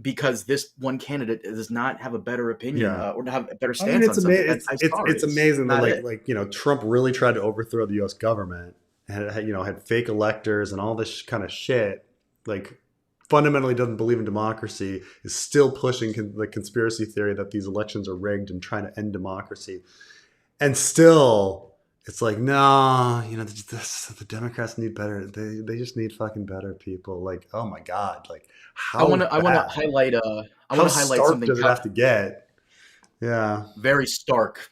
because this one candidate does not have a better opinion Yeah. or have a better I mean, stance on something. I'm sorry, it's amazing that not it. you know, Trump really tried to overthrow the U.S. government and had, you know, had fake electors and all this kind of shit. Like, fundamentally doesn't believe in democracy, is still pushing the conspiracy theory that these elections are rigged and trying to end democracy, and still it's like, no, you know, the Democrats need better. They just need fucking better people. Like, oh my god, like how I want to bad, highlight I how want to highlight stark something does it have to get? Yeah. very stark.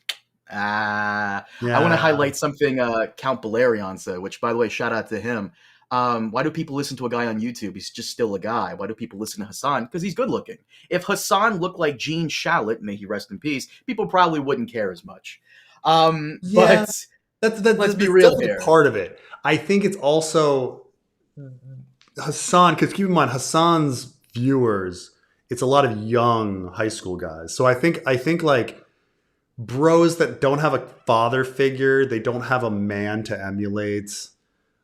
I want to Yeah. highlight something Count Balerion said, which, by the way, shout out to him. Why do people listen to a guy on YouTube? He's just still a guy. Why do people listen to Hassan? Because he's good looking. If Hassan looked like Gene Shalit, may he rest in peace, people probably wouldn't care as much. Yeah. But That's let's be real definitely here. part of it. I think it's also Hassan, because keep in mind Hassan's viewers, it's a lot of young high school guys. So I think like bros that don't have a father figure, they don't have a man to emulate.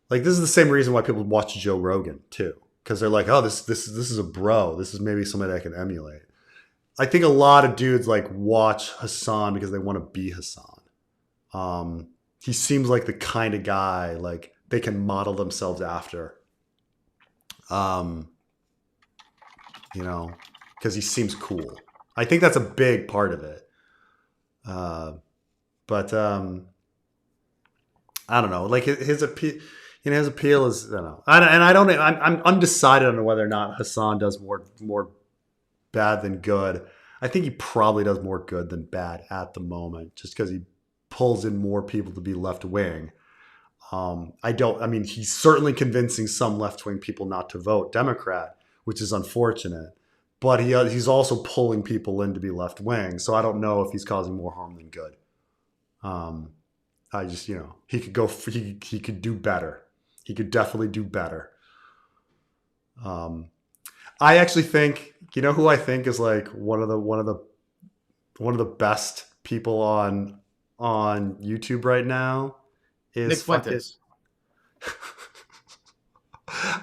Like this is the same reason why people watch Joe Rogan too, because they're like, oh, this is a bro. This is maybe somebody I can emulate. I think a lot of dudes like watch Hassan because they want to be Hassan. He seems like the kind of guy like they can model themselves after. Um, you know, because he seems cool. I think that's a big part of it. Uh, but I don't know. Like his appeal, his appeal is I don't know. And I don't. I'm undecided on whether or not Hassan does more bad than good. I think he probably does more good than bad at the moment, just because he pulls in more people to be left wing. I don't. I mean, he's certainly convincing some left wing people not to vote Democrat, which is unfortunate. But he's also pulling people in to be left wing. So I don't know if he's causing more harm than good. Um, I just he could go. He could do better. He could definitely do better. Um, I actually think who I think is like one of the best people on YouTube right now Nick is fucking. Fuentes.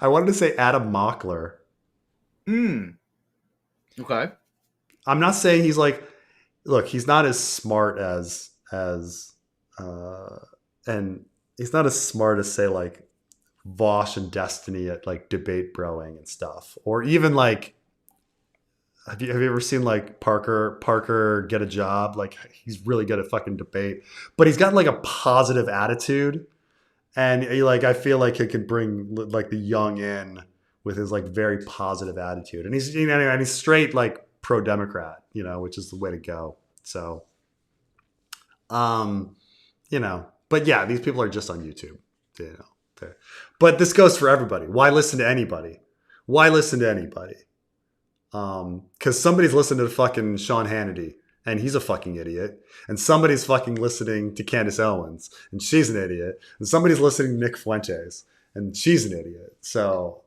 I wanted to say Adam Mockler. Hmm. Okay. I'm not saying he's like, look, he's not as smart and he's not as smart as say like Vosh and Destiny at like debate broing and stuff, or even like have you ever seen like Parker get a job? Like he's really good at fucking debate, but he's got like a positive attitude, and like I feel like he could bring like the young in with his like very positive attitude, and he's straight like pro Democrat, which is the way to go. So, um, but yeah, these people are just on YouTube, you know. But this goes for everybody. Why listen to anybody? Why listen to anybody? Because somebody's listening to fucking Sean Hannity, and he's a fucking idiot. And somebody's fucking listening to Candace Owens, and she's an idiot. And somebody's listening to Nick Fuentes, and she's an idiot. So,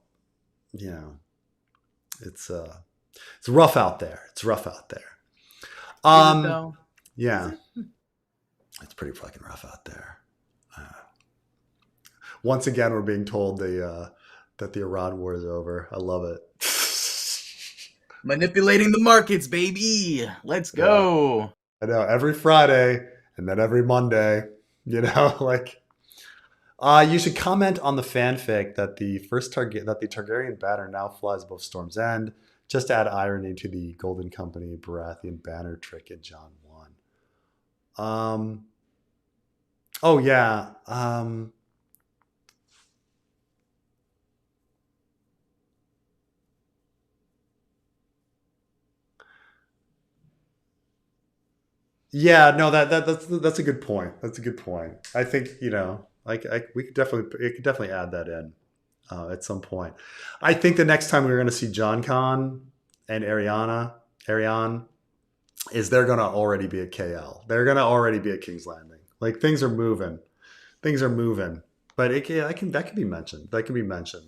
it's rough out there. It's rough out there. Is it though? Yeah, it's pretty fucking rough out there. Once again, we're being told that the Iran war is over. I love it. Manipulating the markets, baby. Let's go. Yeah. I know, every Friday and then every Monday, like you should comment on the fanfic that the Targaryen banner now flies above Storm's End, just to add irony to the Golden Company Baratheon banner trick in John 1. Oh yeah. Yeah, no, that's a good point. That's a good point. I think we could definitely add that in at some point. I think the next time we're going to see John Con and Ariane, is they're going to already be at KL. They're going to already be at King's Landing. Like things are moving, but that can be mentioned. That can be mentioned.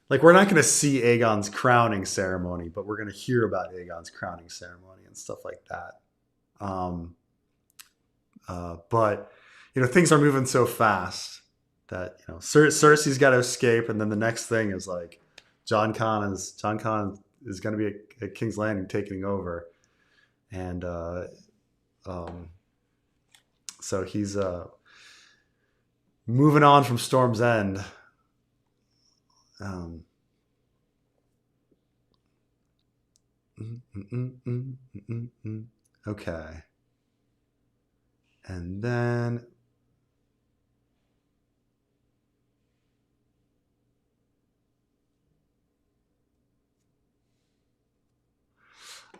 Like we're not going to see Aegon's crowning ceremony, but we're going to hear about Aegon's crowning ceremony and stuff like that. But things are moving so fast that Cersei's got to escape, and then the next thing is like John Con is going to be at King's Landing taking over, and so he's moving on from Storm's End. Okay. And then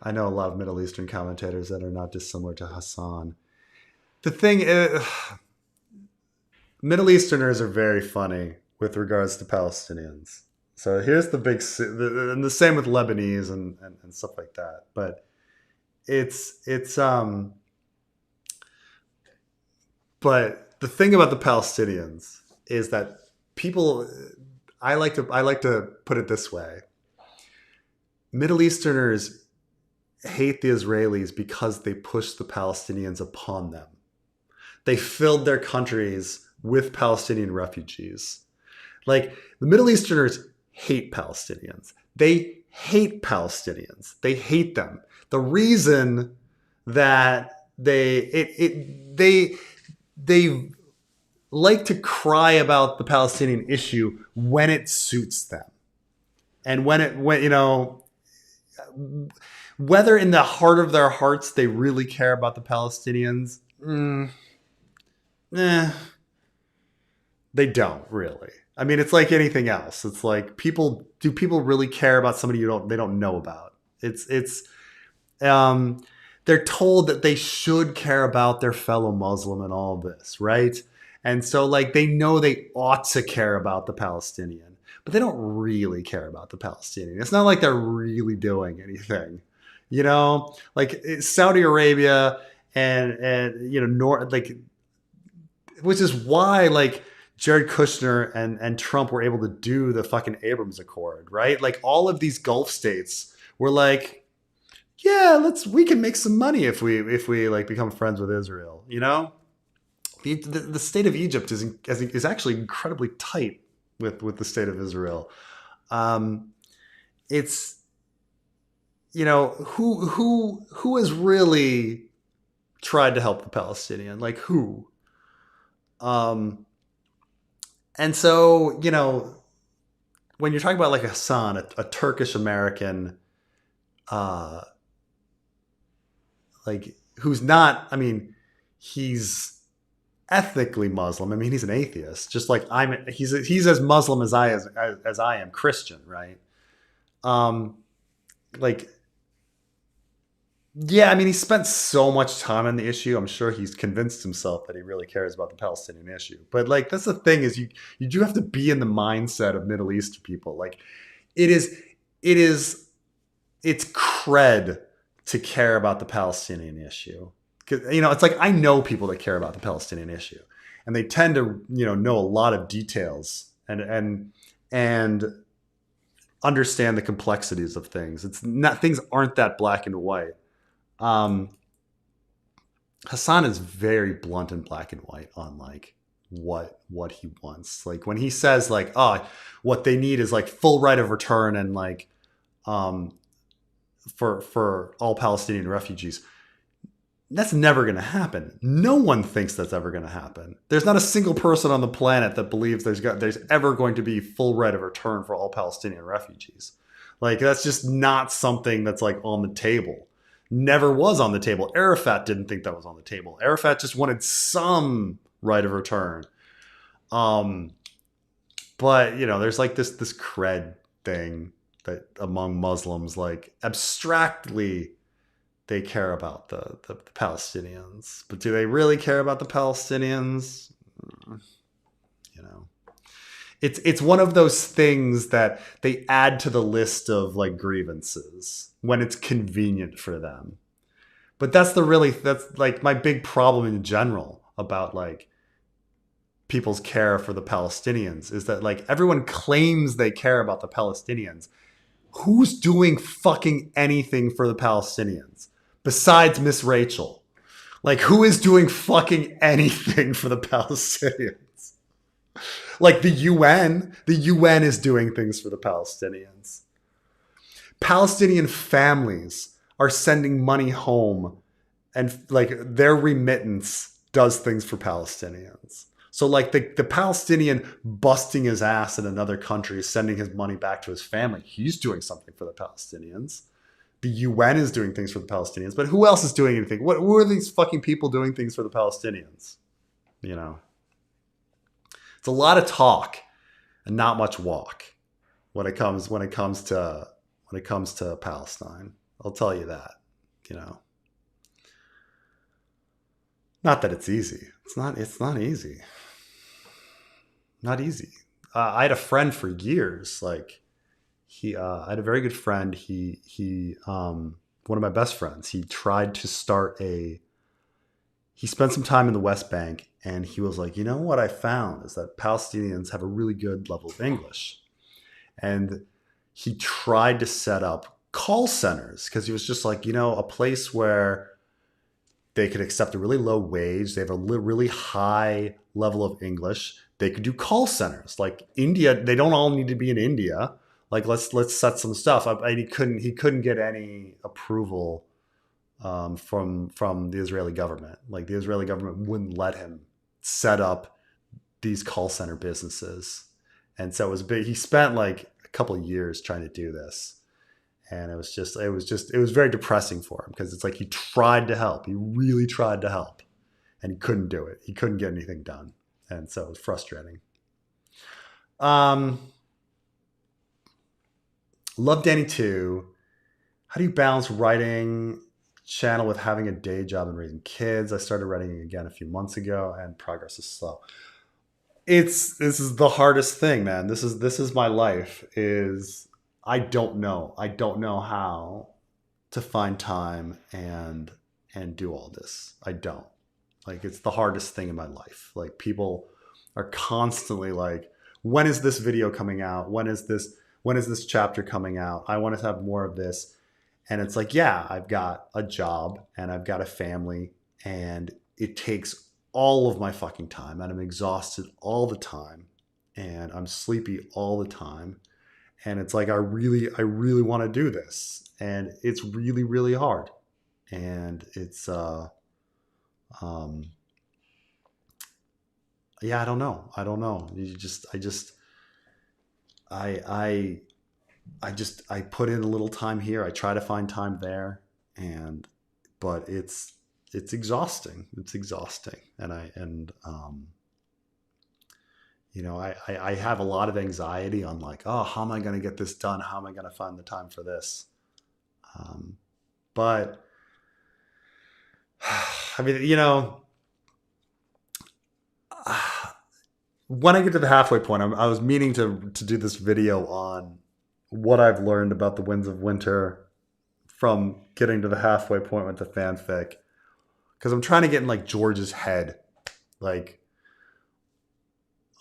I know a lot of Middle Eastern commentators that are not dissimilar to Hassan. The thing is, Middle Easterners are very funny with regards to Palestinians. So here's the big, and the same with Lebanese and stuff like that. But but the thing about the Palestinians is that people, I like to put it this way: Middle Easterners hate the Israelis because they pushed the Palestinians upon them. They filled their countries with Palestinian refugees. Like the Middle Easterners hate Palestinians. They hate Palestinians. They hate them. The reason that they like to cry about the Palestinian issue when it suits them, and when whether in the heart of their hearts they really care about the Palestinians, they don't really. I mean, it's like anything else. It's like do people really care about somebody they don't know about? They're told that they should care about their fellow Muslim and all this, right? And so like they know they ought to care about the Palestinian, but they don't really care about the Palestinian. It's not like they're really doing anything, like Saudi Arabia and which is why like Jared Kushner and Trump were able to do the fucking Abrams Accord, right? Like all of these Gulf states were like, yeah, we can make some money if we like become friends with Israel, The state of Egypt is actually incredibly tight with the state of Israel. It's who has really tried to help the Palestinian, like who? And so when you're talking about like Hassan, a Turkish American, like who's not, I mean, he's ethnically Muslim. I mean, he's an atheist, just like he's as Muslim as I am Christian, right? Like, yeah, I mean, he spent so much time on the issue. I'm sure he's convinced himself that he really cares about the Palestinian issue. But like, that's the thing is you do have to be in the mindset of Middle Eastern people. Like, it's cred to care about the Palestinian issue. Because it's like I know people that care about the Palestinian issue, and they tend to know a lot of details and understand the complexities of things. Things aren't that black and white. Hassan is very blunt and black and white on like what he wants. Like when he says like, oh, what they need is like full right of return and like for all Palestinian refugees. That's never going to happen. No one thinks that's ever going to happen. There's not a single person on the planet that believes there's ever going to be full right of return for all Palestinian refugees. Like that's just not something that's like on the table. Never was on the table. Arafat didn't think that was on the table. Arafat just wanted some right of return. But there's like this cred thing that among Muslims, like abstractly, they care about the Palestinians. But do they really care about the Palestinians? It's one of those things that they add to the list of like grievances when it's convenient for them. But that's like my big problem in general about like people's care for the Palestinians is that like everyone claims they care about the Palestinians. Who's doing fucking anything for the Palestinians besides Miss Rachel? Like who is doing fucking anything for the Palestinians? Like the UN is doing things for the Palestinians. Palestinian families are sending money home and like their remittance does things for Palestinians. So like the Palestinian busting his ass in another country, sending his money back to his family, he's doing something for the Palestinians. The UN is doing things for the Palestinians, but who else is doing anything? Who are these fucking people doing things for the Palestinians? It's a lot of talk and not much walk when it comes to Palestine. I'll tell you that. Not that it's easy. It's not easy. Not easy. I had a friend for years. Like I had a very good friend. He one of my best friends. He tried to start he spent some time in the West Bank, and he was like, what I found is that Palestinians have a really good level of English. And he tried to set up call centers because he was just like, a place where they could accept a really low wage. They have a really high level of English. They could do call centers like India. They don't all need to be in India. like let's set some stuff up. And he couldn't get any approval from the Israeli government. Like the Israeli government wouldn't let him set up these call center businesses, and so it was big. He spent like a couple of years trying to do this, and it was very depressing for him because it's like he tried to help, he really tried to help, and he couldn't do it. He couldn't get anything done, and so it was frustrating. Love Danny too. How do you balance writing channel with having a day job and raising kids? I started writing again a few months ago, and progress is slow. This is the hardest thing, man. This is my life. Is I don't know. I don't know how to find time and do all this. I don't. Like it's the hardest thing in my life. Like people are constantly like, when is this video coming out? When is this chapter coming out? I want to have more of this. And it's like, yeah, I've got a job and I've got a family, and it takes all of my fucking time, and I'm exhausted all the time, and I'm sleepy all the time. And it's like, I really want to do this, and it's really, really hard. And it's, yeah, I don't know. I put in a little time here. I try to find time there, but it's exhausting. It's exhausting, and I have a lot of anxiety on like, oh, how am I going to get this done? How am I going to find the time for this? But I mean, when I get to the halfway point, I was meaning to do this video on what I've learned about the Winds of Winter from getting to the halfway point with the fanfic, because I'm trying to get in like George's head. Like,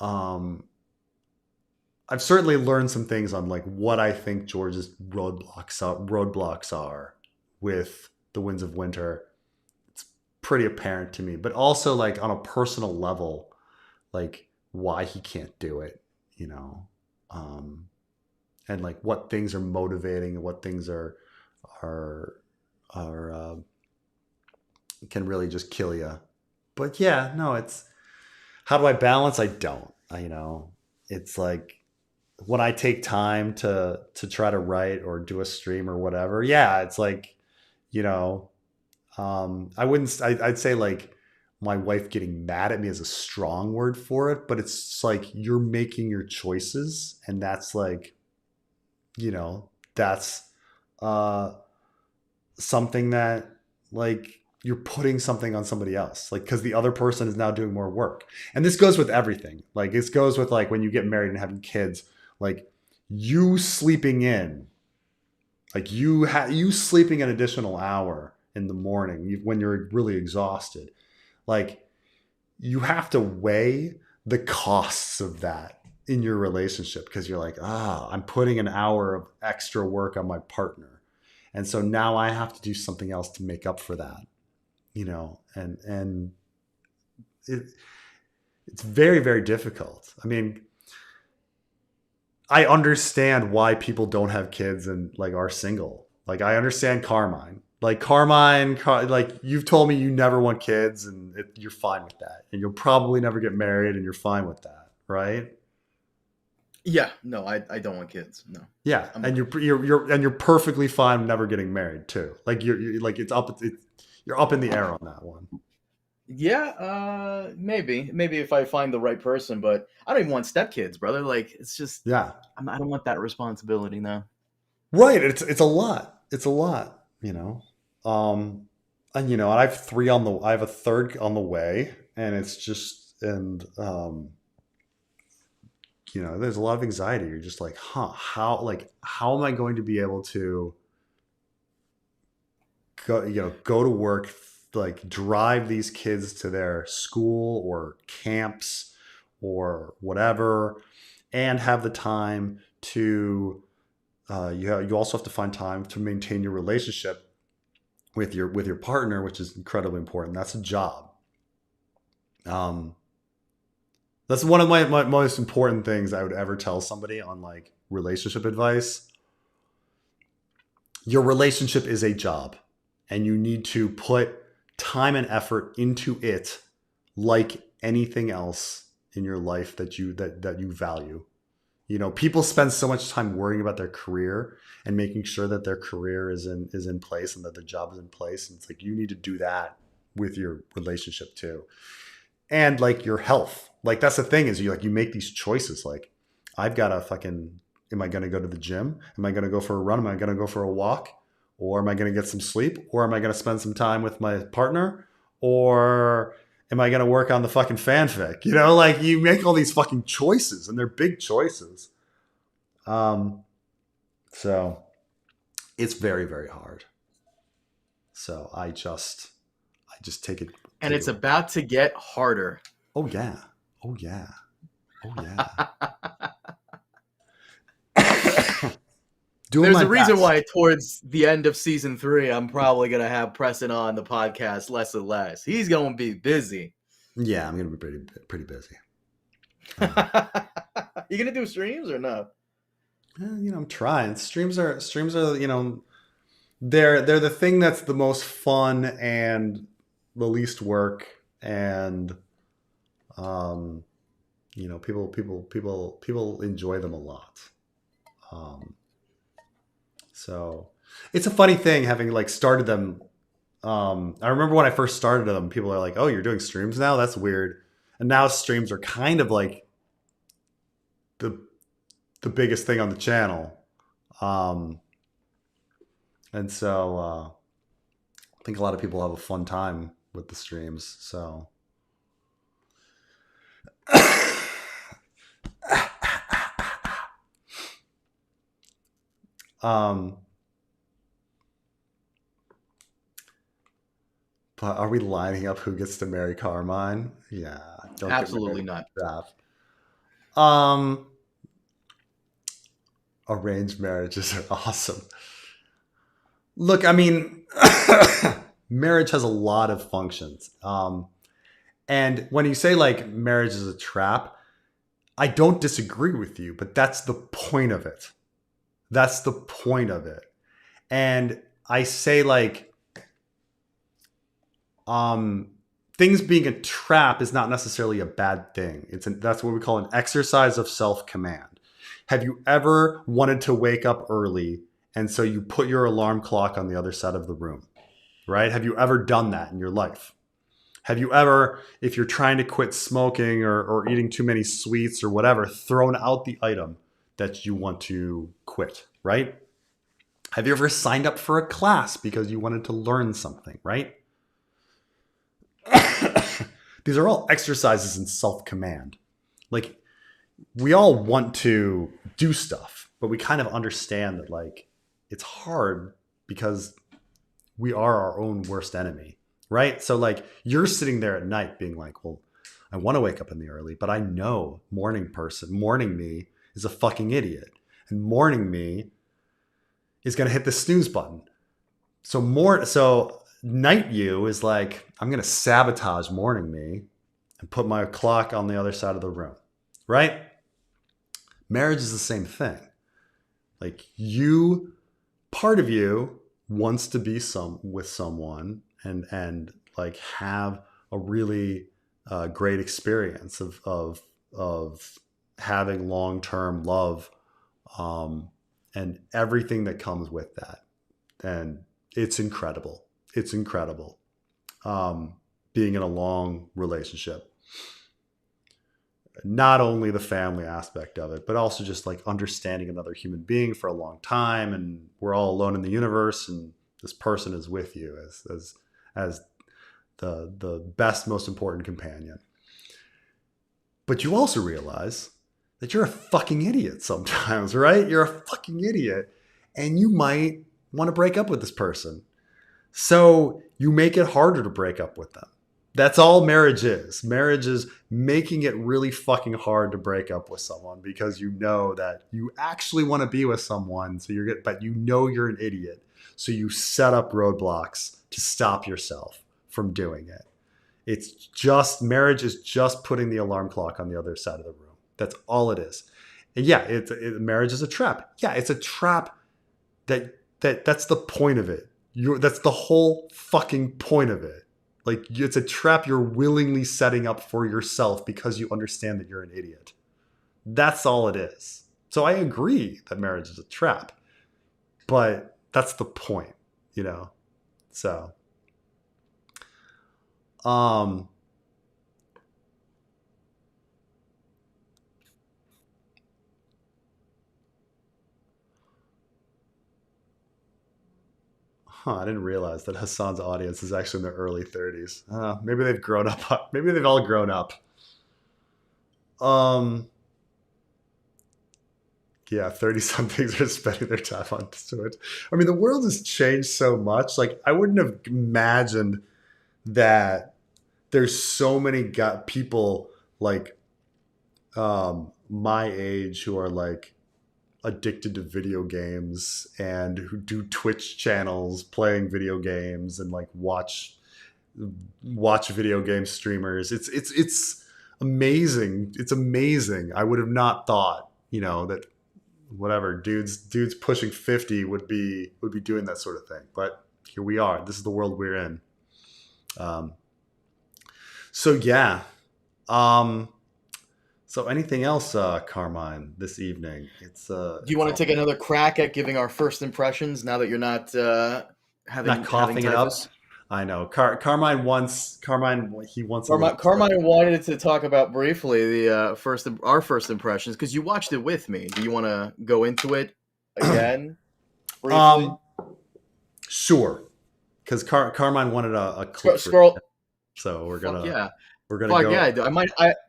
I've certainly learned some things on like what I think George's roadblocks are with the Winds of Winter. It's pretty apparent to me, but also like on a personal level, like why he can't do it, and like what things are motivating and what things are can really just kill you. But yeah, no, it's how do I balance? I don't. It's like when I take time to try to write or do a stream or whatever. Yeah, it's like, I'd say like my wife getting mad at me is a strong word for it, but it's like you're making your choices, and that's like, that's something that like you're putting something on somebody else, like because the other person is now doing more work. And this goes with everything. Like this goes with like when you get married and having kids, like you sleeping in, like you sleeping an additional hour in the morning when you're really exhausted. Like you have to weigh the costs of that in your relationship, because you're like, I'm putting an hour of extra work on my partner, and so now I have to do something else to make up for that, and it's very, very difficult. I mean, I understand why people don't have kids and like are single. Like I understand Carmine. Like like you've told me you never want kids, and you're fine with that, and you'll probably never get married, and you're fine with that, right? Yeah, no, I don't want kids. No. Yeah, and you're perfectly fine with never getting married too. Like you're like you're up in the air on that one. Yeah, maybe if I find the right person, but I don't even want stepkids, brother. Like it's just, Yeah, I don't want that responsibility now. right. It's a lot. It's a lot. And I have I have a third on the way, and it's just there's a lot of anxiety. You're just like, how am I going to be able to go to work, like drive these kids to their school or camps or whatever, and have the time to you also have to find time to maintain your relationship with your partner, which is incredibly important. That's a job. That's one of my most important things I would ever tell somebody on like relationship advice. Your relationship is a job, and you need to put time and effort into it like anything else in your life that you value. You know, people spend so much time worrying about their career and making sure that their career is in place and that their job is in place. And it's like you need to do that with your relationship too. And like your health. Like that's the thing is you make these choices like I've got to fucking am I going to go to the gym? Am I going to go for a run? Am I going to go for a walk? Or am I going to get some sleep? Or am I going to spend some time with my partner? Or am I going to work on the fucking fanfic? You know, like you make all these fucking choices and they're big choices. So it's very, very hard. So I just take it. And it's about to get harder. Oh yeah. Oh yeah. Oh yeah. There's a reason why towards the end of season 3, I'm probably going to have Preston on the podcast less and less. He's going to be busy. Yeah, I'm going to be pretty busy. You going to do streams or no? You know, I'm trying. Streams are, you know, they're the thing that's the most fun and the least work. And, you know, people enjoy them a lot. So it's a funny thing having like started them. I remember when I first started them, people are like, "Oh, you're doing streams now? That's weird." And now streams are kind of like the biggest thing on the channel. And so I think a lot of people have a fun time with the streams. So but are we lining up who gets to marry Carmine? Yeah. Don't absolutely not. Arranged marriages are awesome. Look, I mean, marriage has a lot of functions. And when you say like marriage is a trap, I don't disagree with you, but that's the point of it. That's the point of it. And I say like, things being a trap is not necessarily a bad thing. That's what we call an exercise of self-command. Have you ever wanted to wake up early and so you put your alarm clock on the other side of the room, right? Have you ever done that in your life? Have you ever, if you're trying to quit smoking or eating too many sweets or whatever, thrown out the item that you want to quit, right? Have you ever signed up for a class because you wanted to learn something, right? These are all exercises in self-command. Like, we all want to do stuff, but we kind of understand that like it's hard because we are our own worst enemy, right? So like you're sitting there at night being like, well, I want to wake up in the early, but I know morning me is a fucking idiot. And morning me is going to hit the snooze button. So night you is like, I'm going to sabotage morning me and put my clock on the other side of the room, right? Marriage is the same thing. Like part of you wants to be with someone and like have a really great experience of having long-term love and everything that comes with that. And it's incredible. It's incredible being in a long relationship. Not only the family aspect of it, but also just like understanding another human being for a long time. And we're all alone in the universe. And this person is with you as the best, most important companion. But you also realize that you're a fucking idiot sometimes, right? You're a fucking idiot. And you might want to break up with this person. So you make it harder to break up with them. That's all marriage is. Marriage is making it really fucking hard to break up with someone because you know that you actually want to be with someone. But you know you're an idiot. So you set up roadblocks to stop yourself from doing it. It's just marriage is just putting the alarm clock on the other side of the room. That's all it is. And yeah, marriage is a trap. Yeah, it's a trap that's the point of it. That's the whole fucking point of it. Like, it's a trap you're willingly setting up for yourself because you understand that you're an idiot. That's all it is. So I agree that marriage is a trap, but that's the point, you know? So, um, I didn't realize that Hassan's audience is actually in their early 30s. Maybe they've grown up. Maybe they've all grown up. Um, yeah, 30 somethings are spending their time on Switch. I mean, the world has changed so much. Like, I wouldn't have imagined that there's so many people like my age who are like addicted to video games and who do Twitch channels playing video games and like watch video game streamers. It's amazing. It's amazing. I would have not thought, that whatever dudes pushing 50 would be doing that sort of thing. But here we are. This is the world we're in. So yeah. So anything else, Carmine, this evening? Do you want to take another crack at giving our first impressions now that you're not having coughing it up? I know. Carmine wants Carmine wanted to talk about briefly our first impressions because you watched it with me. Do you want to go into it again? Briefly? Sure. Because Carmine wanted a clip. Scroll. So we're gonna yeah. We're gonna go. Yeah,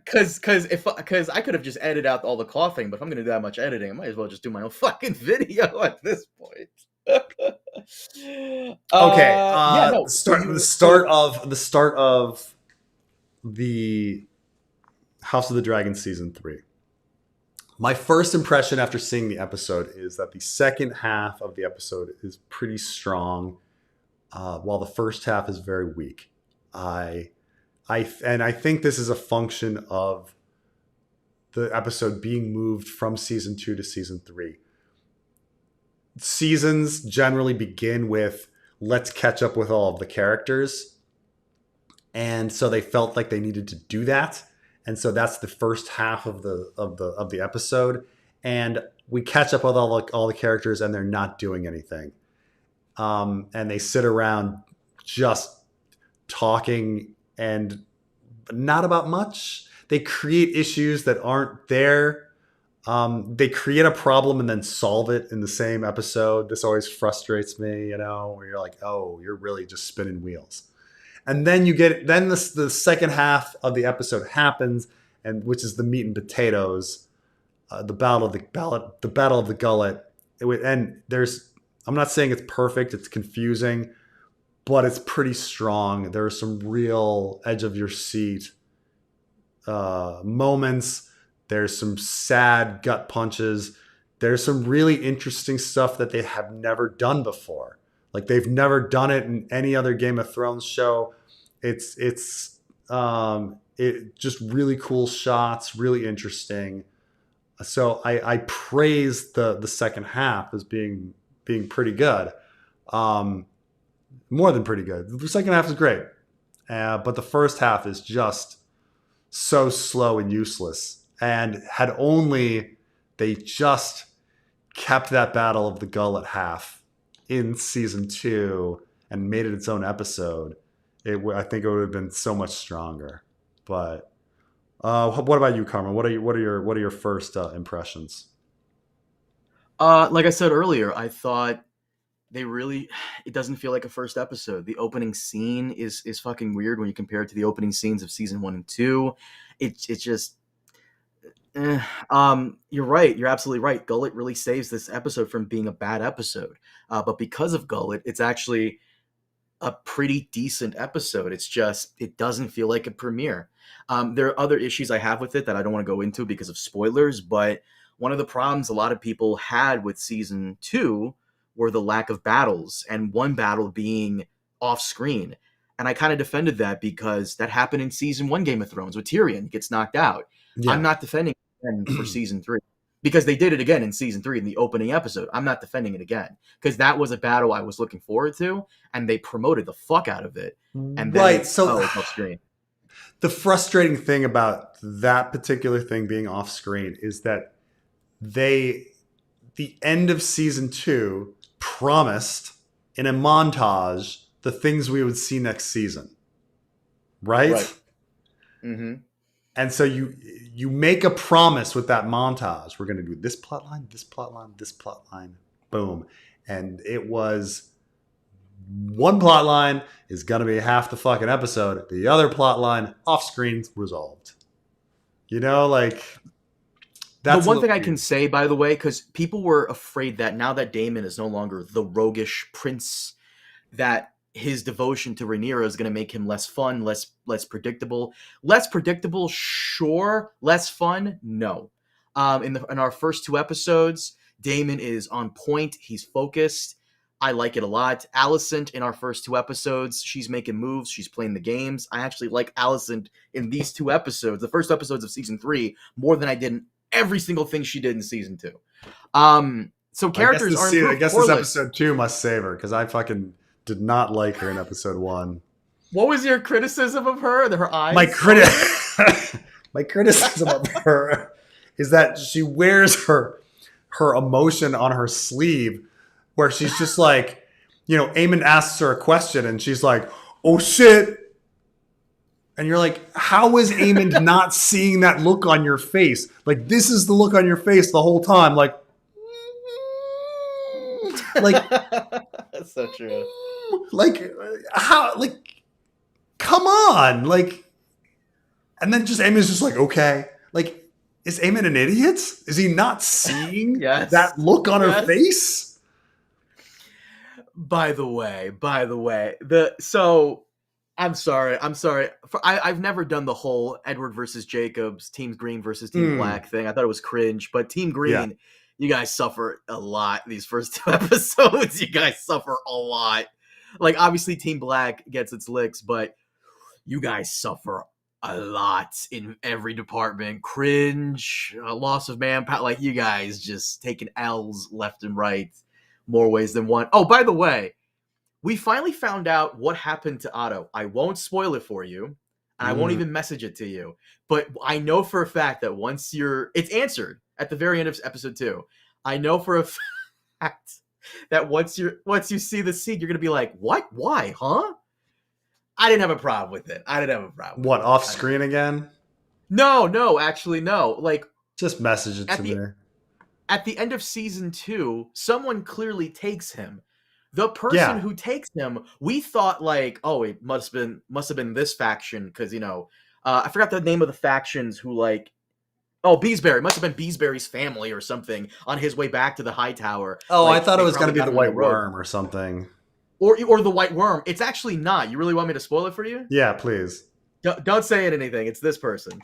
because I could have just edited out all the coughing, but if I'm gonna do that much editing, I might as well just do my own fucking video at this point. Okay. The start of the House of the Dragon season 3. My first impression after seeing the episode is that the second half of the episode is pretty strong, while the first half is very weak. I think this is a function of the episode being moved from season 2 to season 3. Seasons generally begin with let's catch up with all of the characters, and so they felt like they needed to do that, and so that's the first half of the episode, and we catch up with all the characters, and they're not doing anything, and they sit around just talking and not about much. They create issues that aren't there. They create a problem and then solve it in the same episode. This always frustrates me, where you're like, oh, you're really just spinning wheels. And then the second half of the episode happens, and which is the meat and potatoes, the battle of the Gullet. And I'm not saying it's perfect. It's confusing, but it's pretty strong. There are some real edge of your seat moments. There's some sad gut punches. There's some really interesting stuff that they have never done before. Like, they've never done it in any other Game of Thrones show. It's just really cool shots, really interesting. So I praise the second half as being pretty good. More than pretty good. The second half is great. But the first half is just so slow and useless. And had only they just kept that Battle of the Gullet half in season 2 and made it its own episode, I think it would have been so much stronger. But what about you, Carmen? What are your first impressions? Like I said earlier, I thought it doesn't feel like a first episode. The opening scene is fucking weird when you compare it to the opening scenes of season 1 and 2. It's just. You're right. You're absolutely right. Gullet really saves this episode from being a bad episode. But because of Gullet, it's actually a pretty decent episode. It's just, it doesn't feel like a premiere. There are other issues I have with it that I don't want to go into because of spoilers, but one of the problems a lot of people had with season 2 were the lack of battles, and one battle being off screen. And I kind of defended that because that happened in season 1 Game of Thrones with Tyrion gets knocked out. I'm Yeah. not defending it again for season 3 because they did it again in season 3 in the opening episode. I'm not defending it again because that was a battle I was looking forward to, and they promoted the fuck out of it. And then Right. it's, So it's off screen. the frustrating thing about that particular thing being off screen is that the end of season 2 promised in a montage the things we would see next season. Right? Mm-hmm. And so you make a promise with that montage. We're going to do this plot line, this plot line, this plot line. Boom. And it was one plot line is going to be half the fucking episode. The other plot line off screen resolved. You know, like that's the one thing I can say, by the way, because people were afraid that now that Daemon is no longer the roguish prince, that his devotion to Rhaenyra is going to make him less fun, less predictable. Less predictable, sure. Less fun, no. In our first 2 episodes, Daemon is on point. He's focused. I like it a lot. Alicent in our first 2 episodes, she's making moves. She's playing the games. I actually like Alicent in these 2 episodes, the first episodes of season 3, more than I did in every single thing she did in season 2. So characters are improved. I guess this episode 2 must save her because I fucking did not like her in episode 1. What was your criticism of her? Her eyes? My criticism of her is that she wears her emotion on her sleeve, where she's just like, you know, Aemon asks her a question and she's like, oh shit. And you're like, how is Aemon not seeing that look on your face? Like, this is the look on your face the whole time. Like, that's so true. Like, how, like, come on. Like, and then just Aemon's just like, okay. Like, is Aemon an idiot? Is he not seeing that look on her face? By the way, I'm sorry. I've never done the whole Edward versus Jacobs, Team Green versus Team Black thing. I thought it was cringe, but Team Green, you guys suffer a lot these first 2 episodes. You guys suffer a lot. Like, obviously, Team Black gets its licks, but you guys suffer a lot in every department. Cringe, loss of manpower. Like, you guys just taking L's left and right, more ways than one. Oh, by the way, we finally found out what happened to Otto. I won't spoil it for you, and I won't even message it to you. But I know for a fact that once it's answered at the very end of episode 2. I know for a fact that once you see the scene, you're gonna be like, "What? Why? Huh?" I didn't have a problem with it. What, off screen again? No, actually, no. Like, just message it to me. At the end of season 2, someone clearly takes him. The person who takes him, we thought like, oh, it must have been this faction because, you know, I forgot the name of the factions who like. Oh, Beesbury. Must have been Beesbury's family or something on his way back to the High Tower. Oh, like, I thought it was going to be the White Worm or something. Or the White Worm. It's actually not. You really want me to spoil it for you? Yeah, please. Don't say anything. It's this person.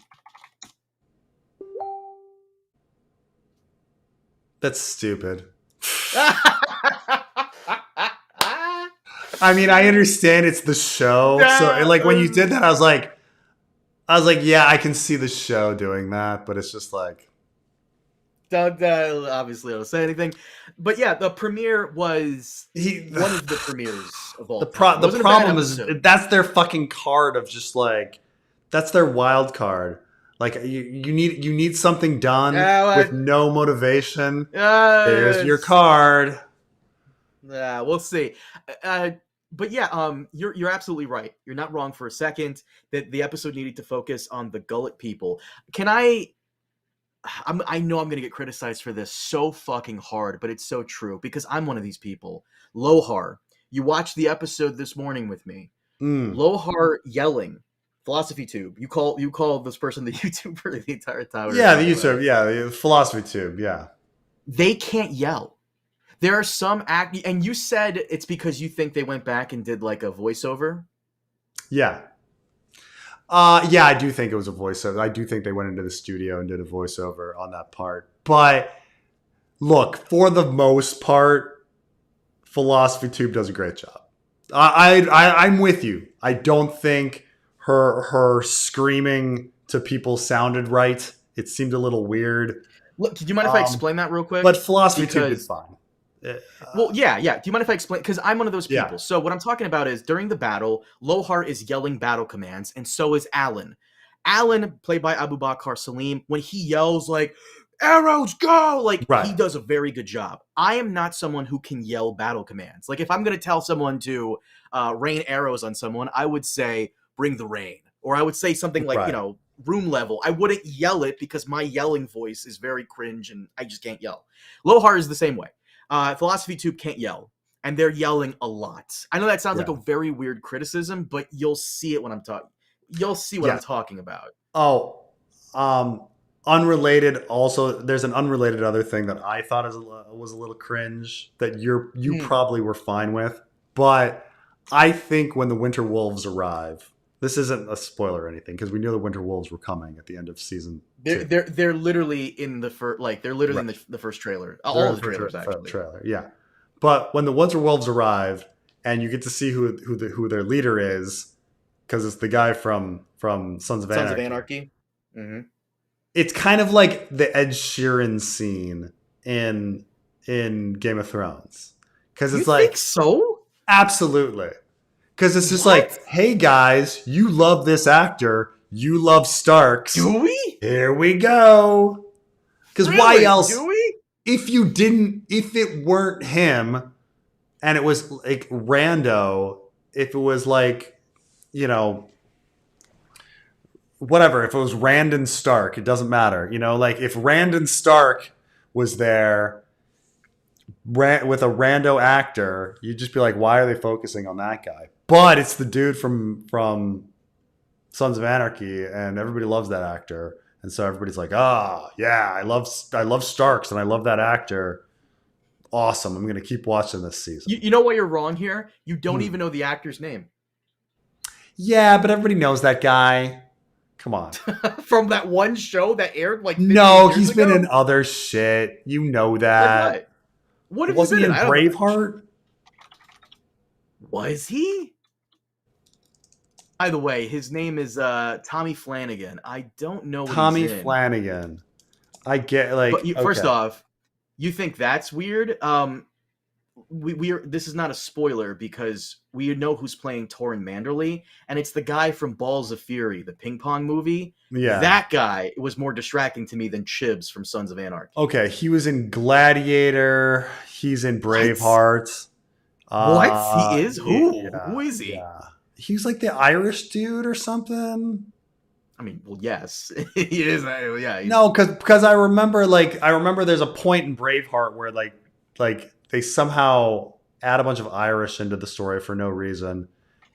That's stupid. I mean, I understand it's the show. So, like, when you did that, I was like, yeah, I can see the show doing that, but it's just like, obviously I don't say anything. But yeah, the premiere was one of the premieres of all time. The problem is that's their fucking card of just like, that's their wild card. Like, you need something done with no motivation. There's your card. Yeah, we'll see. But yeah, you're absolutely right. You're not wrong for a second. That the episode needed to focus on the Gullet people. I know I'm gonna get criticized for this so fucking hard, but it's so true because I'm one of these people. Lohar, you watched the episode this morning with me. Lohar yelling. Philosophy Tube. You call this person the YouTuber the entire time. Yeah, the YouTube. Yeah, the Philosophy Tube. Yeah. They can't yell. There are some and you said it's because you think they went back and did like a voiceover. Yeah. Yeah, I do think it was a voiceover. I do think they went into the studio and did a voiceover on that part. But look, for the most part, Philosophy Tube does a great job. I'm with you. I don't think her screaming to people sounded right. It seemed a little weird. Look, do you mind if I Um, explain that real quick? but philosophy tube did Because fine. Uh, Well, yeah. Do you mind if I explain? Because I'm one of those yeah, people. So what I'm talking about is during the battle, Lohar is yelling battle commands, and so is Alan. Alan, played by Abu Bakr Salim, when he yells like "arrows go," like he right, does a very good job. I am not someone who can yell battle commands. Like if I'm gonna tell someone to rain arrows on someone, I would say "bring the rain," or I would say something like right. room level. I wouldn't yell it because my yelling voice is very cringe, and I just can't yell. Lohar is the same way. Philosophy Tube can't yell, and they're yelling a lot. I know that sounds like Yeah. a very weird criticism, but you'll see it when I'm talking. You'll see what I'm Yes. talking about. Oh, unrelated. Also, there's an unrelated other thing that I thought was a little cringe that you Hmm. probably were fine with, but I think when the Winter Wolves arrive, this isn't a spoiler or anything because we knew the Winter Wolves were coming at the end of season They're two. they're they're literally in the first they're literally Right. in the first trailer. They're All in of the trailers the actually. trailer, yeah. But when the Winter Wolves arrive, and you get to see who their leader is, because it's the guy from Sons of Sons of Anarchy. Anarchy. Hmm. It's kind of like the Ed Sheeran scene in Game of Thrones, because You it's think like so? absolutely, because it's just What? like, hey guys, you love this actor, you love Starks, Do we? here we go. Because why Really? Do else? we? If it weren't him, and it was like rando, if it was like, you know, whatever, if it was Randon Stark, it doesn't matter. Like if Randon Stark was there with a rando actor, you'd just be like, why are they focusing on that guy? But it's the dude from Sons of Anarchy, and everybody loves that actor. And so everybody's like, yeah, I love Starks and I love that actor. Awesome. I'm going to keep watching this season. You know what you're wrong here? You don't Hmm. even know the actor's name. Yeah, but everybody knows that guy. Come on. From that one show that aired like 15 No, years he's been ago? in other shit. You know Like that. what? What have you Wasn't been he in? in I don't know. Braveheart? Was he? By the way, his name is Tommy Flanagan. I don't know what he's Tommy in. Flanagan. I get But first okay. off, you think that's weird? We're this is not a spoiler because we know who's playing Torrin Manderley, and it's the guy from Balls of Fury, the ping pong movie. Yeah. That guy was more distracting to me than Chibs from Sons of Anarchy. Okay. He was in Gladiator. He's in What? Braveheart. What? He is? Who? Yeah. Who is he? Yeah. He was like the Irish dude or something. I mean, well, yes, he is. Yeah, No, because I remember there's a point in Braveheart where like they somehow add a bunch of Irish into the story for no reason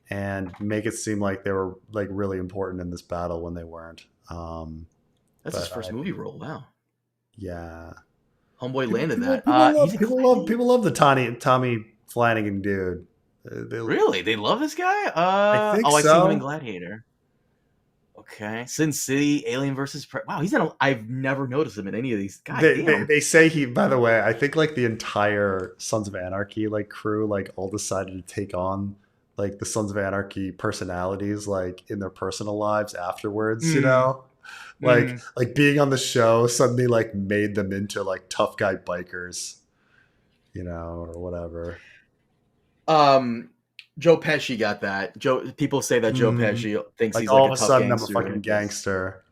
and make it seem like they were like really important in this battle when they weren't. that's his first movie role. Wow, Yeah, homeboy people landed people that. people love He's in people love Gladiator? people love the Tommy Flanagan dude. Really? They love this guy? I think I see him in so. Gladiator. Okay, Sin City, Alien versus Wow, he's in. I've never noticed him in any of these. God damn. They say he. By the way, I think like the entire Sons of Anarchy like crew like all decided to take on like the Sons of Anarchy personalities like in their personal lives afterwards. Mm, mm. Like being on the show suddenly like made them into like tough guy bikers, or whatever. Um, Joe Pesci got that. People say that Joe Mm, Pesci thinks like he's like all a of a tough sudden I'm a gangster. fucking gangster.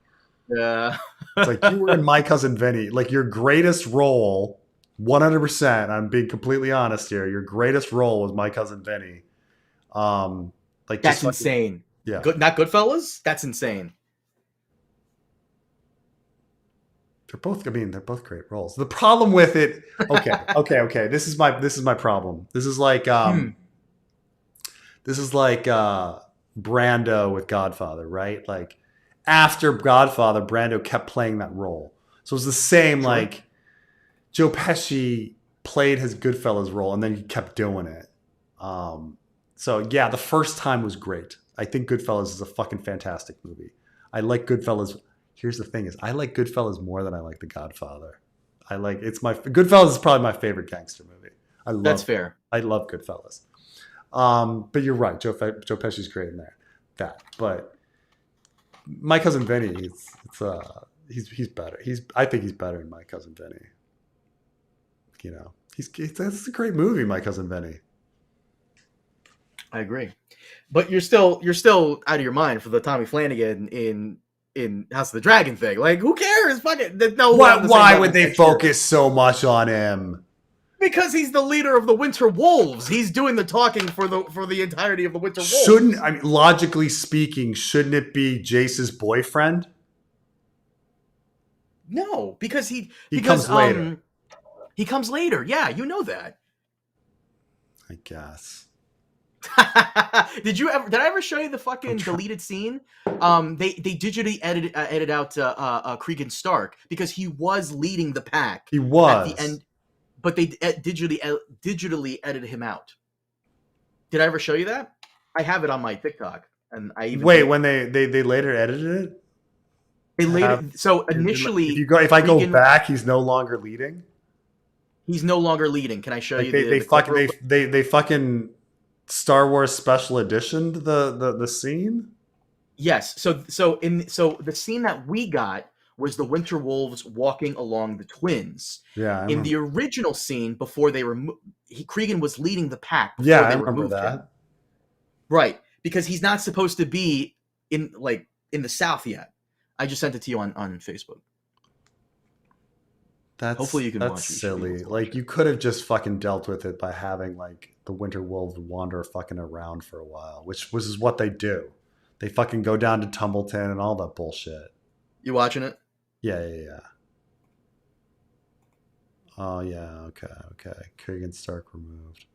Yeah. It's like you were in My Cousin Vinny. Like your greatest role, 100%. I'm being completely honest here. Your greatest role was My Cousin Vinny. Like just That's fucking insane. yeah. Good, not Goodfellas. That's insane. They're both. I mean, they're both great roles. The problem with it. Okay. This is my problem. Hmm. This is like Brando with Godfather, right? Like after Godfather, Brando kept playing that role. So it's the same. Sure. Like Joe Pesci played his Goodfellas role, and then he kept doing it. So yeah, the first time was great. I think Goodfellas is a fucking fantastic movie. I like Goodfellas. Here's the thing: is I like Goodfellas more than I like The Godfather. Goodfellas is probably my favorite gangster movie. That's fair. I love Goodfellas. But you're right. Joe Pesci's great in there. But My Cousin Vinny, he's better. I think he's better than My Cousin Vinny. You know, that's a great movie, My Cousin Vinny. I agree, but you're still out of your mind for the Tommy Flanagan in House of the Dragon thing. Like, who cares? Fuck it. No. Why would they focus so much on him? Because he's the leader of the Winter Wolves. He's doing the talking for the entirety of the Winter Wolves. Logically speaking, shouldn't it be Jace's boyfriend? No, because he comes later. He comes later. Yeah, you know that. I guess. Did I ever show you the fucking deleted scene? They digitally edit out Cregan Stark because he was leading the pack. He was at the end, but they digitally edited him out. Did I ever show you that? I have it on my TikTok, and I even when they later edited it. They later so initially, if I go back, he's no longer leading. He's no longer leading. Can I show you? They fucking Star Wars Special Edition the scene. Yes. So the scene that we got was the Winter Wolves walking along the twins. Yeah. In the original scene, before they Cregan was leading the pack. Yeah, I remember that. Him. Right, because he's not supposed to be in the South yet. I just sent it to you on Facebook. Hopefully you can watch it. That's silly. Like, you could have just fucking dealt with it by having the Winter Wolves wander fucking around for a while, which is what they do. They fucking go down to Tumbleton and all that bullshit. You watching it? Yeah. Oh yeah, okay. Cregan Stark removed.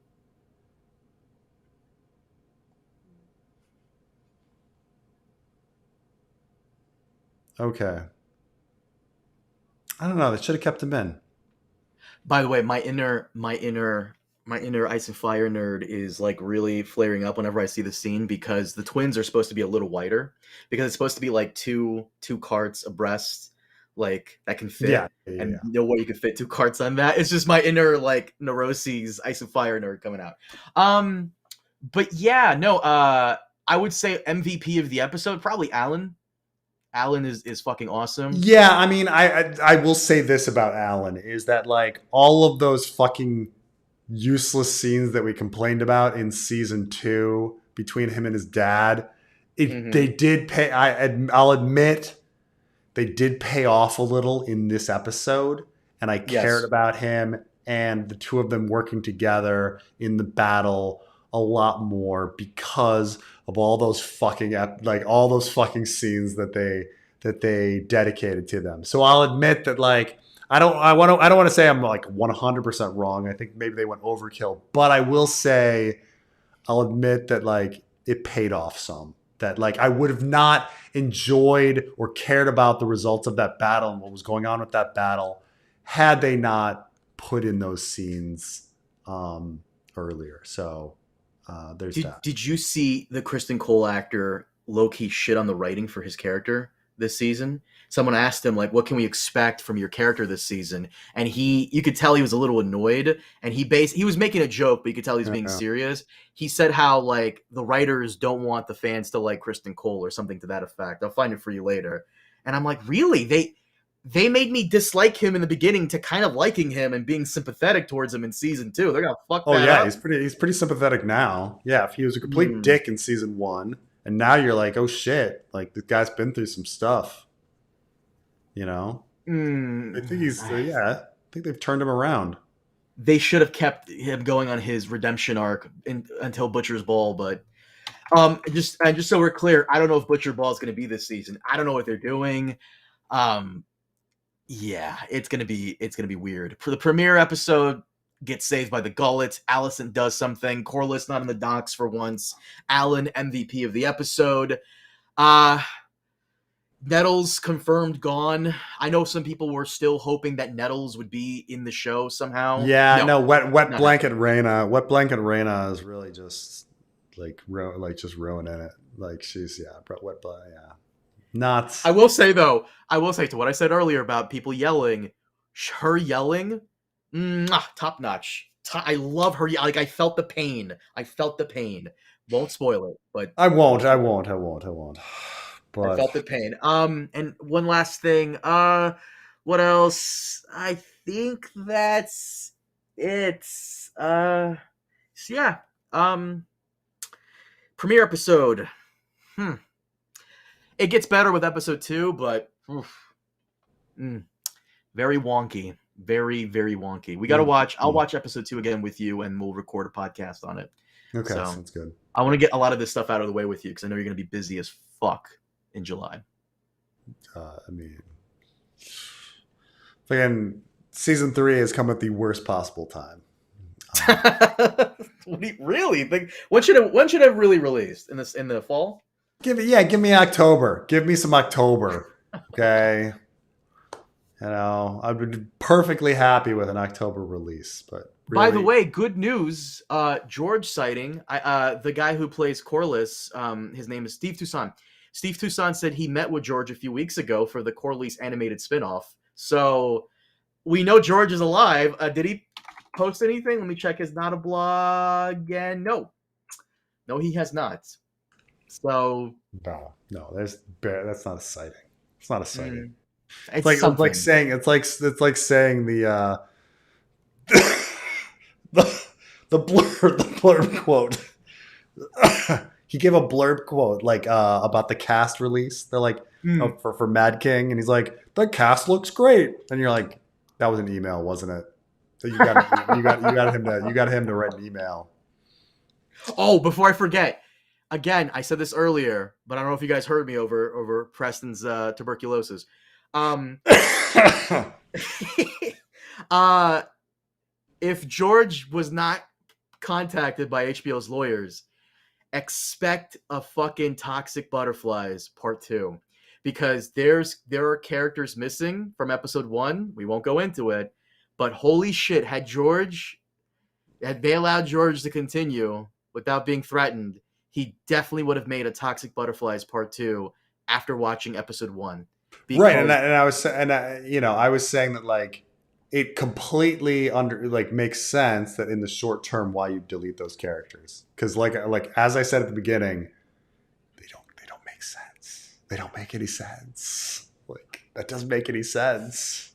Okay. I don't know. They should have kept him in. By the way, my inner Ice and Fire nerd is really flaring up whenever I see the scene because the twins are supposed to be a little wider because it's supposed to be two carts abreast, that can fit. Yeah. And no way you could fit two carts on that. It's just my inner neuroses Ice and Fire nerd coming out. But yeah, no. I would say MVP of the episode probably Alan. Alan is fucking awesome. Yeah, I mean, I will say this about Alan is that all of those fucking useless scenes that we complained about in season 2 between him and his dad, they did pay. I'll admit they did pay off a little in this episode, and I cared about him and the two of them working together in the battle a lot more because of all those fucking scenes that they dedicated to them. So I'll admit that I don't want to say I'm 100% wrong. I think maybe they went overkill, but I will say I'll admit that it paid off some. That I would have not enjoyed or cared about the results of that battle and what was going on with that battle had they not put in those scenes earlier. So there's that. Did you see the Kristen Cole actor low-key shit on the writing for his character this season? Someone asked him what can we expect from your character this season, and you could tell he was a little annoyed, and he was making a joke, but you could tell he was being serious. He said how the writers don't want the fans to like Kristen Cole or something to that effect. I'll find it for you later. And I'm really? They made me dislike him in the beginning to kind of liking him and being sympathetic towards him in season 2. They're gonna fuck that up. He's pretty sympathetic now. Yeah, if he was a complete dick in season 1, and now you're oh shit, this guy's been through some stuff. You know? I think I think they've turned him around. They should have kept him going on his redemption arc until Butcher's Ball, but just so we're clear, I don't know if Butcher Ball is going to be this season. I don't know what they're doing. Yeah, it's gonna be weird. For the premiere episode, gets saved by the Gullet. Allison does something. Corliss not in the docks for once. Alan MVP of the episode. Nettles confirmed gone. I know some people were still hoping that Nettles would be in the show somehow. Yeah, no, wet blanket Reyna. Wet blanket Reyna is really just just ruining it. She's wet blanket. Yeah. Nuts. I will say to what I said earlier about people yelling, her yelling, top notch. I love her. Like I felt the pain. I felt the pain. Won't spoil it, but I won't. I won't. I won't. I won't. I But felt the pain. And one last thing. What else? I think that's it. So yeah. Premiere episode. Hmm. It gets better with episode 2, but oof, very wonky. Very, very wonky. We got to watch. I'll watch episode 2 again with you, and we'll record a podcast on it. okay, So sounds good. I want to get a lot of this stuff out of the way with you because I know you're going to be busy as fuck in July. I mean, again, season 3 has come at the worst possible time. What do you really think? When should have really released in the fall? Give me October. Give me some October. Okay. You know, I've been perfectly happy with an October release, but really... By the way, good news. George sighting. The guy who plays Corlys, his name is Steve Toussaint. Steve Toussaint said he met with George a few weeks ago for the Corlys animated spinoff. So we know George is alive. Did he post anything? Let me check his Not a Blog. And no, he has not. So no, that's not a sighting. It's not a sighting. It's like saying the the blurb quote. He gave a blurb quote about the cast release. They're like for Mad King, and he's like, the cast looks great, and you're like, that was an email, wasn't it? So you got him to write an email. Oh, before I forget, again, I said this earlier, but I don't know if you guys heard me over Preston's tuberculosis. If George was not contacted by HBO's lawyers, expect a fucking Toxic Butterflies Part 2, because there are characters missing from episode 1. We won't go into it, but holy shit, had they allowed George to continue without being threatened, he definitely would have made a Toxic Butterflies Part 2 after watching episode 1. Because... Right, I was saying that it completely makes sense that in the short term why you delete those characters, because like as I said at the beginning, they don't make sense. They don't make any sense. Like that doesn't make any sense.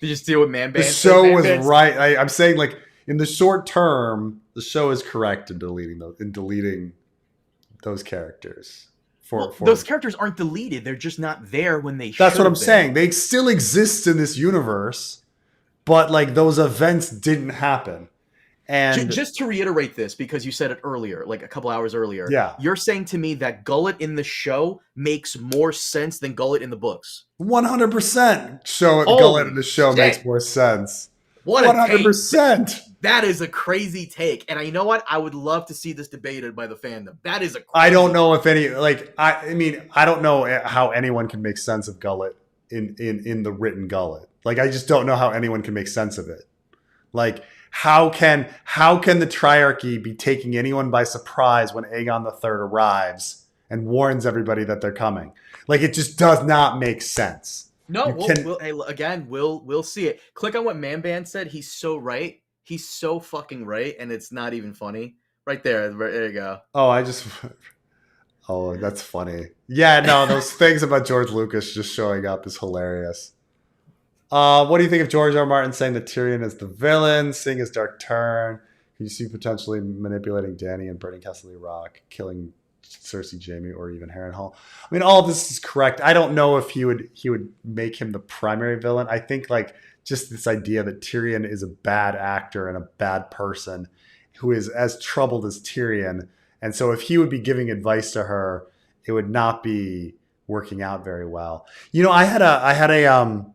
Did you steal what Man Band? The show was right. I'm saying in the short term, the show is correct in deleting those characters. Those characters aren't deleted. They're just not there when they should. That's what I'm saying. They still exist in this universe, but those events didn't happen. And just to reiterate this, because you said it earlier, like a couple hours earlier, yeah, you're saying to me that Gullet in the show makes more sense than Gullet in the books. 100%. Gullet in the show makes more sense. 100%. That is a crazy take, and you know what? I would love to see this debated by the fandom. That is a crazy I don't know if any I don't know how anyone can make sense of Gullet in the written Gullet. I just don't know how anyone can make sense of it. How can the Triarchy be taking anyone by surprise when Aegon III arrives and warns everybody that they're coming? It just does not make sense. No, we'll see it. Click on what Man Band said. He's so right. He's so fucking right, and it's not even funny. Right there. There you go. Oh, that's funny. Yeah, no, those things about George Lucas just showing up is hilarious. What do you think of George R.R. Martin saying that Tyrion is the villain, seeing his dark turn? Can you see potentially manipulating Dany and burning Castle Rock, killing Cersei, Jaime, or even Harrenhal? I mean, all of this is correct. I don't know if he would make him the primary villain. I think just this idea that Tyrion is a bad actor and a bad person who is as troubled as Tyrion. And so if he would be giving advice to her, it would not be working out very well. I had a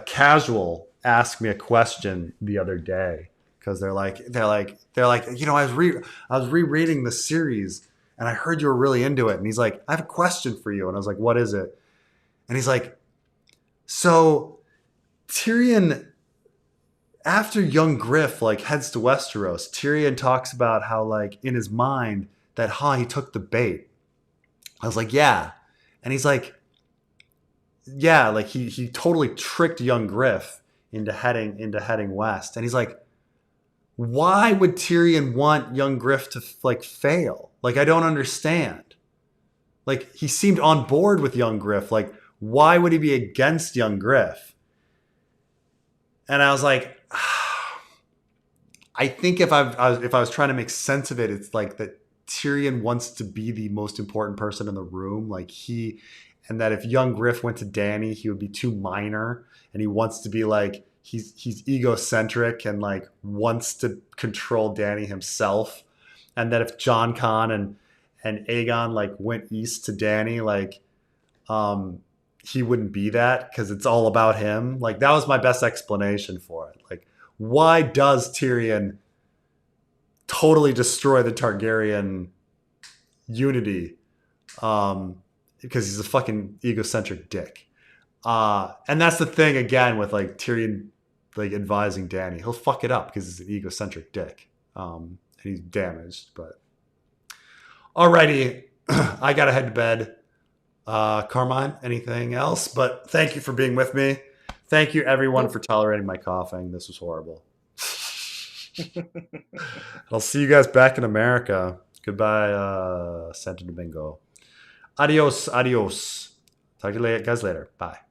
casual ask me a question the other day, because they're like, I was rereading the series and I heard you were really into it. And he's like, I have a question for you. And I was like, what is it? And he's like, so Tyrion, after young Griff heads to Westeros, Tyrion talks about how in his mind that he took the bait. I was like, yeah. And he's like, yeah, he totally tricked young Griff into heading west. And he's like, why would Tyrion want young Griff to like fail? Like, I don't understand. Like, he seemed on board with young Griff. Like, why would he be against young Griff? And I was like, I think if I was trying to make sense of it, it's like that Tyrion wants to be the most important person in the room. Like and that if young Griff went to Dany, he would be too minor, and he wants to be like, he's egocentric and like wants to control Dany himself. And that if Jon Con and Aegon like went east to Dany, like he wouldn't be that because it's all about him. Like, that was my best explanation for it. Like, why does Tyrion totally destroy the Targaryen unity? Because he's a fucking egocentric dick. And that's the thing again with like Tyrion like advising Dany. He'll fuck it up because he's an egocentric dick. And he's damaged. But alrighty, I gotta head to bed. Carmine, anything else? But thank you for being with me. Thank you everyone for tolerating my coughing. This was horrible. I'll see you guys back in America. Goodbye, Santo Domingo. Adios. Talk to you guys later. Bye.